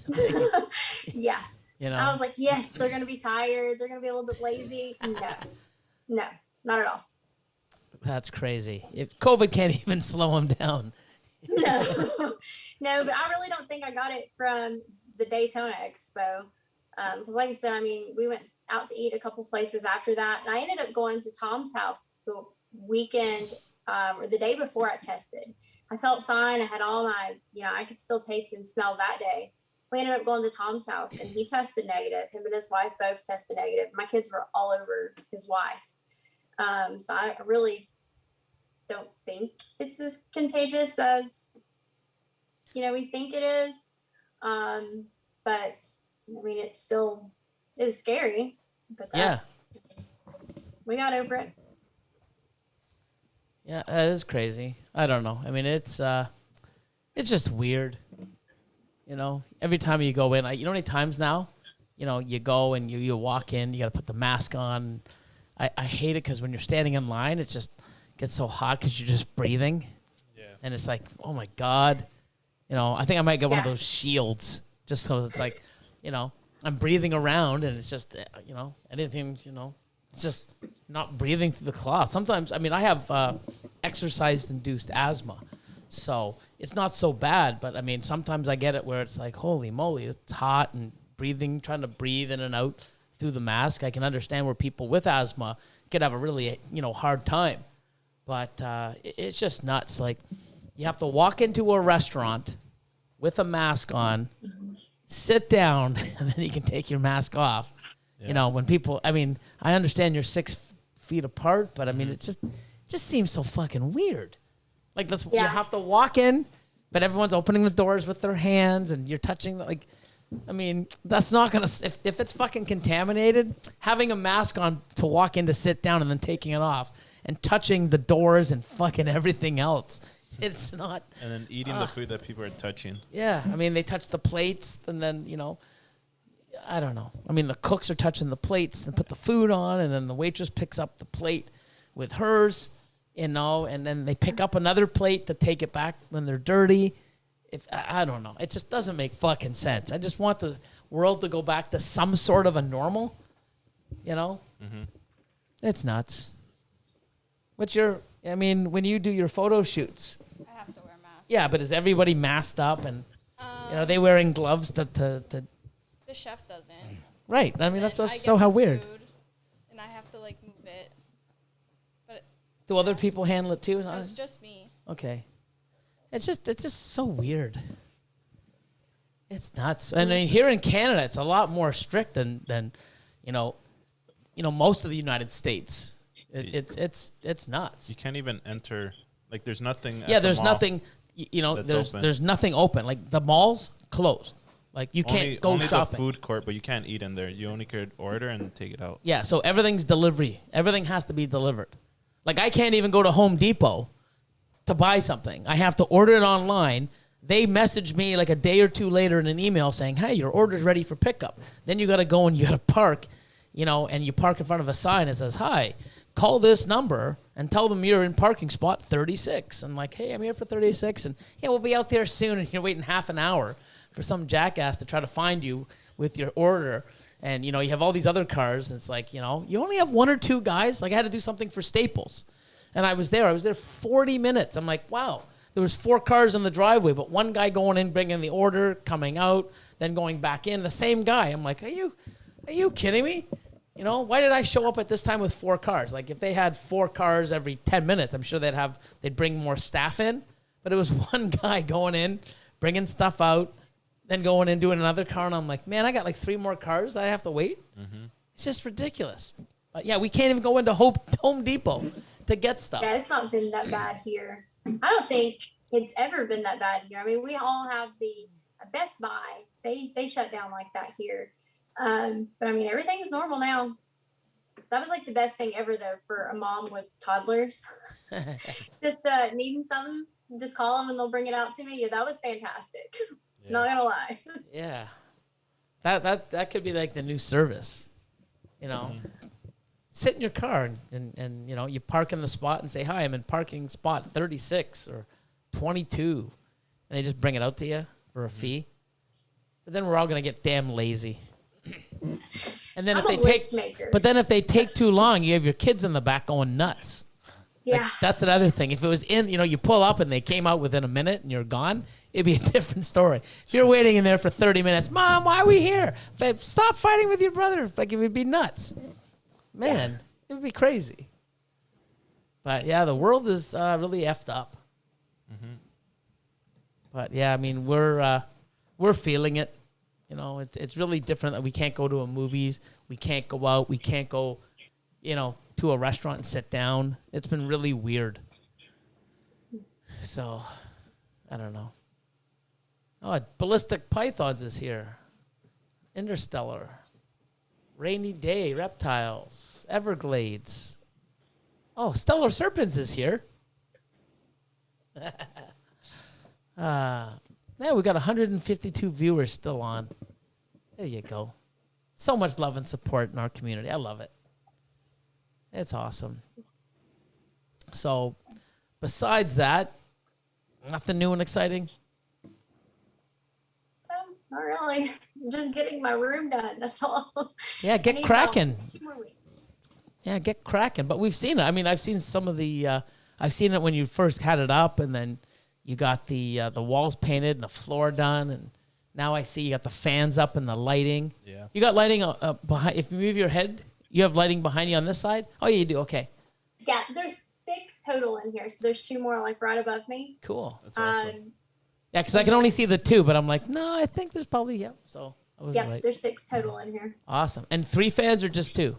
Yeah. I was like, yes, they're going to be tired. They're going to be a little bit lazy. No, not at all. That's crazy. If COVID can't even slow them down. No, but I really don't think I got it from the Daytona Expo. Because like I said, I mean, we went out to eat a couple places after that. And I ended up going to Tom's house the weekend or the day before I tested. I felt fine. I had all my, I could still taste and smell that day. We ended up going to Tom's house and he tested negative. Him and his wife both tested negative. My kids were all over his wife. So I really don't think it's as contagious as, we think it is. But I mean, it was scary, but we got over it. Yeah, that is crazy. I don't know. I mean, it's just weird. Every time you go in, how many times now, you go and you walk in, you got to put the mask on. I hate it because when you're standing in line, it just gets so hot because you're just breathing. Yeah. And it's like, oh my God. I think I might get one of those shields just so it's like, I'm breathing around and it's just, anything, it's just not breathing through the cloth. Sometimes, I mean, I have exercise-induced asthma, so it's not so bad. But, I mean, sometimes I get it where it's like, holy moly, it's hot and trying to breathe in and out through the mask. I can understand where people with asthma could have a really, hard time. But it's just nuts. Like, you have to walk into a restaurant with a mask on, sit down, and then you can take your mask off. Yeah. When people, I mean, I understand you're 6 feet apart, but I mean, it just seems so fucking weird. Like, you have to walk in, but everyone's opening the doors with their hands and you're touching, I mean, that's not going to, if it's fucking contaminated, having a mask on to walk in to sit down and then taking it off and touching the doors and fucking everything else. It's not. And then eating the food that people are touching. Yeah. I mean, they touch the plates and then, I don't know. I mean, the cooks are touching the plates and put the food on, and then the waitress picks up the plate with hers, and then they pick up another plate to take it back when they're dirty. I don't know. It just doesn't make fucking sense. I just want the world to go back to some sort of a normal, Mm-hmm. It's nuts. When you do your photo shoots. I have to wear a mask. Yeah, but is everybody masked up and, are they wearing gloves to The chef doesn't. Right. I mean, that's I so get how the weird. food, and I have to move it. But Do other people handle it too? no, it's just me. Okay. It's just so weird. It's nuts. And then here in Canada, it's a lot more strict than most of the United States. It's nuts. You can't even enter. Like, there's nothing. Yeah, at the there's mall nothing. that's open. There's nothing open. Like, the mall's closed. Like, you can't go only shopping. The food court, but you can't eat in there. You only could order and take it out. Yeah, so everything's delivery. Everything has to be delivered. Like, I can't even go to Home Depot to buy something. I have to order it online. They message me like a day or two later in an email saying, hey, your order's ready for pickup. Then you got to go and you got to park, and you park in front of a sign that says, hi, call this number and tell them you're in parking spot 36. And like, hey, I'm here for 36. And yeah, we'll be out there soon. And you're waiting half an hour for some jackass to try to find you with your order. And, you have all these other cars. And it's like, you only have one or two guys. Like, I had to do something for Staples. And I was there 40 minutes. I'm like, wow, there was 4 cars in the driveway, but one guy going in, bringing the order, coming out, then going back in, the same guy. I'm like, are you kidding me? Why did I show up at this time with 4 cars? Like, if they had 4 cars every 10 minutes, I'm sure they'd bring more staff in. but it was one guy going in, bringing stuff out, then going in, doing another car. And I'm like, man, I got like 3 more cars that I have to wait. It's just ridiculous. But yeah, we can't even go into Home Depot to get stuff. Yeah, it's not been that bad here. I don't think it's ever been that bad here. I mean, we all have the Best Buy. They shut down like that here. But I mean, everything's normal now. That was like the best thing ever, though, for a mom with toddlers. Just needing something, just call them and they'll bring it out to me. Yeah, that was fantastic. Yeah. Not gonna lie. Yeah. That could be like the new service. You know, sit in your car and you know, you park in the spot and say, hi, I'm in parking spot 36 or 22. And they just bring it out to you for a fee. But then we're all going to get damn lazy. And then I'm if a they list maker. but then if they take too long, you have your kids in the back going nuts. Yeah. Like, that's another thing. If it was in, you know, you pull up and they came out within a minute and you're gone, it'd be a different story. If you're waiting in there for 30 minutes, Mom, why are we here? Stop fighting with your brother. Like, it would be nuts. Man, it would be crazy. But yeah, the world is really effed up. But yeah, I mean, we're feeling it. You know, it's really different that we can't go to a movies. We can't go out. We can't go, you know, to a restaurant and sit down. It's been really weird. So, I don't know. Oh, Ballistic Pythons is here. Interstellar. Rainy Day, Reptiles, Everglades. Oh, Stellar Serpents is here. Yeah, we got 152 viewers still on. There you go. So much love and support in our community. I love it. It's awesome. So, besides that, nothing new and exciting? Not really. I'm just getting my room done. That's all. Yeah, I get need cracking. about 2 more weeks. Yeah, get cracking. But we've seen it. I mean, I've seen some of the, I've seen it when you first had it up, and then you got the walls painted and the floor done, and now I see you got the fans up and the lighting. Yeah. You got lighting behind. If you move your head, you have lighting behind you on this side. Oh, yeah, you do. Okay, Yeah, there's 6 total in here. So there's 2 more like right above me. cool. That's awesome. Yeah, because I can only see the 2, but I'm like, no, I think there's probably So I was Yep, right. there's 6 total in here. Awesome. And 3 fans or just 2?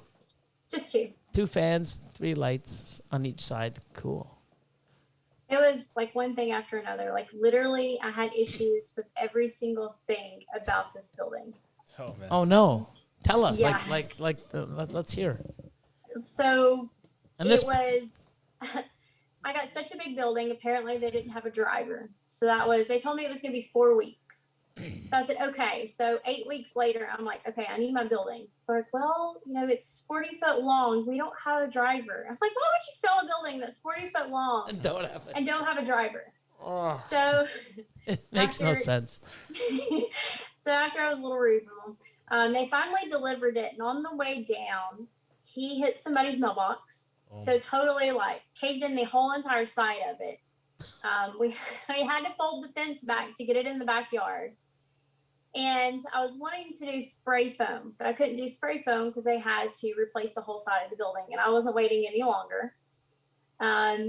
Just 2. 2 fans, 3 lights on each side. Cool. It was like one thing after another. Like literally, I had issues with every single thing about this building. Oh man. Oh no! Tell us. Yeah. Let's hear. So And it this. was. I got such a big building. Apparently, they didn't have a driver. So they told me it was going to be 4 weeks. So I said, okay. So 8 weeks later, I'm like, okay, I need my building. They're like, well, you know, it's 40 foot long. We don't have a driver. I was like, why would you sell a building that's 40 fout long and don't have a driver? Oh, So it makes no after- sense. So after I was a little rude with them, they finally delivered it. And on the way down, he hit somebody's mailbox. Oh. So totally like caved in the whole entire side of it. We had to fold the fence back to get it in the backyard. And I was wanting to do spray foam, but I couldn't do spray foam because they had to replace the whole side of the building, and I wasn't waiting any longer.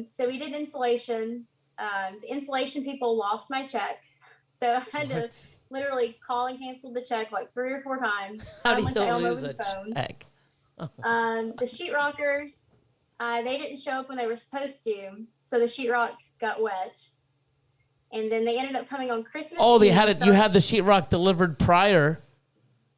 So we did insulation. The insulation people lost my check, so I had to literally call and cancel the check like 3 or 4 times. How do Finally you found lose over a the phone. check? The sheetrockers, they didn't show up when they were supposed to, so the sheetrock got wet. And then they ended up coming on Christmas. Oh, they Eve, had it. so- You had the sheetrock delivered prior,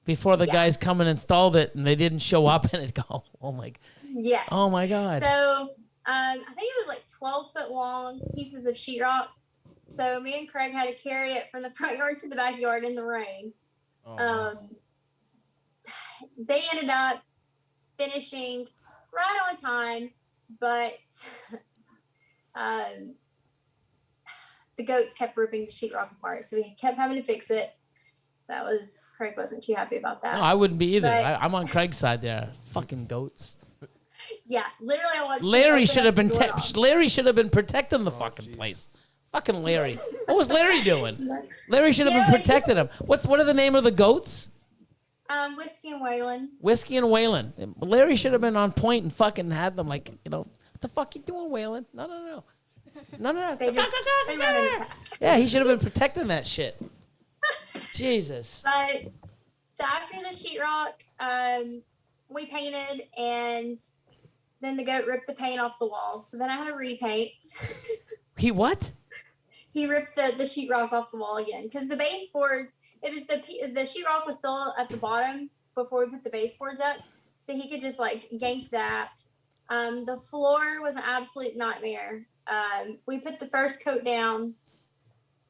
before the Yeah. guys come and installed it, and they didn't show up, and it go. Oh my. Yes. Oh my God. So I think it was like 12 foot long pieces of sheetrock. So me and Craig had to carry it from the front yard to the backyard in the rain. Oh, man. They ended up finishing right on time, but the goats kept ripping the sheetrock apart, so we kept having to fix it. Craig wasn't too happy about that. No, I wouldn't be either. But- I'm on Craig's side there. Fucking goats. Yeah, literally, I watched. Larry him should open have up been. the door. Larry should have been protecting the fucking place. Fucking Larry. What was Larry doing? Larry should have Yeah, been protecting him. What are the name of the goats? Whiskey and Waylon. Whiskey and Waylon. Larry should have been on point and fucking had them like, what the fuck you doing, Waylon? No. No. They just they run in the pack. Yeah, he should have been protecting that shit. Jesus. But so after the sheetrock, we painted, and then the goat ripped the paint off the wall. So then I had to repaint. He what? He ripped the sheetrock off the wall again because the baseboards. It was the sheetrock was still at the bottom before we put the baseboards up, so he could just like yank that. The floor was an absolute nightmare. We put the first coat down,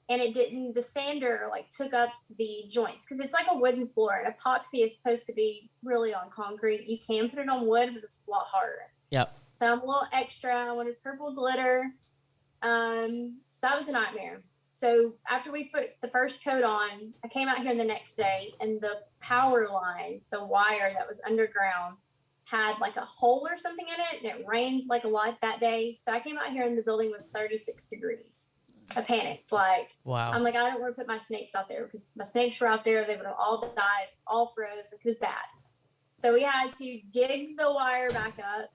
and it didn't. The sander like took up the joints because it's like a wooden floor, and epoxy is supposed to be really on concrete. You can put it on wood, but it's a lot harder. Yep. So I'm a little extra. I wanted purple glitter. So that was a nightmare. So after we put the first coat on, I came out here the next day, and the power line, the wire that was underground, had like a hole or something in it, and it rained like a lot that day. So I came out here and the building was 36 degrees. I panicked. Like, Wow. I'm like, I don't want to put my snakes out there because my snakes were out there. They would have all died, all froze. It was bad. So we had to dig the wire back up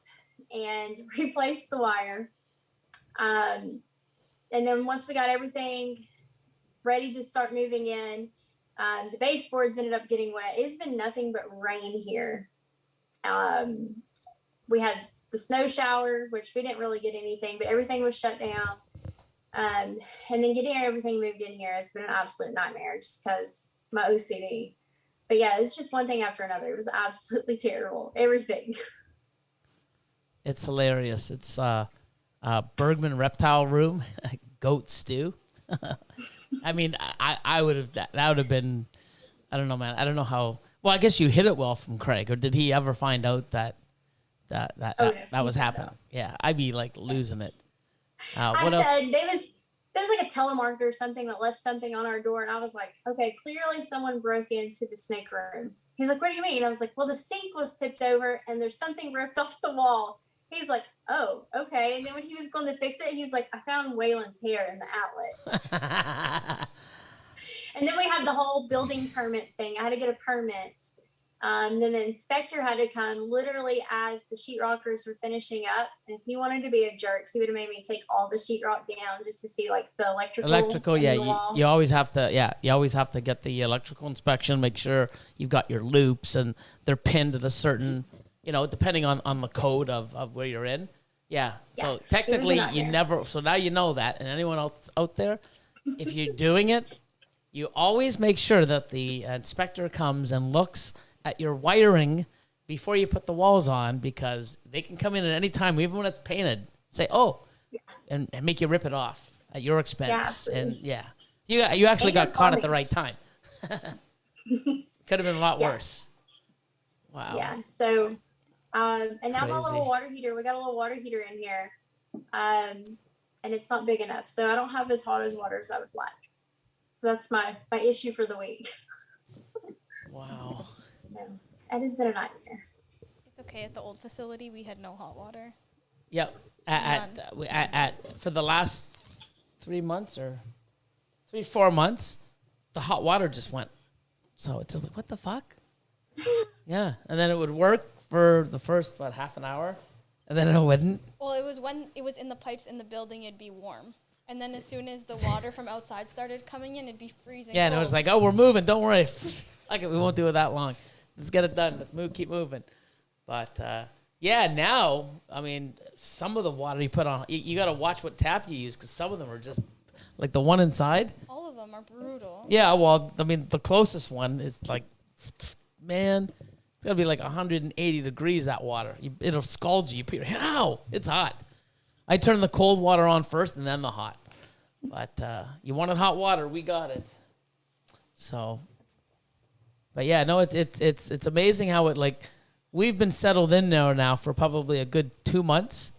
and replace the wire. And then once we got everything ready to start moving in, the baseboards ended up getting wet. It's been nothing but rain here. We had the snow shower, which we didn't really get anything, but everything was shut down. And then getting everything moved in here has been an absolute nightmare just because my OCD. But yeah, it's just one thing after another. It was absolutely terrible. Everything. It's hilarious. It's Bergman Reptile Room, goat stew. I mean, I would have, that would have been, I don't know, man. I don't know how, well, I guess you hit it well from Craig, or did he ever find out that was happening? Yeah, I'd be like losing it. I said there was like a telemarketer or something that left something on our door, and I was like, okay, clearly someone broke into the snake room. He's like, what do you mean? I was like, well, the sink was tipped over and there's something ripped off the wall. He's like, oh, okay. And then when he was going to fix it, he's like, I found Waylon's hair in the outlet. And then we had the whole building permit thing. I had to get a permit. Then the inspector had to come literally as the sheetrockers were finishing up. And if he wanted to be a jerk, he would have made me take all the sheetrock down just to see like the electrical. Yeah. You always have to. Yeah, you always have to get the electrical inspection. Make sure you've got your loops and they're pinned at a certain, depending on the code of where you're in. Yeah. So technically, you never. So now you know that, and anyone else out there, if you're doing it, you always make sure that the inspector comes and looks at your wiring before you put the walls on, because they can come in at any time, even when it's painted, say, and make you rip it off at your expense. You actually got caught at the right time. Could have been a lot worse. Wow. Yeah. So, and now my little water heater, we got a little water heater in here, and it's not big enough. So I don't have as hot as water as I would like. So that's my issue for the week. Wow. Yeah, it has been a nightmare. It's okay. At the old facility, we had no hot water. Yep. For the last 3 months or 4 months, the hot water just went. So it's just like, what the fuck? Yeah. And then it would work for the first, half an hour, and then it wouldn't. Well, it was when it was in the pipes in the building, it'd be warm. And then as soon as the water from outside started coming in, it'd be freezing. Yeah, and it was like, oh, we're moving. Don't worry. Okay, we won't do it that long. Let's get it done. Let's move. Keep moving. But, now, I mean, some of the water you put on, you got to watch what tap you use, because some of them are just, like the one inside. All of them are brutal. Yeah, well, I mean, the closest one is like, man, it's got to be like 180 degrees, that water. It'll scald you. You put your hand, ow, it's hot. I turn the cold water on first and then the hot. But you wanted hot water, we got it. So, but yeah, no, it's amazing how it, like, we've been settled in there now for probably a good 2 months,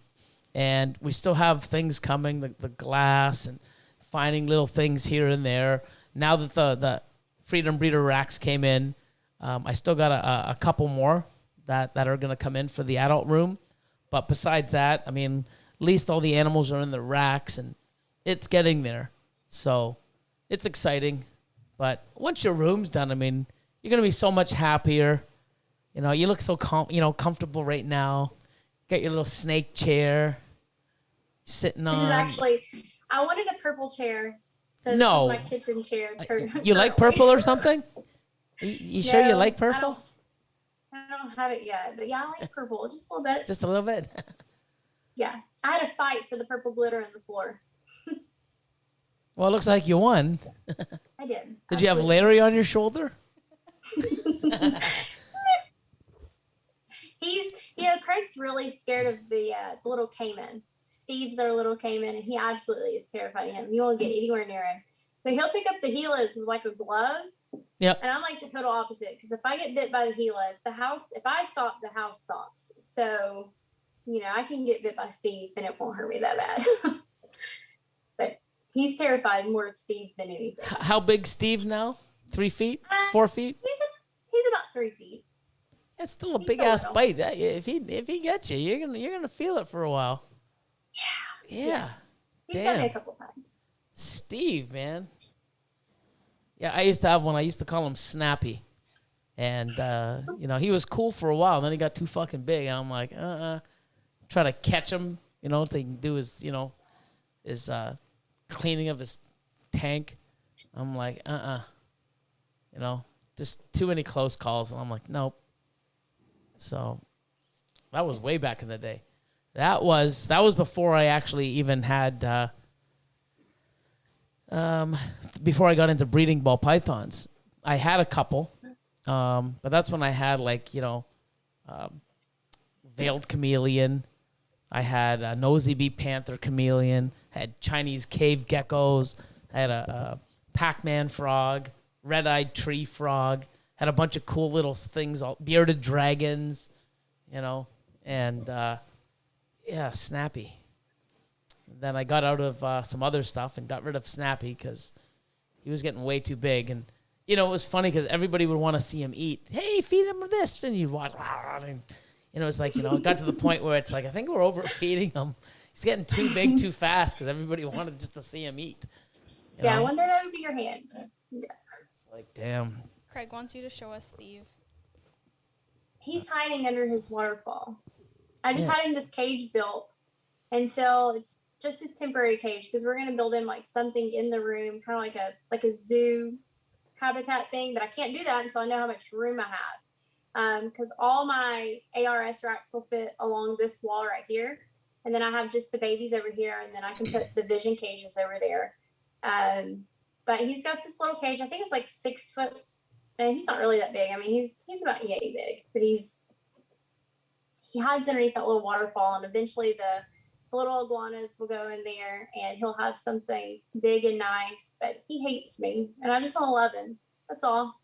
and we still have things coming, the glass and finding little things here and there. Now that the Freedom Breeder racks came in, I still got a couple more that are going to come in for the adult room. But besides that, I mean, at least all the animals are in the racks, and it's getting there. So it's exciting. But once your room's done, I mean, you're going to be so much happier. You look so comfortable right now. Got your little snake chair. sitting on. This is actually, I wanted a purple chair. So this No. is my kitchen chair. You like purple or something? You sure you No, like I purple? don't have it yet, but yeah, I like purple just a little bit. Just a little bit. Yeah, I had a fight for the purple glitter in the floor. Well, it looks like you won. I did. Did you have Absolutely. Larry on your shoulder? He's, Craig's really scared of the little Cayman. Steve's our little Cayman, and he absolutely is terrified of him. You won't get anywhere near him. But he'll pick up the Gilas with like a glove. Yep. And I'm like the total opposite, because if I get bit by the Gila, if I stop, the house stops. So, I can get bit by Steve and it won't hurt me that bad. But he's terrified more of Steve than anything. How big Steve now? 3 feet? 4 feet? He's about 3 feet. It's still a He's big still ass little. bite. If he gets you, you're gonna feel it for a while. Yeah. He's got me Damn. a couple times. Steve, man. Yeah, I used to have one. I used to call him Snappy. And, he was cool for a while. And then he got too fucking big. And I'm like, Try to catch him, so he can do his, his cleaning of his tank. I'm like, just too many close calls. And I'm like, nope. So that was way back in the day. That was before I actually even had, before I got into breeding ball pythons. I had a couple, but that's when I had veiled chameleon. I had a nosy bee panther chameleon. Had Chinese cave geckos. I had a Pac-Man frog, red-eyed tree frog. Had a bunch of cool little things, all bearded dragons, and Snappy. Then I got out of some other stuff and got rid of Snappy because he was getting way too big. And, it was funny because everybody would want to see him eat. Hey, feed him this. And you'd watch. And, it's like, it got to the point where it's like, I think we're overfeeding him. He's getting too big too fast because everybody wanted just to see him eat. I wonder that would be your hand. Yeah. Like, damn. Craig wants you to show us Steve. He's hiding under his waterfall. I just had him this cage built until it's just his temporary cage, because we're going to build him like something in the room, kind of like a zoo habitat thing. But I can't do that until I know how much room I have, because all my ARS racks will fit along this wall right here, and then I have just the babies over here, and then I can put the vision cages over there. But he's got this little cage. I think it's like 6 foot. And he's not really that big. I mean, he's about yay big, but he hides underneath that little waterfall, and eventually the little iguanas will go in there, and he'll have something big and nice. But he hates me, and I just want to love him. That's all.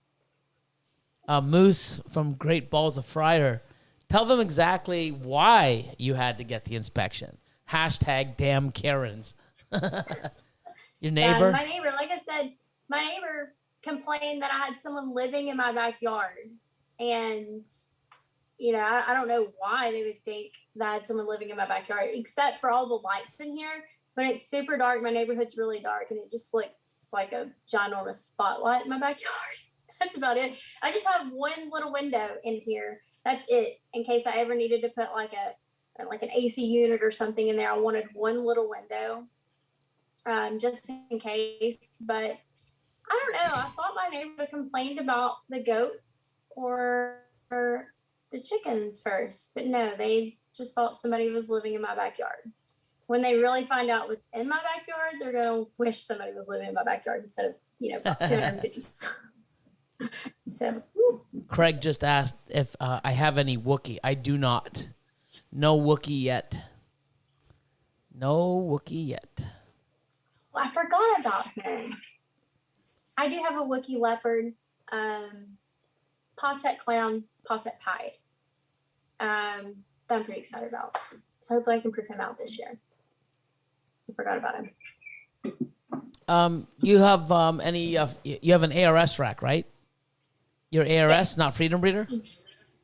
Moose from Great Balls of Fryer. Tell them exactly why you had to get the inspection. # damn Karens. Your neighbor? My neighbor, like I said, my neighbor complained that I had someone living in my backyard. And, I don't know why they would think that I had someone living in my backyard, except for all the lights in here. When it's super dark, my neighborhood's really dark, and it just looks like a ginormous spotlight in my backyard. That's about it. I just have one little window in here. That's it. In case I ever needed to put like an AC unit or something in there, I wanted one little window, just in case. But I don't know. I thought my neighbor complained about the goats or the chickens first, but no, they just thought somebody was living in my backyard. When they really find out what's in my backyard, they're going to wish somebody was living in my backyard instead of, about 250. So, Craig just asked if I have any Wookiee. I do not. No Wookiee yet. No Wookiee yet. well, I forgot about him. I do have a Wookiee leopard, posset clown, posset pied, that I'm pretty excited about. So hopefully I can prove him out this year. I forgot about him. You have you have an ARS rack, right? Your ARS, Yes. not Freedom Breeder?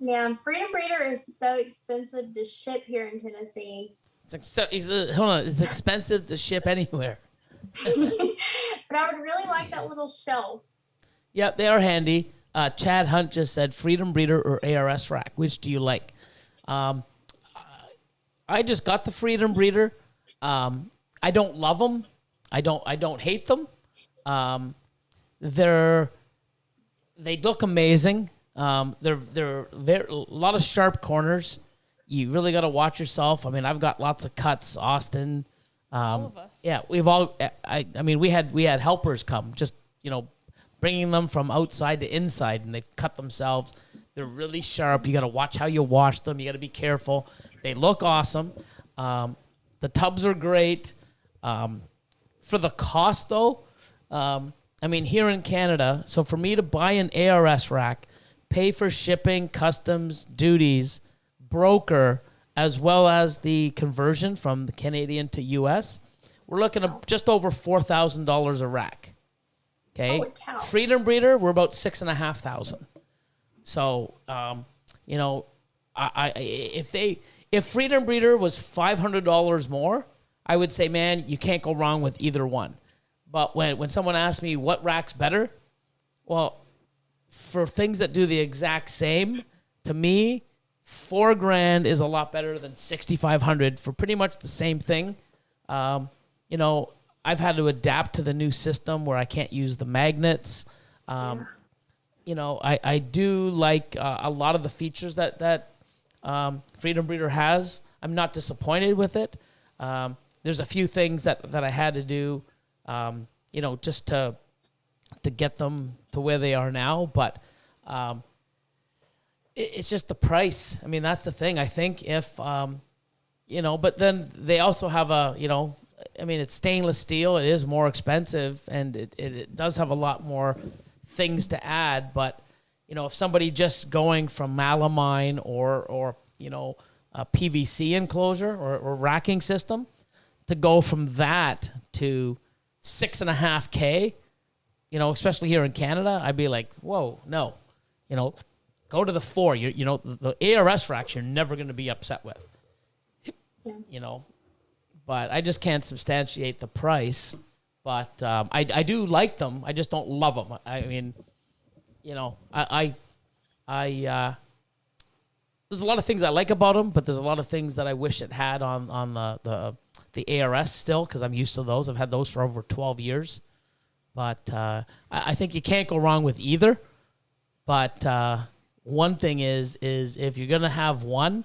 Yeah, Freedom Breeder is so expensive to ship here in Tennessee. Hold on, it's expensive to ship anywhere. But I would really like that little shelf. Yep, they are handy. Chad Hunt just said Freedom Breeder or ARS rack. Which do you like? I just got the Freedom Breeder. I don't love them. I don't hate them. They look amazing. They're very, a lot of sharp corners. You really got to watch yourself. I mean, I've got lots of cuts. Austin, All of us. yeah, we've all. I mean, we had helpers come, just bringing them from outside to inside, and they've cut themselves. They're really sharp. You got to watch how you wash them. You got to be careful. They look awesome. The tubs are great. For the cost, though, I mean, here in Canada, so for me to buy an ARS rack, pay for shipping, customs, duties, broker, as well as the conversion from the Canadian to US, we're looking at just over $4,000 a rack. Okay. Holy cow. Freedom Breeder, we're about $6,500. So, if Freedom Breeder was $500 more, I would say, man, you can't go wrong with either one. But when someone asks me what rack's better, well, for things that do the exact same, to me, $4,000 is a lot better than $6,500 for pretty much the same thing. I've had to adapt to the new system where I can't use the magnets. I do like a lot of the features that Freedom Breeder has. I'm not disappointed with it. There's a few things that I had to do, just to get them to where they are now. But it's just the price. I mean, that's the thing. I think if, but then they also have it's stainless steel. It is more expensive, and it does have a lot more things to add. But, if somebody just going from melamine or a PVC enclosure or racking system, to go from that to $6,500, especially here in Canada, I'd be like, whoa, no, go to the $4,000. The ARS racks you're never going to be upset with, but I just can't substantiate the price. But I do like them. I just don't love them. I mean, there's a lot of things I like about them, but there's a lot of things that I wish it had on the ARS still, because I'm used to those. I've had those for over 12 years. But I think you can't go wrong with either. But one thing is if you're going to have one,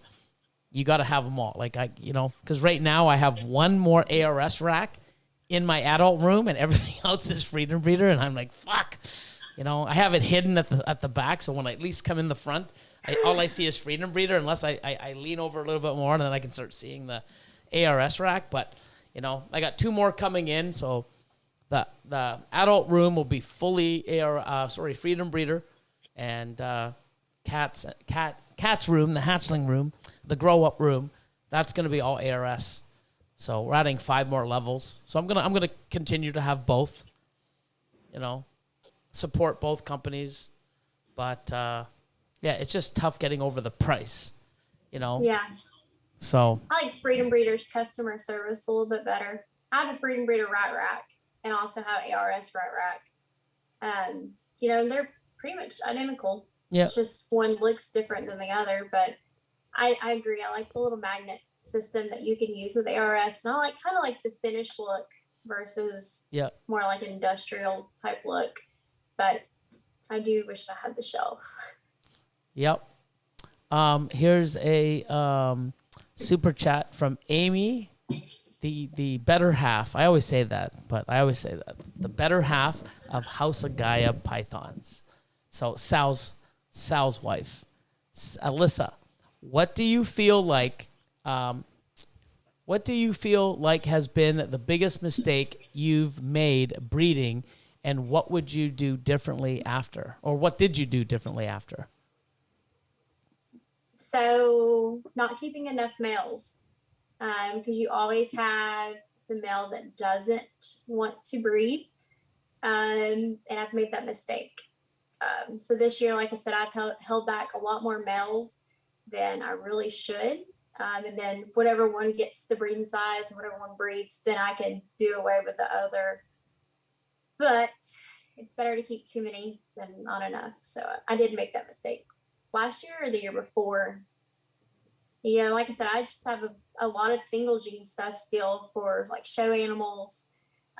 you got to have them all. Because right now I have one more ARS rack in my adult room, and everything else is Freedom Breeder, and I'm like, fuck. I have it hidden at the back, so when I at least come in the front, all I see is Freedom Breeder, unless I lean over a little bit more, and then I can start seeing the ARS rack. But, I got two more coming in, so the adult room will be fully Freedom Breeder, and cat's room, the hatchling room, the grow up room, that's going to be all ARS. So we're adding 5 more levels. So I'm gonna continue to have both. Support both companies, but it's just tough getting over the price. Yeah. So I like Freedom Breeder's customer service a little bit better. I have a Freedom Breeder rat rack and also have an ARS rat rack. And they're pretty much identical. Yeah. It's just one looks different than the other, but I agree. I like the little magnet system that you can use with ARS, and I kind of like the finished look versus more like an industrial type look. But I do wish I had the shelf. Yep. Here's a super chat from Amy, the better half. I always say that, but I always say that. It's the better half of House of Gaia Pythons. So Sal's wife. Alyssa, what do you feel like has been the biggest mistake you've made breeding, and what would you do differently after? Or what did you do differently after? So not keeping enough males, because you always have the male that doesn't want to breed. And I've made that mistake. So this year, like I said, I've held back a lot more males than I really should. And then whatever one gets the breeding size and whatever one breeds, then I can do away with the other. But it's better to keep too many than not enough. So I did make that mistake last year or the year before. Yeah, like I said, I just have a lot of single gene stuff still for like show animals,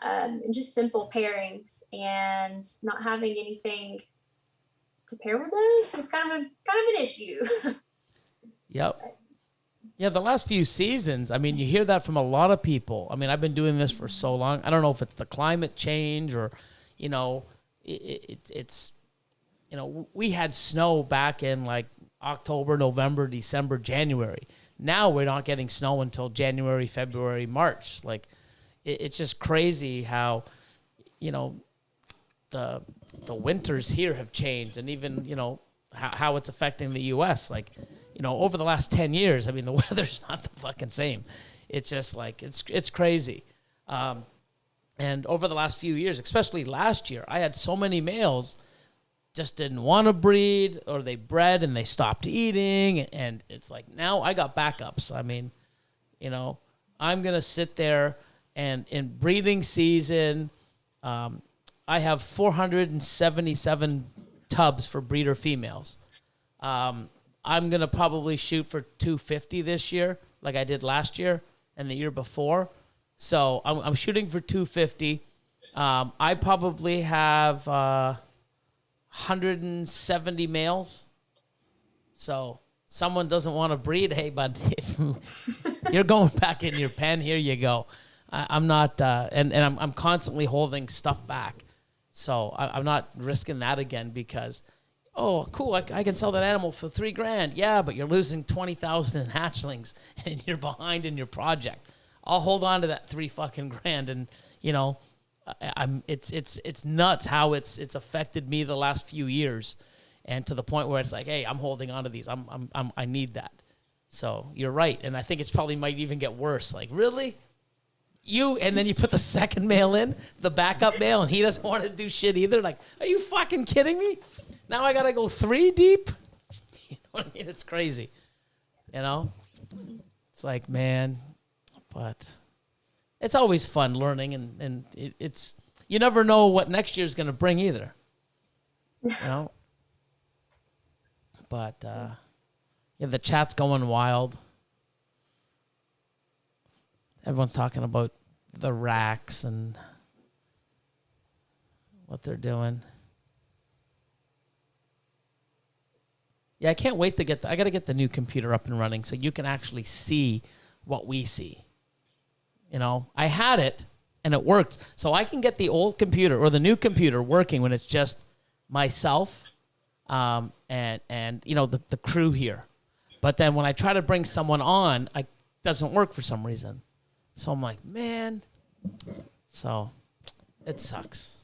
and just simple pairings, and not having anything to pair with those is kind of an issue. Yep. Yeah, the last few seasons, I mean, you hear that from a lot of people. I mean, I've been doing this for so long. I don't know if it's the climate change or, you know, it's, you know, we had snow back in like October, November, December, January. Now we're not getting snow until January, February, March. Like, it's just crazy how, you know, the winters here have changed, and even, you know, how it's affecting the U.S. Like, you know, over the last 10 years, I mean, the weather's not the fucking same. It's just like, it's crazy. And over the last few years, especially last year, I had so many males just didn't want to breed, or they bred and they stopped eating. And it's like, now I got backups. I mean, you know, I'm going to sit there, and in breeding season, I have 477 tubs for breeder females. I'm going to probably shoot for 250 this year, like I did last year and the year before. So I'm shooting for 250. I probably have 170 males. So someone doesn't want to breed, hey, bud, you're going back in your pen. Here you go. I'm not, and I'm constantly holding stuff back. So I'm not risking that again because, oh, cool, I can sell that animal for $3,000. Yeah, but you're losing 20,000 in hatchlings and you're behind in your project. I'll hold on to that $3,000, and you know, it's nuts how it's affected me the last few years, and to the point where it's like, hey, I'm holding on to these. I need that. So you're right, and I think it's probably might even get worse. Like, really? And then you put the second male in, the backup male, and he doesn't want to do shit either. Like, are you fucking kidding me? Now I got to go 3 deep? You know what I mean? It's crazy. You know? It's like, man, but it's always fun learning, and it's, you never know what next year's going to bring either. You know? But, yeah, the chat's going wild. Everyone's talking about the racks and what they're doing. Yeah, I can't wait to I got to get the new computer up and running so you can actually see what we see. You know, I had it and it worked. So I can get the old computer or the new computer working when it's just myself and you know, the crew here. But then when I try to bring someone on, it doesn't work for some reason. So I'm like, man. So it sucks.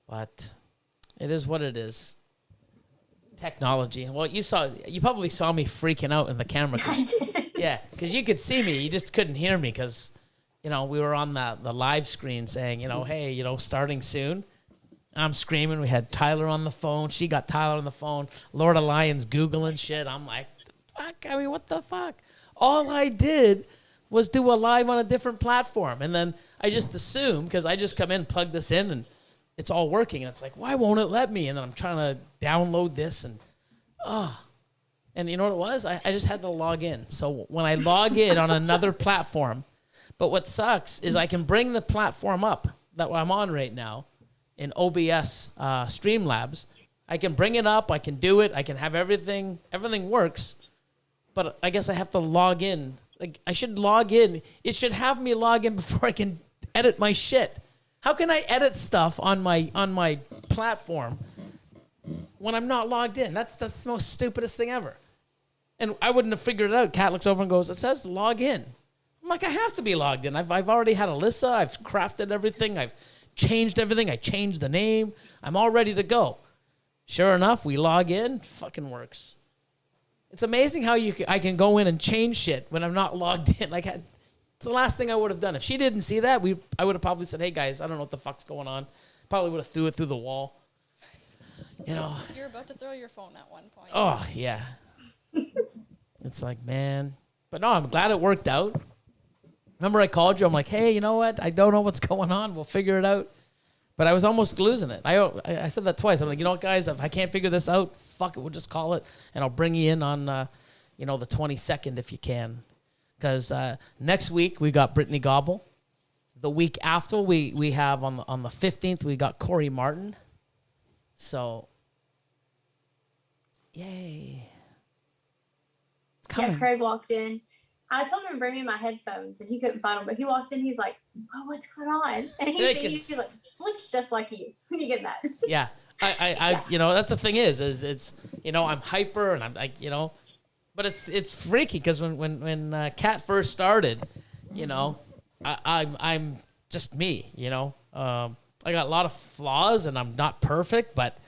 But it is what it is. Technology. Well, you probably saw me freaking out in the camera. I did. Yeah, because you could see me. You just couldn't hear me because, you know, we were on the live screen saying, you know, hey, you know, starting soon. I'm screaming. We had Tyler on the phone. She got Tyler on the phone. Lord of Lions Googling shit. I'm like, fuck, I mean, what the fuck? All I did was do a live on a different platform. And then I just assume, because I just come in, plug this in, and it's all working. And it's like, why won't it let me? And then I'm trying to download this, and and you know what it was? I just had to log in. So when I log in on another platform, but what sucks is I can bring the platform up that I'm on right now in OBS Streamlabs. I can bring it up. I can do it. I can have everything. Everything works. But I guess I have to log in. Like, I should log in. It should have me log in before I can edit my shit. How can I edit stuff on my platform when I'm not logged in? That's the most stupidest thing ever. And I wouldn't have figured it out. Kat looks over and goes, it says log in. I'm like, I have to be logged in. I've already had Alyssa. I've crafted everything. I've changed everything. I changed the name. I'm all ready to go. Sure enough, we log in. Fucking works. It's amazing how I can go in and change shit when I'm not logged in. Like, it's the last thing I would have done. If she didn't see that, I would have probably said, hey, guys, I don't know what the fuck's going on. Probably would have threw it through the wall. You know. You're about to throw your phone at one point. Oh, yeah. It's like, man. But no, I'm glad it worked out. Remember I called you? I'm like, hey, you know what? I don't know what's going on. We'll figure it out. But I was almost losing it. I said that twice. I'm like, you know what, guys? If I can't figure this out, fuck it. We'll just call it, and I'll bring you in on, the 22nd if you can. Because next week we got Brittany Gobble. The week after we have on the 15th we got Corey Martin. So, yay! It's coming. Yeah, Craig walked in. I told him to bring me my headphones, and he couldn't find them. But he walked in. He's like, "Oh, what's going on?" And he's like, "Looks just like you." You get that? Yeah, I that's the thing is it's I'm hyper and I'm like but it's freaky because when Kat first started, I'm just me, I got a lot of flaws and I'm not perfect, but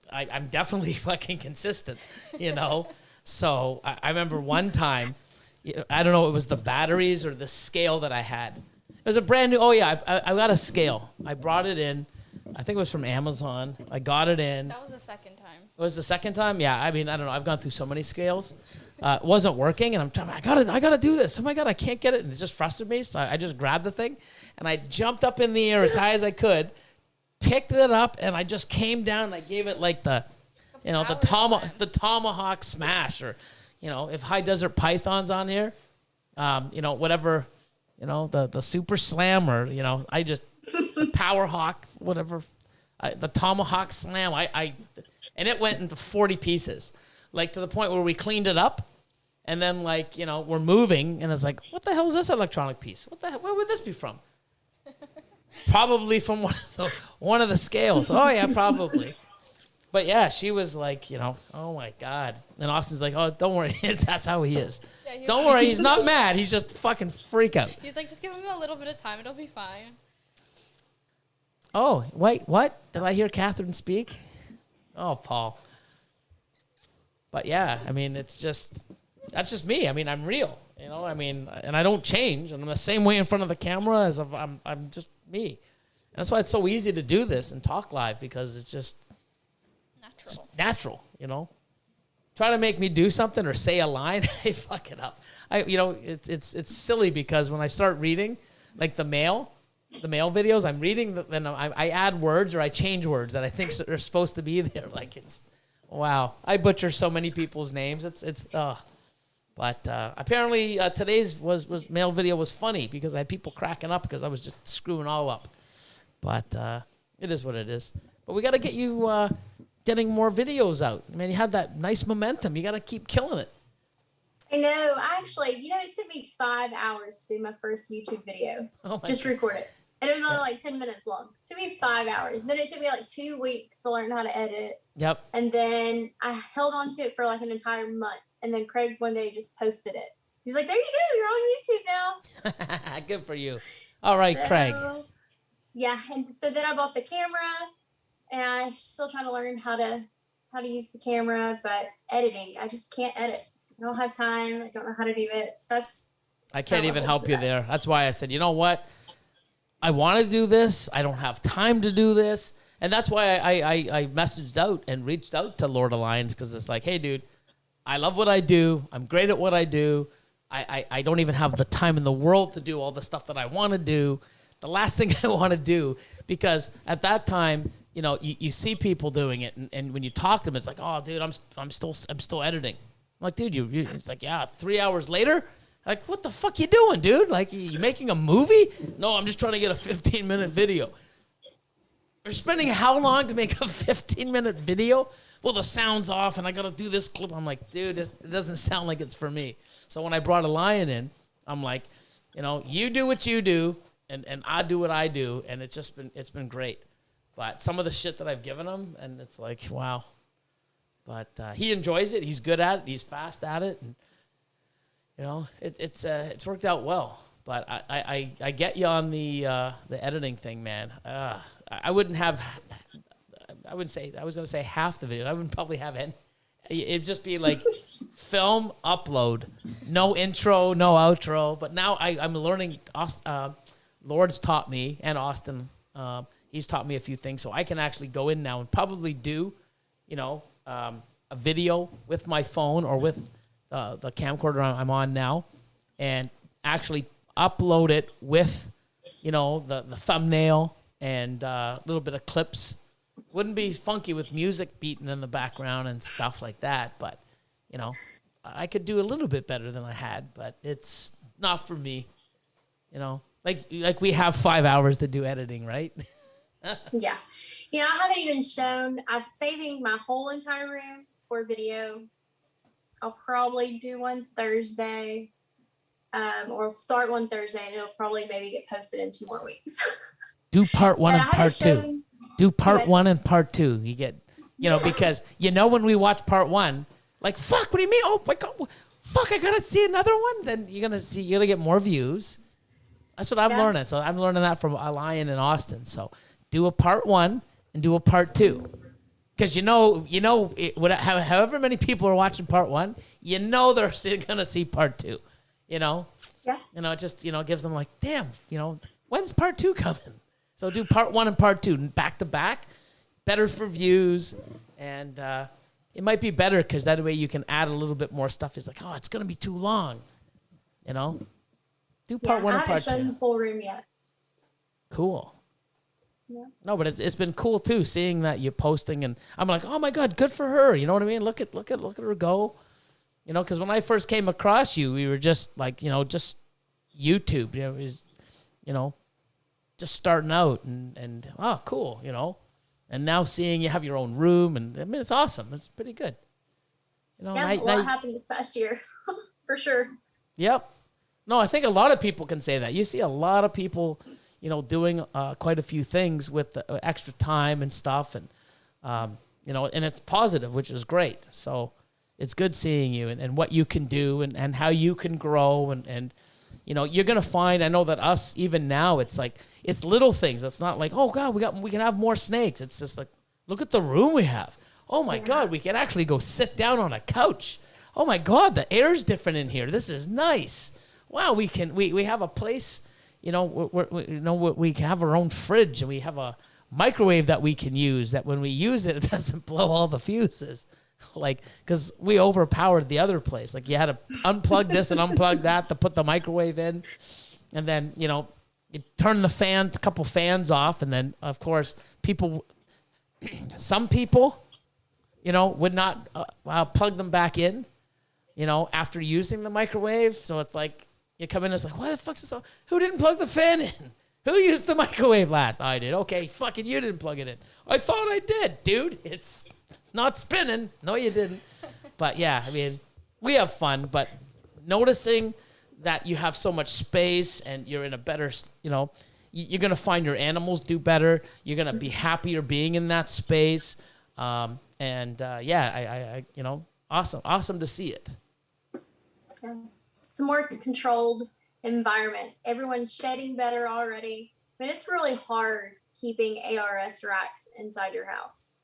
I'm definitely fucking consistent, So I remember one time, I don't know, it was the batteries or the scale that I had. It was a brand new, I got a scale. I brought it in. I think it was from Amazon. I got it in. That was the second time. It was the second time? Yeah, I mean, I don't know. I've gone through so many scales. It wasn't working, and I'm trying, I gotta do this. Oh my God, I can't get it. And it just frustrated me. So I just grabbed the thing, and I jumped up in the air as high as I could, picked it up, and I just came down, and I gave it like the tomahawk smash, or, if High Desert Python's on here, whatever, the super slam, or, I just, the power hawk, whatever, the tomahawk slam, and it went into 40 pieces, like to the point where we cleaned it up, and then we're moving, and it's like, what the hell is this electronic piece? Where would this be from? Probably from one of the scales. Oh yeah, probably. But yeah, she was like, oh my God. And Austin's like, oh, don't worry, that's how he is. Yeah, don't worry, he's not mad. He's just fucking freak out. He's like, just give him a little bit of time. It'll be fine. Oh, wait, what? Did I hear Catherine speak? Oh, Paul. But yeah, I mean, that's just me. I mean, I'm real, and I don't change. And I'm the same way in front of the camera as if I'm just me. And that's why it's so easy to do this and talk live, because it's just natural, Try to make me do something or say a line, I fuck it up. It's silly because when I start reading, like the mail videos, I'm reading, then I add words or I change words that I think are supposed to be there. Like wow, I butcher so many people's names. But apparently today's mail video was funny because I had people cracking up because I was just screwing all up. But it is what it is. But we got to get you getting more videos out. I mean, you had that nice momentum. You got to keep killing it. I know. Actually, it took me 5 hours to do my first YouTube video. Just record it. And it was only like 10 minutes long. It took me 5 hours. And then it took me like 2 weeks to learn how to edit. Yep. And then I held on to it for like an entire month. And then Craig one day just posted it. He's like, there you go. You're on YouTube now. Good for you. All right, Craig. Yeah. And so then I bought the camera. And I'm still trying to learn how to use the camera. But editing, I just can't edit. I don't have time. I don't know how to do it. So I can't even help you there. That's why I said, you know what? I want to do this. I don't have time to do this. And that's why I messaged out and reached out to Lord of Lions, because it's like, hey, dude, I love what I do. I'm great at what I do. I don't even have the time in the world to do all the stuff that I want to do. The last thing I want to do, because at that time, you see people doing it, and when you talk to them, it's like, oh, dude, I'm still editing. I'm like, dude, it's like, yeah, 3 hours later. Like, what the fuck you doing, dude? Like, you making a movie? No, I'm just trying to get a 15-minute video. You're spending how long to make a 15-minute video? Well, the sound's off, and I got to do this clip. I'm like, dude, it doesn't sound like it's for me. So when I brought Elion in, I'm like, you do what you do, and I do what I do, and it's been great. But some of the shit that I've given him, and it's like, wow. But he enjoys it. He's good at it. He's fast at it. And, it's worked out well. But I get you on the editing thing, man. I wouldn't have. I was gonna say half the video. I wouldn't probably have any. It'd just be like film, upload, no intro, no outro. But now I'm learning. Lord's taught me, and Austin, he's taught me a few things, so I can actually go in now and probably do, a video with my phone or with the camcorder I'm on now, and actually upload it with, the thumbnail and a little bit of clips. Wouldn't be funky with music beating in the background and stuff like that, but, I could do a little bit better than I had, but it's not for me. You know, like we have 5 hours to do editing, right? Yeah. You know, I haven't even shown, I'm saving my whole entire room for video. I'll probably do one Thursday, or start one Thursday, and it'll probably maybe get posted in 2 more weeks. Do part 1 But I and haven't part 2. shown- Do part ahead. 1 and part 2. You get, you know, because you know when we watch part 1, like, fuck, what do you mean? Oh my God, fuck, I gotta see another one? Then you're gonna get more views. That's what I'm Yeah. learning. So I'm learning that from Elion and Austin. So do a part 1 and do a part 2. Because however many people are watching part 1, you know they're gonna see part 2. You know, Yeah. you know, it just gives them like, damn, when's part 2 coming? So do part 1 and part 2 back to back. Better for views, and it might be better because that way you can add a little bit more stuff. It's like, oh, it's gonna be too long. You know, do part 1 I and haven't part shown 2. the full room yet. Cool. Yeah. No, but it's been cool too seeing that you're posting, and I'm like, oh my God, good for her. You know what I mean? Look at her go. You know, because when I first came across you, we were just like, just YouTube. It was, just starting out, and oh, cool. And now seeing you have your own room, and I mean, it's awesome. It's pretty good. Yeah, a lot happened this past year, for sure. Yep. No, I think a lot of people can say that. You see a lot of people, doing quite a few things with the extra time and stuff, and and it's positive, which is great. So it's good seeing you and what you can do and how you can grow and you're gonna find. I know that us even now, it's like it's little things. It's not like, oh God, we can have more snakes. It's just like, look at the room we have. Oh my God, we can actually go sit down on a couch. Oh my God, the air's different in here. This is nice. Wow, we have a place. We can have our own fridge, and we have a microwave that we can use. That when we use it, it doesn't blow all the fuses. Like, because we overpowered the other place. Like, you had to unplug this and unplug that to put the microwave in, and then you turn a couple fans off, and then of course some people, would not plug them back in, after using the microwave. So it's like you come in, it's like, what the fuck's this? Who didn't plug the fan in? Who used the microwave last? I did. Okay, fucking you didn't plug it in. I thought I did, dude. It's not spinning. No, you didn't. But yeah, I mean, we have fun, but noticing that you have so much space and you're in a better, you're going to find your animals do better. You're going to be happier being in that space. Awesome to see it. Yeah. It's a more controlled environment. Everyone's shedding better already. I mean, it's really hard keeping ARS racks inside your house.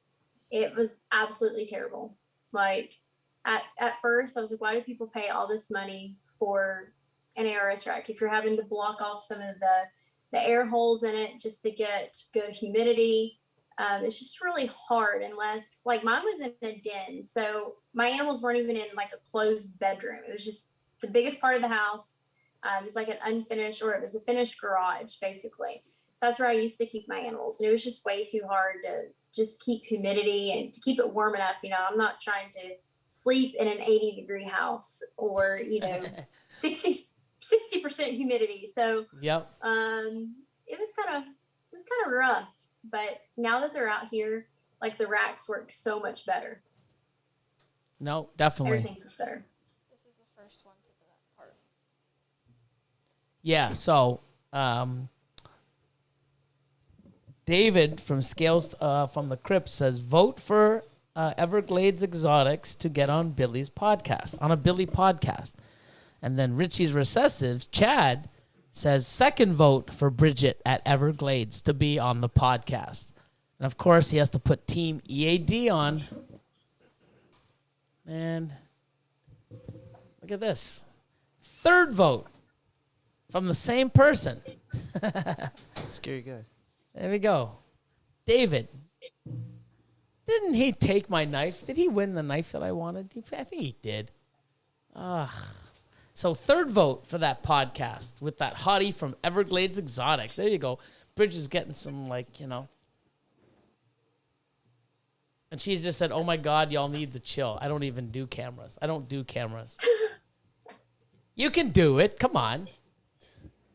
It was absolutely terrible. Like at first I was like, why do people pay all this money for an ARS rack if you're having to block off some of the air holes in it just to get good humidity? It's just really hard unless, like, mine was in a den. So my animals weren't even in like a closed bedroom. It was just the biggest part of the house. It was like an unfinished, or it was a finished garage basically. So that's where I used to keep my animals. And it was just way too hard to just keep humidity and to keep it warm enough. I'm not trying to sleep in an 80-degree house or, 60% humidity. So Yep. it was kind of rough. But now that they're out here, like, the racks work so much better. No, definitely. Everything's just better. This is the first one to that part. Yeah, so David from Scales from the Crypt says, vote for Everglades Exotics to get on Billy's podcast, on a Billy podcast. And then Richie's Recessives, Chad, says, second vote for Bridget at Everglades to be on the podcast. And of course, he has to put Team EAD on. And look at this. Third vote from the same person. Scary guy. There we go. David, didn't he take my knife? Did he win the knife that I wanted? I think he did. So third vote for that podcast with that hottie from Everglades Exotics. There you go. Bridget's getting some, And she's just said, "Oh my God, y'all need to chill. I don't even do cameras. I don't do cameras." You can do it. Come on.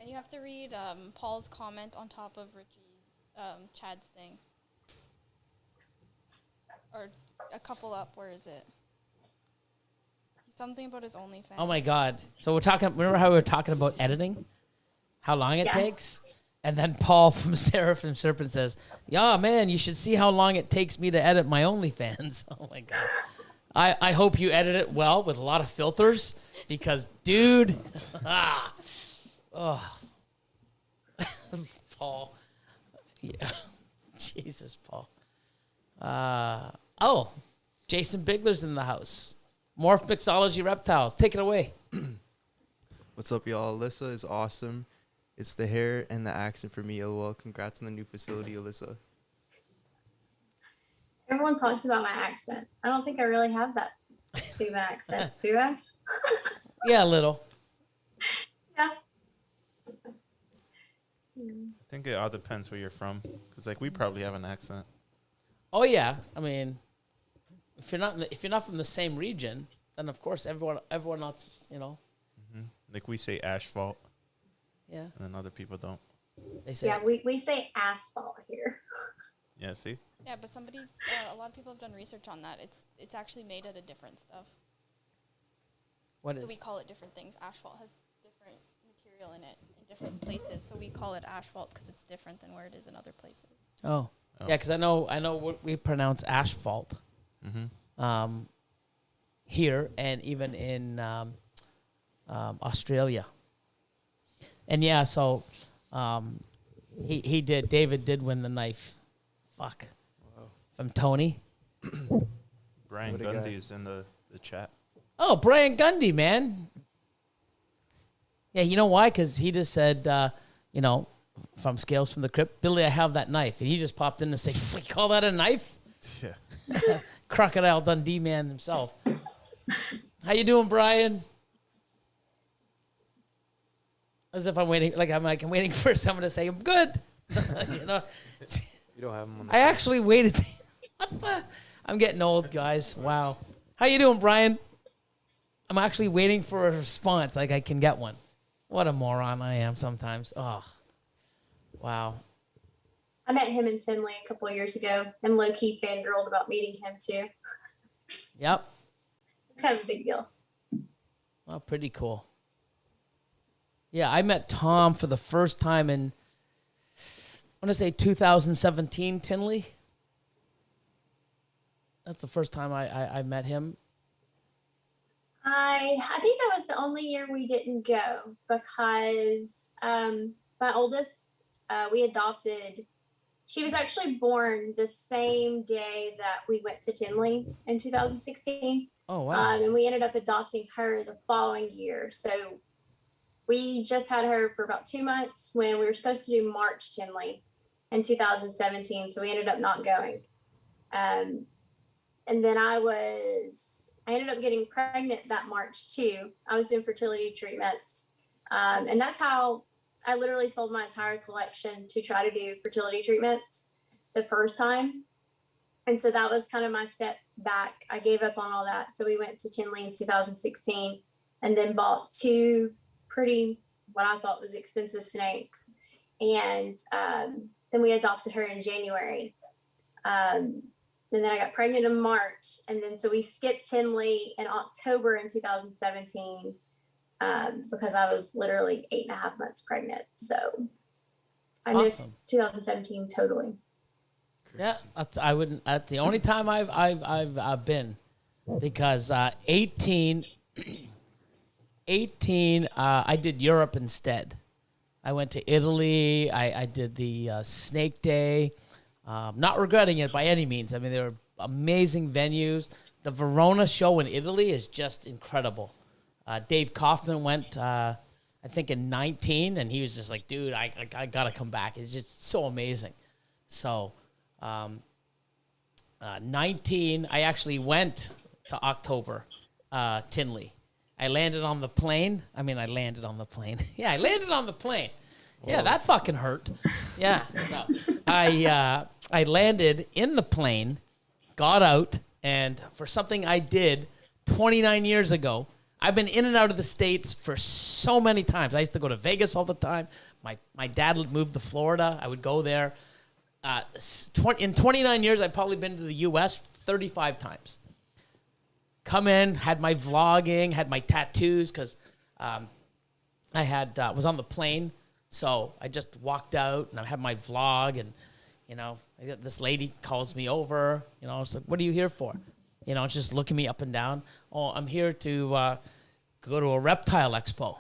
And you have to read Paul's comment on top of Richie's, Chad's thing. Or a couple up. Where is it? Something about his OnlyFans. Oh my God. So we're talking. Remember how we were talking about editing? How long it takes? And then Paul from Seraphim Serpent says, "Yeah, man, you should see how long it takes me to edit my OnlyFans." Oh my God. I hope you edit it well with a lot of filters because, dude, Paul. Yeah. Jesus, Paul. Jason Bigler's in the house. Morph Mixology Reptiles. Take it away. What's up, y'all? Alyssa is awesome. It's the hair and the accent for me, LOL. Congrats on the new facility, Alyssa. Everyone talks about my accent. I don't think I really have that big of an accent. Do I? Yeah, a little. Yeah. I think it all depends where you're from. Because, like, we probably have an accent. Oh yeah. I mean, if you're not from the same region, then of course everyone else, you know. Mm-hmm. Like we say asphalt. Yeah. And then other people don't. They say. Yeah, we say asphalt here. Yeah, see? Yeah, but a lot of people have done research on that. It's actually made out of different stuff. What So is? we call it different things. Asphalt has different material in it in different places. So we call it asphalt because it's different than where it is in other places. Oh. Yeah, because I know what we pronounce asphalt. Mm-hmm. Here and even in Australia. And yeah, so David did win the knife. Fuck. Wow. From Tony. Brian What a guy. Gundy's in the chat. Oh, Brian Gundy, man. Yeah, you know why? Because he just said, from Scales from the Crypt, "Billy, I have that knife." And he just popped in and say, "You call that a knife?" Yeah. Crocodile Dundee man himself. How you doing, Brian? As if I'm waiting, I'm waiting for someone to say I'm good. You know, You don't have them on the I actually waited. I'm getting old, guys. Wow. How you doing, Brian? I'm actually waiting for a response, like I can get one. What a moron I am sometimes. Oh, wow. I met him in Tinley a couple of years ago and low-key fangirled about meeting him too. Yep. It's kind of a big deal. Oh, pretty cool. Yeah, I met Tom for the first time in, I want to say 2017, Tinley. That's the first time I met him. I think that was the only year we didn't go because my oldest, we adopted. She was actually born the same day that we went to Tinley in 2016. Oh, wow. And we ended up adopting her the following year. So we just had her for about 2 months when we were supposed to do March Tinley in 2017. So we ended up not going. And then I ended up getting pregnant that March too. I was doing fertility treatments. And that's how I literally sold my entire collection to try to do fertility treatments the first time. And so that was kind of my step back. I gave up on all that. So we went to Tinley in 2016 and then bought 2 pretty, what I thought was expensive snakes. And then we adopted her in January. And then I got pregnant in March. And then so we skipped Tinley in October in 2017 because I was literally 8.5 months pregnant. So I missed 2017 totally. Yeah, I wouldn't. That's the only time I've been, because 18, I did Europe instead. I went to Italy. I did the Snake Day. Not regretting it by any means. I mean, they were amazing venues. The Verona show in Italy is just incredible. Dave Kaufman went, I think, in 19, and he was just like, dude, I got to come back. It's just so amazing. So 19, I actually went to October, Tinley. I landed on the plane. Yeah, I landed on the plane. Yeah, that fucking hurt. Yeah. No. I landed in the plane, got out, and for something I did 29 years ago, I've been in and out of the States for so many times. I used to go to Vegas all the time. My dad moved to Florida. I would go there. In 29 years, I've probably been to the U.S. 35 times. Come in, had my vlogging, had my tattoos, because I was on the plane. So I just walked out, and I had my vlog, and, this lady calls me over. It's like, what are you here for? It's just looking me up and down. Oh, I'm here to go to a reptile expo.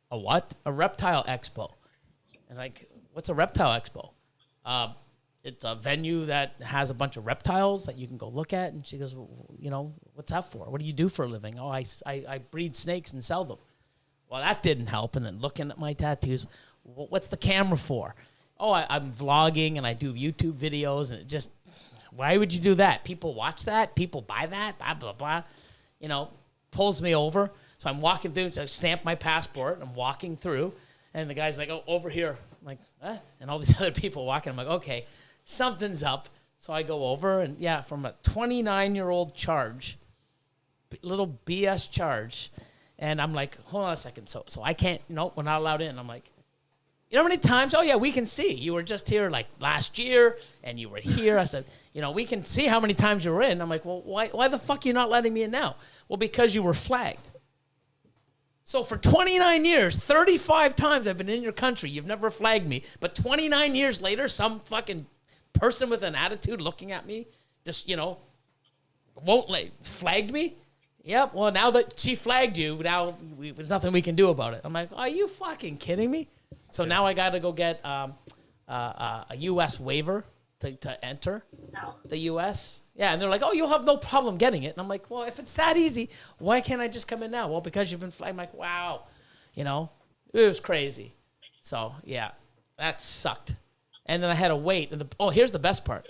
A what? A reptile expo. And like, what's a reptile expo? It's a venue that has a bunch of reptiles that you can go look at. And she goes, what's that for? What do you do for a living? Oh, I breed snakes and sell them. Well, that didn't help. And then looking at my tattoos, what's the camera for? Oh, I'm vlogging and I do YouTube videos, and it just, why would you do that? People watch that. People buy that. Blah, blah, blah. Pulls me over. So I'm walking through. So I stamp my passport. And I'm walking through. And the guy's like, oh, over here. I'm like, what? And all these other people walking. I'm like, okay, something's up. So I go over. And, yeah, from a 29-year-old charge, little BS charge. And I'm like, hold on a second. So I can't, we're not allowed in. I'm like, you know how many times? Oh, yeah, we can see. You were just here like last year, and you were here. I said, we can see how many times you were in. I'm like, well, why the fuck are you not letting me in now? Well, because you were flagged. So for 29 years, 35 times I've been in your country. You've never flagged me. But 29 years later, some fucking person with an attitude looking at me just, flagged me? Yep, well, now that she flagged you, now there's nothing we can do about it. I'm like, are you fucking kidding me? So now I got to go get a U.S. waiver to enter the U.S. Yeah, and they're like, oh, you'll have no problem getting it. And I'm like, well, if it's that easy, why can't I just come in now? Well, because you've been flagged. I'm like, wow. It was crazy. So, yeah, that sucked. And then I had to wait. And here's the best part.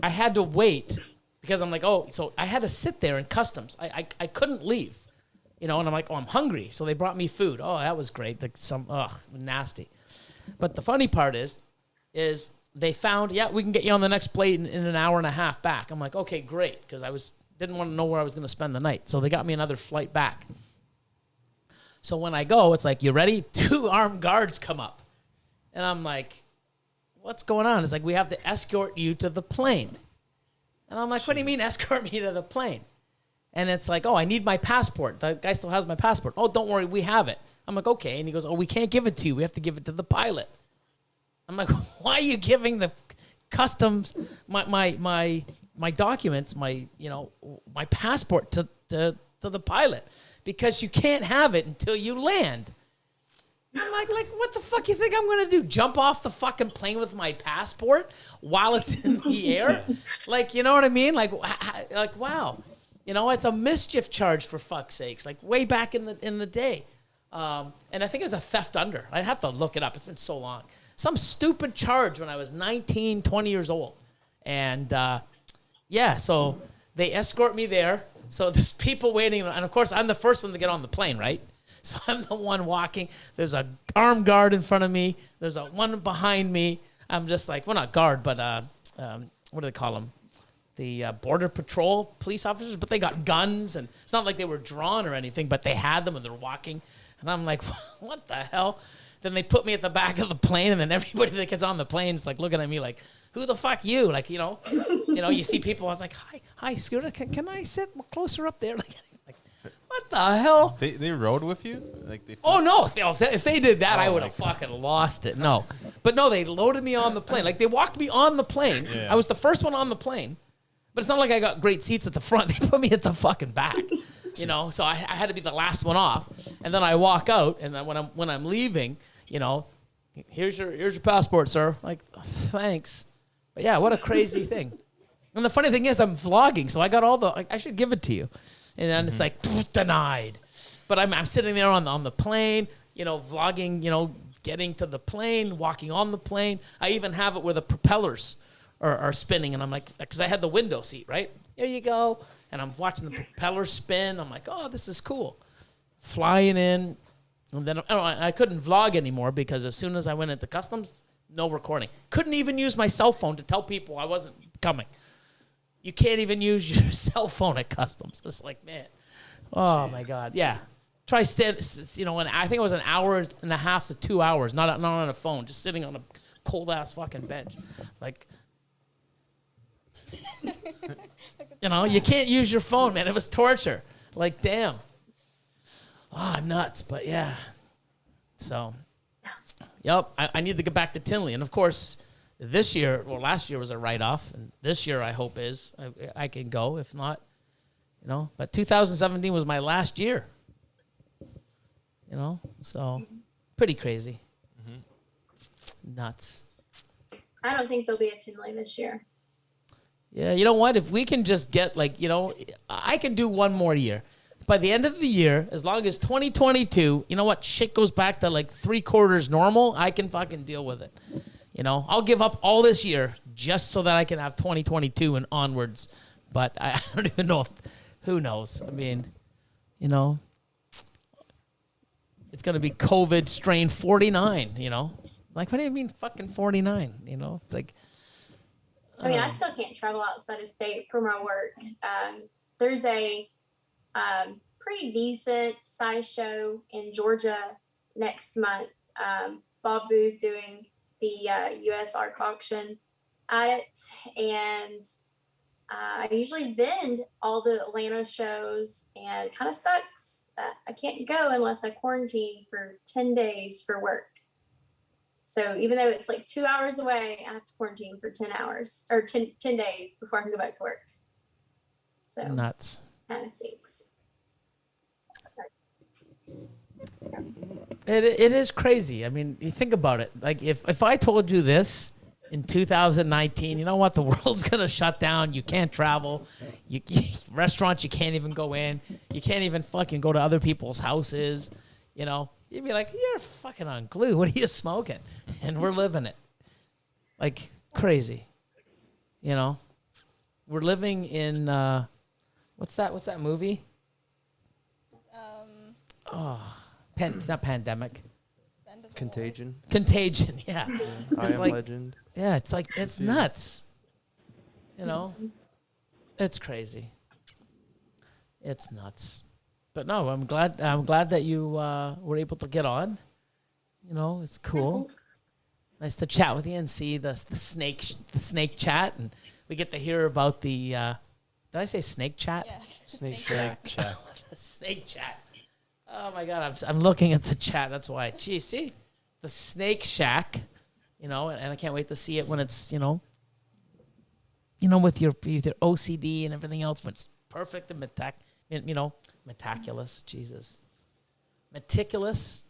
I had to wait because I'm like, so I had to sit there in customs. I couldn't leave. And I'm like, I'm hungry. So they brought me food. Oh, that was great. Like nasty. But the funny part is they found, we can get you on the next plane in an hour and a half back. I'm like, okay, great. Because didn't want to know where I was going to spend the night. So they got me another flight back. So when I go, it's like, you ready? 2 armed guards come up. And I'm like, what's going on? It's like, we have to escort you to the plane. And I'm like, what do you mean escort me to the plane? And it's like, I need my passport. The guy still has my passport. Oh, don't worry, we have it. I'm like, okay. And he goes, we can't give it to you. We have to give it to the pilot. I'm like, why are you giving the customs my documents, my passport to the pilot? Because you can't have it until you land. I'm like, what the fuck you think I'm gonna do? Jump off the fucking plane with my passport while it's in the air? Like, you know what I mean? Like wow. It's a mischief charge, for fuck's sakes. Like way back in the day. And I think it was a theft under. I'd have to look it up. It's been so long. Some stupid charge when I was 19, 20 years old. And so they escort me there. So there's people waiting. And of course, I'm the first one to get on the plane, right? So I'm the one walking. There's a armed guard in front of me. There's a one behind me. I'm just like, well, not guard, but what do they call them? The Border Patrol police officers, but they got guns, and it's not like they were drawn or anything, but they had them, and they're walking. And I'm like, what the hell? Then they put me at the back of the plane, and then everybody that gets on the plane is like looking at me like, who the fuck you? Like, you see people. I was like, hi, Scooter, can I sit closer up there? Like, what the hell? They rode with you? Oh, no. If they did that, I would have fucking lost it. No. But no, they loaded me on the plane. Like, they walked me on the plane. Yeah. I was the first one on the plane. But it's not like I got great seats at the front. They put me at the fucking back. So I had to be the last one off. And then I walk out, and then when I'm leaving, here's your passport, sir. Like, thanks. But yeah, what a crazy thing. And the funny thing is, I'm vlogging, so I got I should give it to you. And then it's like, denied. But I'm sitting there on the plane, vlogging, getting to the plane, walking on the plane. I even have it where the propellers are spinning, and I'm like, because I had the window seat, right? Here you go. And I'm watching the propellers spin. I'm like, oh, this is cool. Flying in. And then I couldn't vlog anymore because as soon as I went into customs, no recording. Couldn't even use my cell phone to tell people I wasn't coming. You can't even use your cell phone at customs. It's like, man, oh my God, yeah. Try I think it was an hour and a half to 2 hours, not on a phone, just sitting on a cold ass fucking bench, like. You can't use your phone, man. It was torture. Like, damn. Nuts. But yeah. So, yep. I need to get back to Tinley, and of course, last year was a write-off, and this year I hope I can go. If not, But 2017 was my last year. So pretty crazy. Mm-hmm. Nuts. I don't think there'll be a Tinley this year. Yeah, you know what? If we can just get I can do one more year. By the end of the year, as long as 2022, you know what? Shit goes back to like 3/4 normal. I can fucking deal with it. I'll give up all this year just so that I can have 2022 and onwards. But I don't even know who knows? I mean, it's going to be COVID strain 49, Like, what do you mean fucking 49? It's like. I still can't travel outside of state for my work. There's a pretty decent size show in Georgia next month. Bob Vu's doing the U.S. Arc Auction at it, and I usually vend all the Atlanta shows, and it kind of sucks that I can't go unless I quarantine for 10 days for work. So even though it's like 2 hours away, I have to quarantine for 10 hours or 10 days before I can go back to work. So nuts. Kind of stinks. It is crazy. I mean, you think about it. Like if I told you this in 2019, you know what? The world's going to shut down. You can't travel. Restaurants, you can't even go in. You can't even fucking go to other people's houses, You'd be like, you're fucking on glue. What are you smoking? And we're living it. Like, crazy. We're living in, what's that movie? Not Pandemic. Contagion. Contagion, yeah. I Am Legend. Yeah, it's like, it's nuts. It's crazy. It's nuts. But no, I'm glad that you were able to get on. It's cool. Thanks. Nice to chat with you and see the snake chat, and we get to hear about the. Did I say snake chat? Yeah. Snake Chat. The snake chat. Oh my God, I'm looking at the chat. That's why. Gee, see the Snake Shack, and I can't wait to see it when it's with your OCD and everything else, when it's perfect and meticulous, Jesus, meticulous,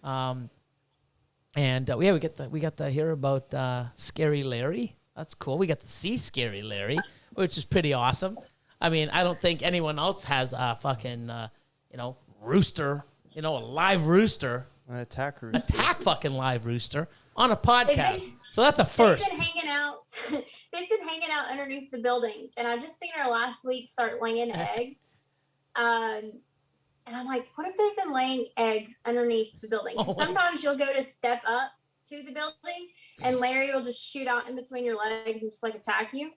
and we got to hear about Scary Larry. That's cool. We got to see Scary Larry, which is pretty awesome. I mean, I don't think anyone else has a fucking rooster, a live rooster, Attack rooster. attack fucking live rooster on a podcast. So that's a first. They've been hanging out. They've been hanging out underneath the building, and I just seen her last week start laying eggs. And I'm like, what if they've been laying eggs underneath the building? 'Cause sometimes you'll go to step up to the building, and Larry will just shoot out in between your legs and just like attack you.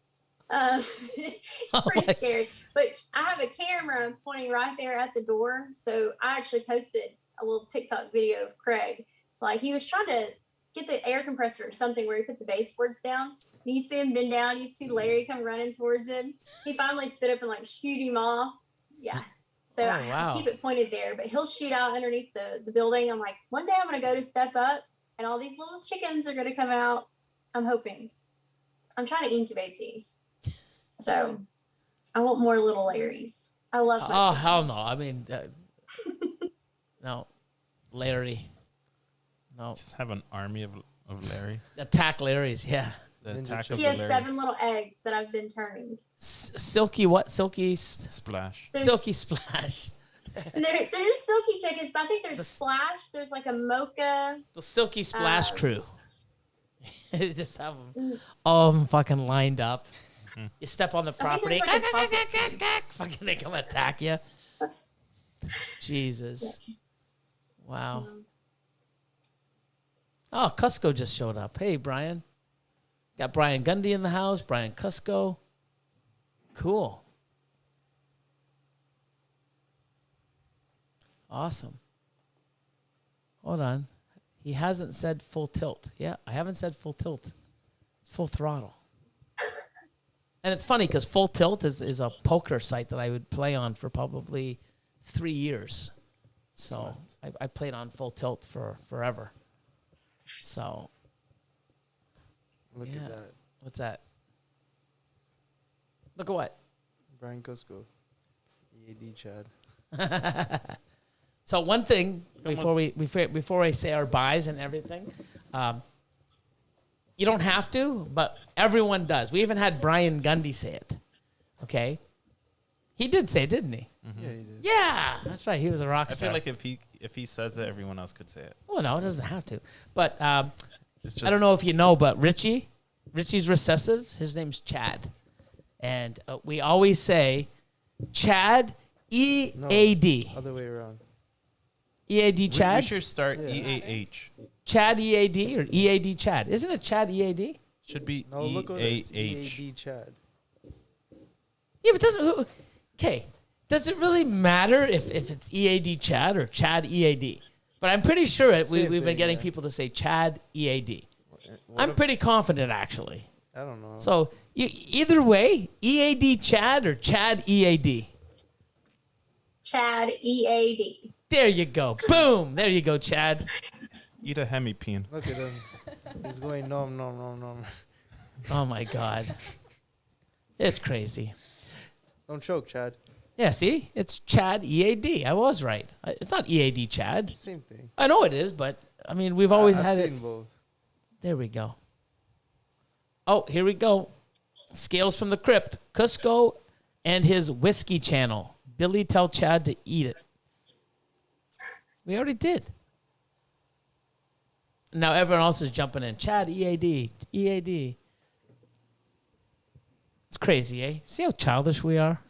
It's pretty scary. But I have a camera pointing right there at the door, so I actually posted a little TikTok video of Craig. Like, he was trying to get the air compressor or something where he put the baseboards down. And you see him bend down, you'd see Larry come running towards him. He finally stood up and like shoot him off. Yeah. So I keep it pointed there, but he'll shoot out underneath the building. I'm like, one day I'm going to go to step up and all these little chickens are going to come out. I'm hoping. I'm trying to incubate these. So I want more little Larrys. I love my chickens. Hell no. I mean, no. Larry. No. Just have an army of Larry. Attack Larrys, yeah. The attack of She the has Larry. 7 little eggs that I've been turning. Silky what? Silky Splash. Silky Splash. And they're just silky chickens, but I think there's Splash. There's like a mocha. The Silky Splash crew. Just have them all fucking lined up. You step on the property. I think there's like Fucking they come attack you. Jesus. Wow. Oh, Cusco just showed up. Hey, Brian. Got Brian Gundy in the house. Brian Cusco. Cool. Awesome. Hold on. He hasn't said full tilt. Yeah, I haven't said full tilt. It's full throttle. And it's funny because full tilt is a poker site that I would play on for probably 3 years. So I played on full tilt for forever. So Look Yeah. at that. what's that? Look at what? Brian Cusco. EAD Chad. So one thing Almost- before I say our buys and everything, you don't have to, but everyone does. We even had Brian Gundy say it. Okay, he did say it, didn't he? Yeah, he did. Yeah, that's right. He was a rock I star. feel like if he says it, everyone else could say it. Well, no, it doesn't have to. But It's just, I don't know if you know, but Richie's recessive. His name's Chad, and we always say Chad EAD. Other way around. EAD We Chad. should start Yeah. EAH. Chad EAD or EAD Chad. Isn't it Chad EAD? Should be No, look at it. It's EAH. EAD Chad. Yeah, but doesn't. Okay, does it really matter if it's EAD Chad or Chad EAD? But I'm pretty sure we've Same been thing, getting yeah. people to say Chad EAD. What I'm if- pretty confident, actually. I don't know. So either way, EAD Chad or Chad EAD. Chad EAD. There you go. Boom. There you go, Chad. Eat a hemipene. Look at him. He's going nom nom nom nom. Oh my God. It's crazy. Don't choke, Chad. Yeah, see? It's Chad EAD. I was right. It's not EAD Chad. Same thing. I know it is, but I mean, we've always I've had it. seen both. There we go. Oh, here we go. Scales from the Crypt. Cusco and his whiskey channel. Billy, tell Chad to eat it. We already did. Now everyone else is jumping in. Chad, EAD, EAD. It's crazy, eh? See how childish we are?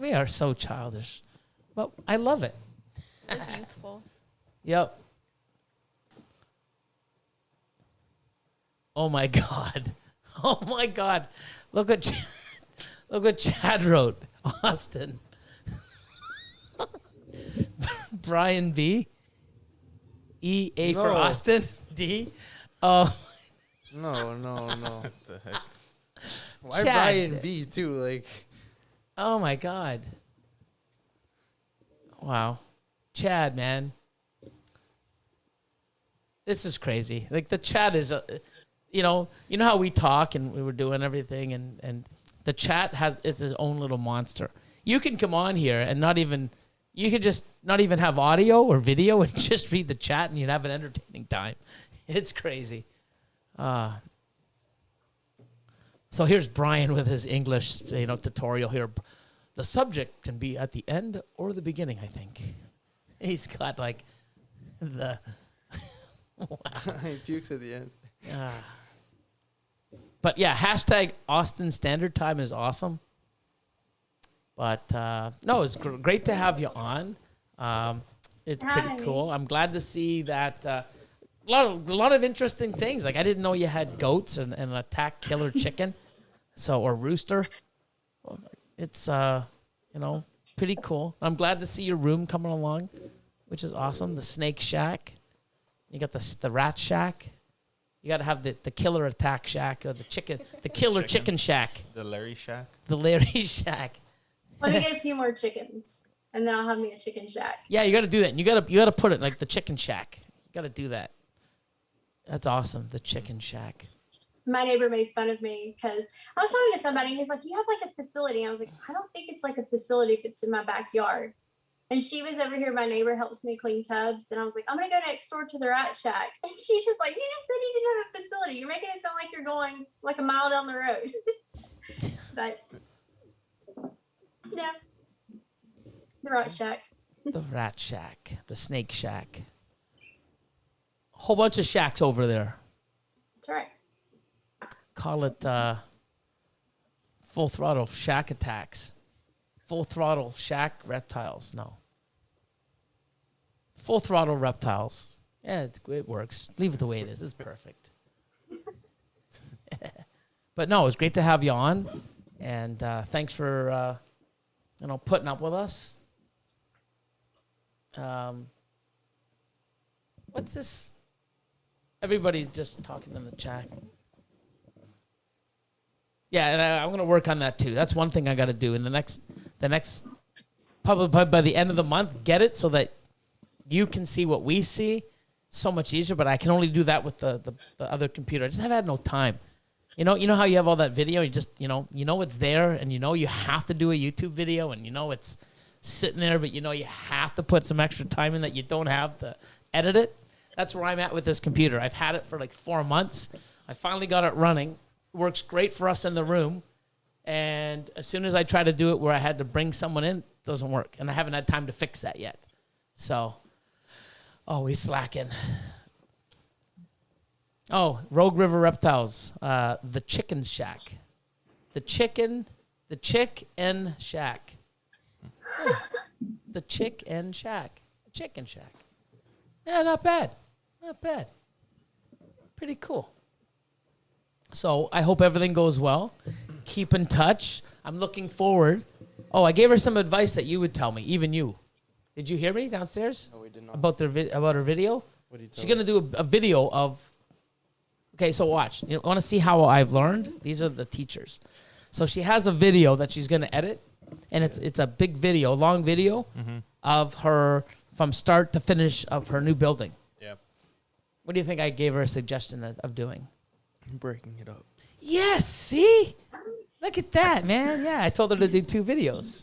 We are so childish. But I love it. It's youthful. Yep. Oh my God. Oh my God. Look what Chad wrote. Austin. Brian B. EA for No. Austin. D. Oh, No, no, no. What the heck? Why Chad. Brian B too? Like, oh my God. Wow. Chad, man. This is crazy. Like the chat is, you know how we talk and we were doing everything and the chat it's its own little monster. You can come on here and you could just not even have audio or video and just read the chat and you'd have an entertaining time. It's crazy. So here's Brian with his English, tutorial here. The subject can be at the end or the beginning, I think. He's got like the he pukes at the end. But yeah, hashtag Austin Standard Time is awesome. But no, it's great to have you on. It's Having pretty me. cool. I'm glad to see that a lot of interesting things. Like I didn't know you had goats and an attack killer chicken, or rooster. It's pretty cool. I'm glad to see your room coming along, which is awesome. The snake shack. You got the rat shack. You got to have the killer attack shack or the killer chicken shack. The Larry Shack. The Larry shack. Let me get a few more chickens, and then I'll have me a chicken shack. Yeah, you got to do that. And you got to put it like the chicken shack. You got to do that. That's awesome. The chicken shack. My neighbor made fun of me because I was talking to somebody, and he's like, "You have like a facility." And I was like, "I don't think it's like a facility if it's in my backyard." And she was over here. My neighbor helps me clean tubs, and I was like, "I'm gonna go next door to the rat shack." And she's just like, "You just said you didn't have a facility. You're making it sound like you're going like a mile down the road." But yeah, the rat shack. The rat shack. The snake shack. A whole bunch of shacks over there. That's right. Call it full throttle shack attacks. Full throttle shack reptiles. No. Full throttle reptiles. Yeah, it works. Leave it the way it is. It's perfect. But no, it's great to have you on. And thanks for putting up with us. What's this? Everybody's just talking in the chat. Yeah, and I'm going to work on that too. That's one thing I got to do in the next, probably by the end of the month, get it so that you can see what we see. So much easier, but I can only do that with the other computer. I just have had no time. You know how you have all that video, you just, you know it's there, and you have to do a YouTube video, and it's sitting there, but you have to put some extra time in that you don't have to edit it. That's where I'm at with this computer. I've had it for like 4 months. I finally got it running. It works great for us in the room. And as soon as I try to do it where I had to bring someone in, it doesn't work. And I haven't had time to fix that yet. So, always slacking. Oh, Rogue River Reptiles, the Chicken Shack. The Chick and Shack. The Chick and Shack. The Chicken Shack. Yeah, not bad. Not bad. Pretty cool. So I hope everything goes well. Keep in touch. I'm looking forward. Oh, I gave her some advice that you would tell me, even you. Did you hear me downstairs? No, we did not. About her video? What did you tell She's going to do a video of... Okay, so watch. You want to see how I've learned? These are the teachers. So she has a video that she's going to edit, and it's a big video, long video of her from start to finish of her new building. Yeah. What do you think I gave her a suggestion of doing? Breaking it up. Yes, see? Look at that, man. Yeah, I told her to do 2 videos.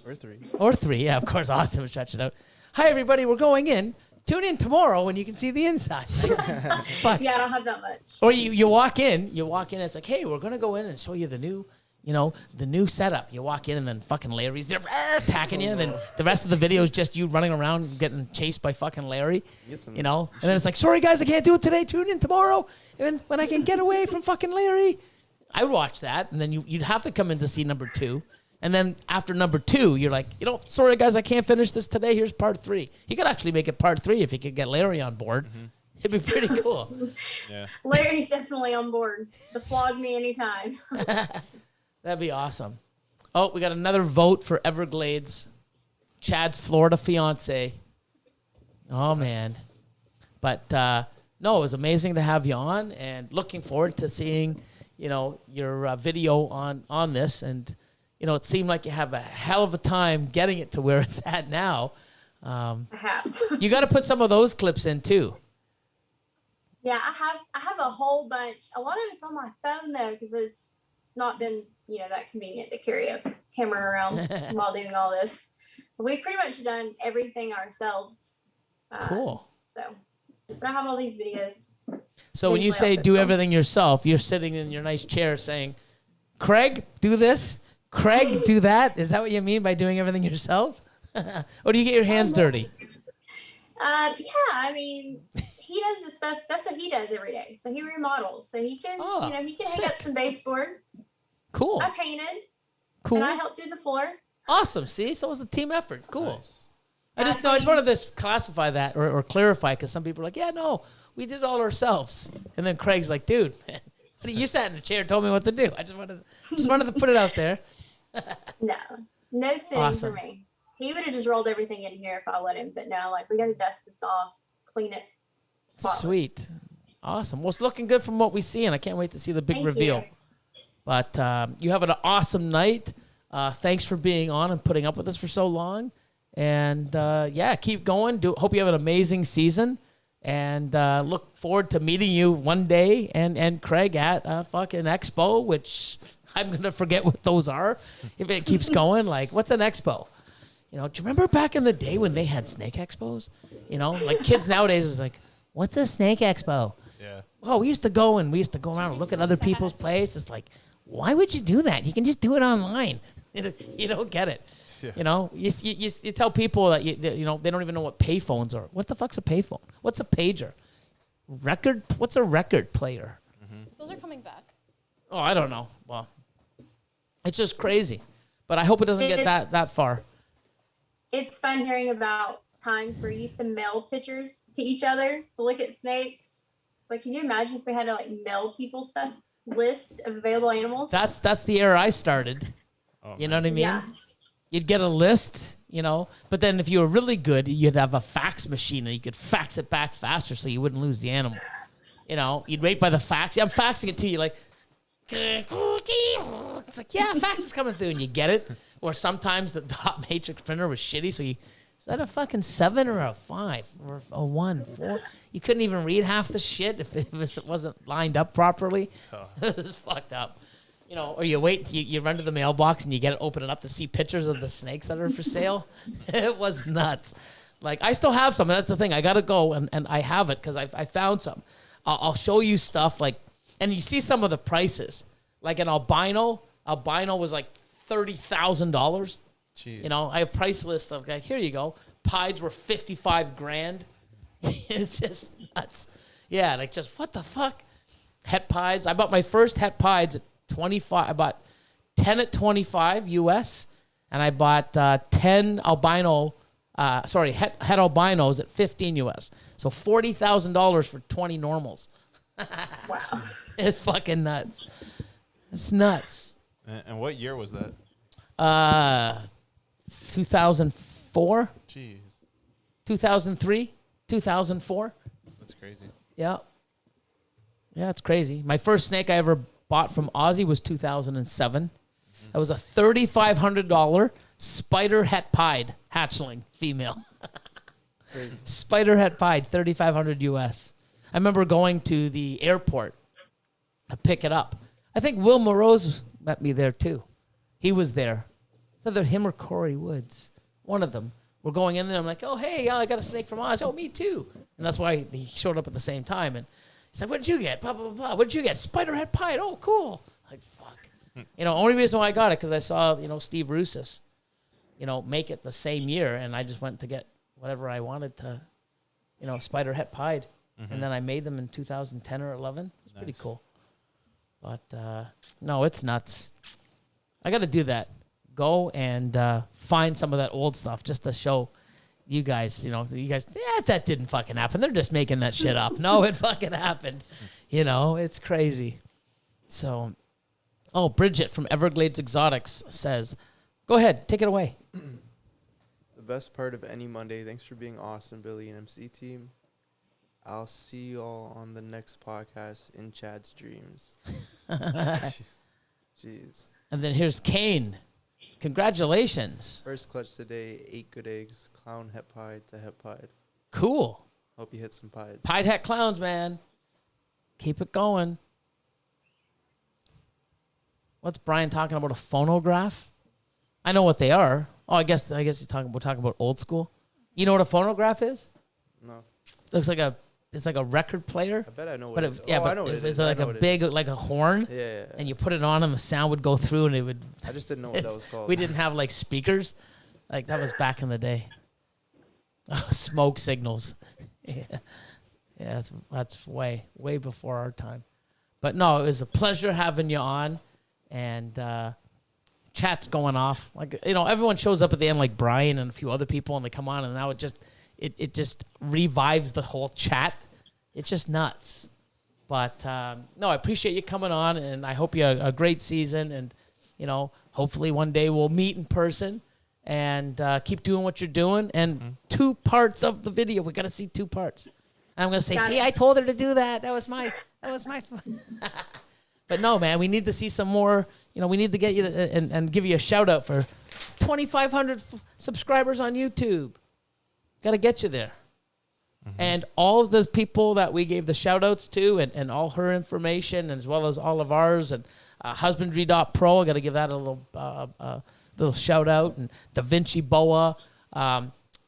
Or 3, yeah, of course. Austin was stretching out. Hi, everybody. We're going in. Tune in tomorrow when you can see the inside. Fuck. Yeah, I don't have that much. Or you walk in, and it's like, hey, we're going to go in and show you the new setup. You walk in, and then fucking Larry's there attacking you, and then the rest of the video is just you running around getting chased by fucking Larry, And then it's like, sorry, guys, I can't do it today. Tune in tomorrow when I can get away from fucking Larry. I would watch that, and then you'd have to come in to see number 2. And then after number 2, you're like, sorry, guys, I can't finish this today. Here's part 3. You could actually make it part 3 if you could get Larry on board. It'd be pretty cool. Yeah. Larry's definitely on board. The flog me anytime. That'd be awesome. Oh, we got another vote for Everglades. Chad's Florida fiance. Oh, man. But, no, it was amazing to have you on, and looking forward to seeing, your video on this. And, it seemed like you have a hell of a time getting it to where it's at now. I have. You got to put some of those clips in, too. Yeah, I have a whole bunch. A lot of it's on my phone, though, because it's not been, that convenient to carry a camera around while doing all this. But we've pretty much done everything ourselves. Cool. But I have all these videos. So when you say do everything yourself, you're sitting in your nice chair saying, Craig, do this. Craig, do that. Is that what you mean by doing everything yourself? Or do you get your hands dirty? Yeah, I mean, he does the stuff. That's what he does every day. So he remodels. So he can, he can hang up some baseboard. Cool. I painted. Cool. And I helped do the floor. Awesome. See, so it was a team effort. Cool. Nice. I just wanted to classify that or clarify, because some people are like, yeah, no, we did it all ourselves. And then Craig's like, dude, man, you sat in a chair and told me what to do. I just wanted to put it out there. No sitting Awesome. for me. He would have just rolled everything in here if I let him. But now, we got to dust this off, clean it. Spotless. Sweet. Awesome. Well, it's looking good from what we see, and I can't wait to see the big Thank reveal. you. But you have an awesome night. Thanks for being on and putting up with us for so long. And, keep going. Hope you have an amazing season. And look forward to meeting you one day and Craig at a fucking expo, which I'm going to forget what those are if it keeps going. Like, what's an expo? Do you remember back in the day when they had snake expos? Kids nowadays is like, what's a snake expo? Yeah. Oh, we used to go around and look at other people's places. It's like, why would you do that? You can just do it online. You don't get it. Yeah. You tell people that they don't even know what payphones are. What the fuck's a payphone? What's a pager? What's a record player? Those are coming back. Oh, I don't know. Well, it's just crazy. But I hope it doesn't get that far. It's fun hearing about times where you used to mail pictures to each other to look at snakes. Can you imagine if we had to mail people stuff, list of available animals? That's the era I started. Oh, You know what I mean? Yeah. You'd get a list, you know, but then if you were really good, you'd have a fax machine and you could fax it back faster so you wouldn't lose the animal. You know, you'd wait by the fax. I'm faxing it to you like, it's like, yeah, fax is coming through and you get it. Or sometimes the dot matrix printer was shitty, so you, is that a fucking 7 or a 5 or a 1, 4? You couldn't even read half the shit if it wasn't lined up properly. It was fucked up. You know, or you wait, you run to the mailbox and you get it, open it up to see pictures of the snakes that are for sale. It was nuts. Like, I still have some, and that's the thing. I got to go, and I have it because I found some. I'll show you stuff, like, and you see some of the prices. Like an albino was like $30,000. Jeez. You know, I have price lists of, like, here you go. Pieds were 55 grand. It's just nuts. Yeah, like, just what the fuck? Het pieds. I bought my first het pieds at 25. I bought 10 at 25 US, and I bought 10 albino, het albinos at 15 US. So $40,000 for 20 normals. Wow. It's fucking nuts. It's nuts. And what year was that? 2004, Jeez. 2003, 2004. That's crazy. Yeah. Yeah, it's crazy. My first snake I ever bought from Aussie was 2007. That was a $3,500 spider het pied hatchling female. Spider het pied, 3,500 US. I remember going to the airport to pick it up. I think Will Morose met me there too. He was there. It's either him or Corey Woods. One of them. We're going in there. I'm like, oh, hey, I got a snake from Oz. Oh, me too. And that's why he showed up at the same time. And he said, what did you get? Blah, blah, blah, blah. What did you get? Spider het pied. Oh, cool. Like, fuck. You know, only reason why I got it because I saw, you know, Steve Russis, you know, make it the same year. And I just went to get whatever I wanted to, you know, spider het pied. And then I made them in 2010 or 11. It's pretty cool. But, no, it's nuts. I got to do that. Go and find some of that old stuff just to show you guys, that didn't fucking happen. They're just making that shit up. No, it fucking happened. You know, it's crazy. So, Bridget from Everglades Exotics says, go ahead, take it away. The best part of any Monday. Thanks for being awesome, Billy and MC team. I'll see you all on the next podcast in Chad's dreams. Jeez. And then here's Kane. Congratulations. First clutch today, 8 good eggs, clown het pied to het pied. Cool. Hope you hit some pieds. Pied het clowns, man. Keep it going. What's Brian talking about? A phonograph? I know what they are. Oh, I guess we're talking about old school. You know what a phonograph is? No. Looks like it's like a record player. I bet I know what But it is. I know it's like a big, like a horn. Yeah. And you put it on and the sound would go through and it would. I just didn't know what that was called. We didn't have like speakers. Like that was back in the day. Oh, smoke signals. Yeah, that's way before our time. But no, it was a pleasure having you on. And chat's going off. Like, you know, everyone shows up at the end like Brian and a few other people and they come on and now it just revives the whole chat. It's just nuts. But, no, I appreciate you coming on, and I hope you have a great season. And, you know, hopefully one day we'll meet in person and keep doing what you're doing. And 2 parts of the video. We got to see 2 parts. I'm going to say, see, I told her to do that. That was my But no, man, we need to see some more. You know, we need to get you and give you a shout out for 2,500 subscribers on YouTube. Got to get you there. And all of the people that we gave the shout outs to and all her information, as well as all of ours, and husbandry.pro, I got to give that a little shout out, and Da Vinci Boa,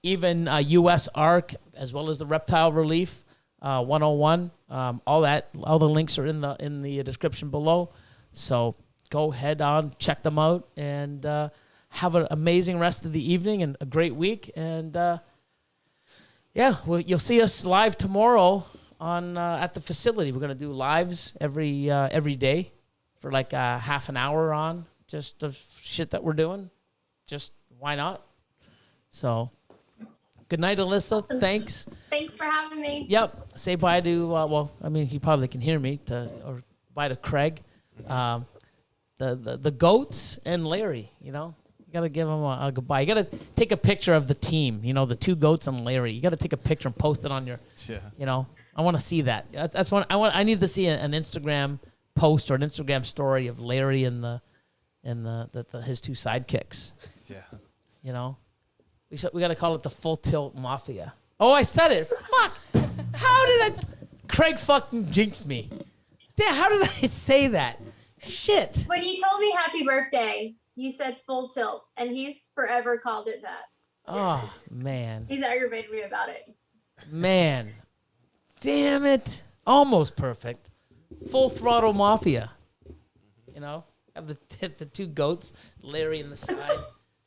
even US Arc, as well as the Reptile Relief 101. All the links are in the description below. So go head on, check them out, and have an amazing rest of the evening and a great week. And yeah, well, you'll see us live tomorrow on at the facility. We're gonna do lives every day for like half an hour on just the shit that we're doing. Just why not? So, good night, Alyssa. Awesome. Thanks. Thanks for having me. Yep. Say bye to well, I mean, he probably can hear me. Or bye to Craig, the the goats and Larry. You know, you gotta give them a goodbye. You gotta take a picture of the team. You know, the 2 goats and Larry. You gotta take a picture and post it on your. Yeah. You know, I want to see that. That's one. I need to see an Instagram post or an Instagram story of Larry and his 2 sidekicks. Yeah. You know, we got to call it the Full Tilt Mafia. Oh, I said it. Fuck. How did I? Craig fucking jinxed me. Damn, how did I say that? Shit. When you told me happy birthday, you said Full Tilt, and he's forever called it that. Oh man. He's aggravated me about it. Man. Damn it. Almost perfect. Full Throttle Mafia. You know, have the 2 goats, Larry in the side.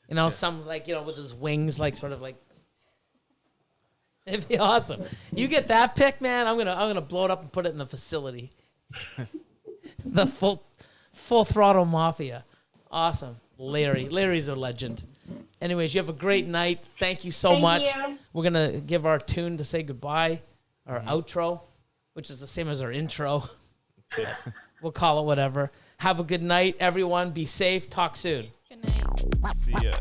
You know, some like, you know, with his wings, like sort of like. It'd be awesome. You get that pic, man. I'm gonna blow it up and put it in the facility. The full Throttle Mafia. Awesome. Larry's a legend. Anyways, you have a great night. Thank you so much. You. We're gonna give our tune to say goodbye, our outro, which is the same as our intro. We'll call it whatever. Have a good night, everyone. Be safe. Talk soon. Good night. See ya.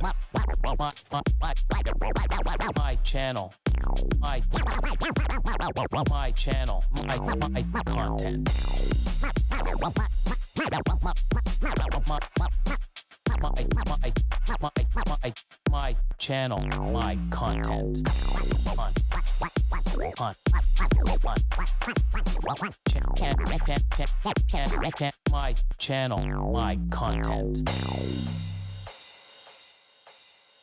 My channel. My channel. My content. My channel. My content. My channel. My content.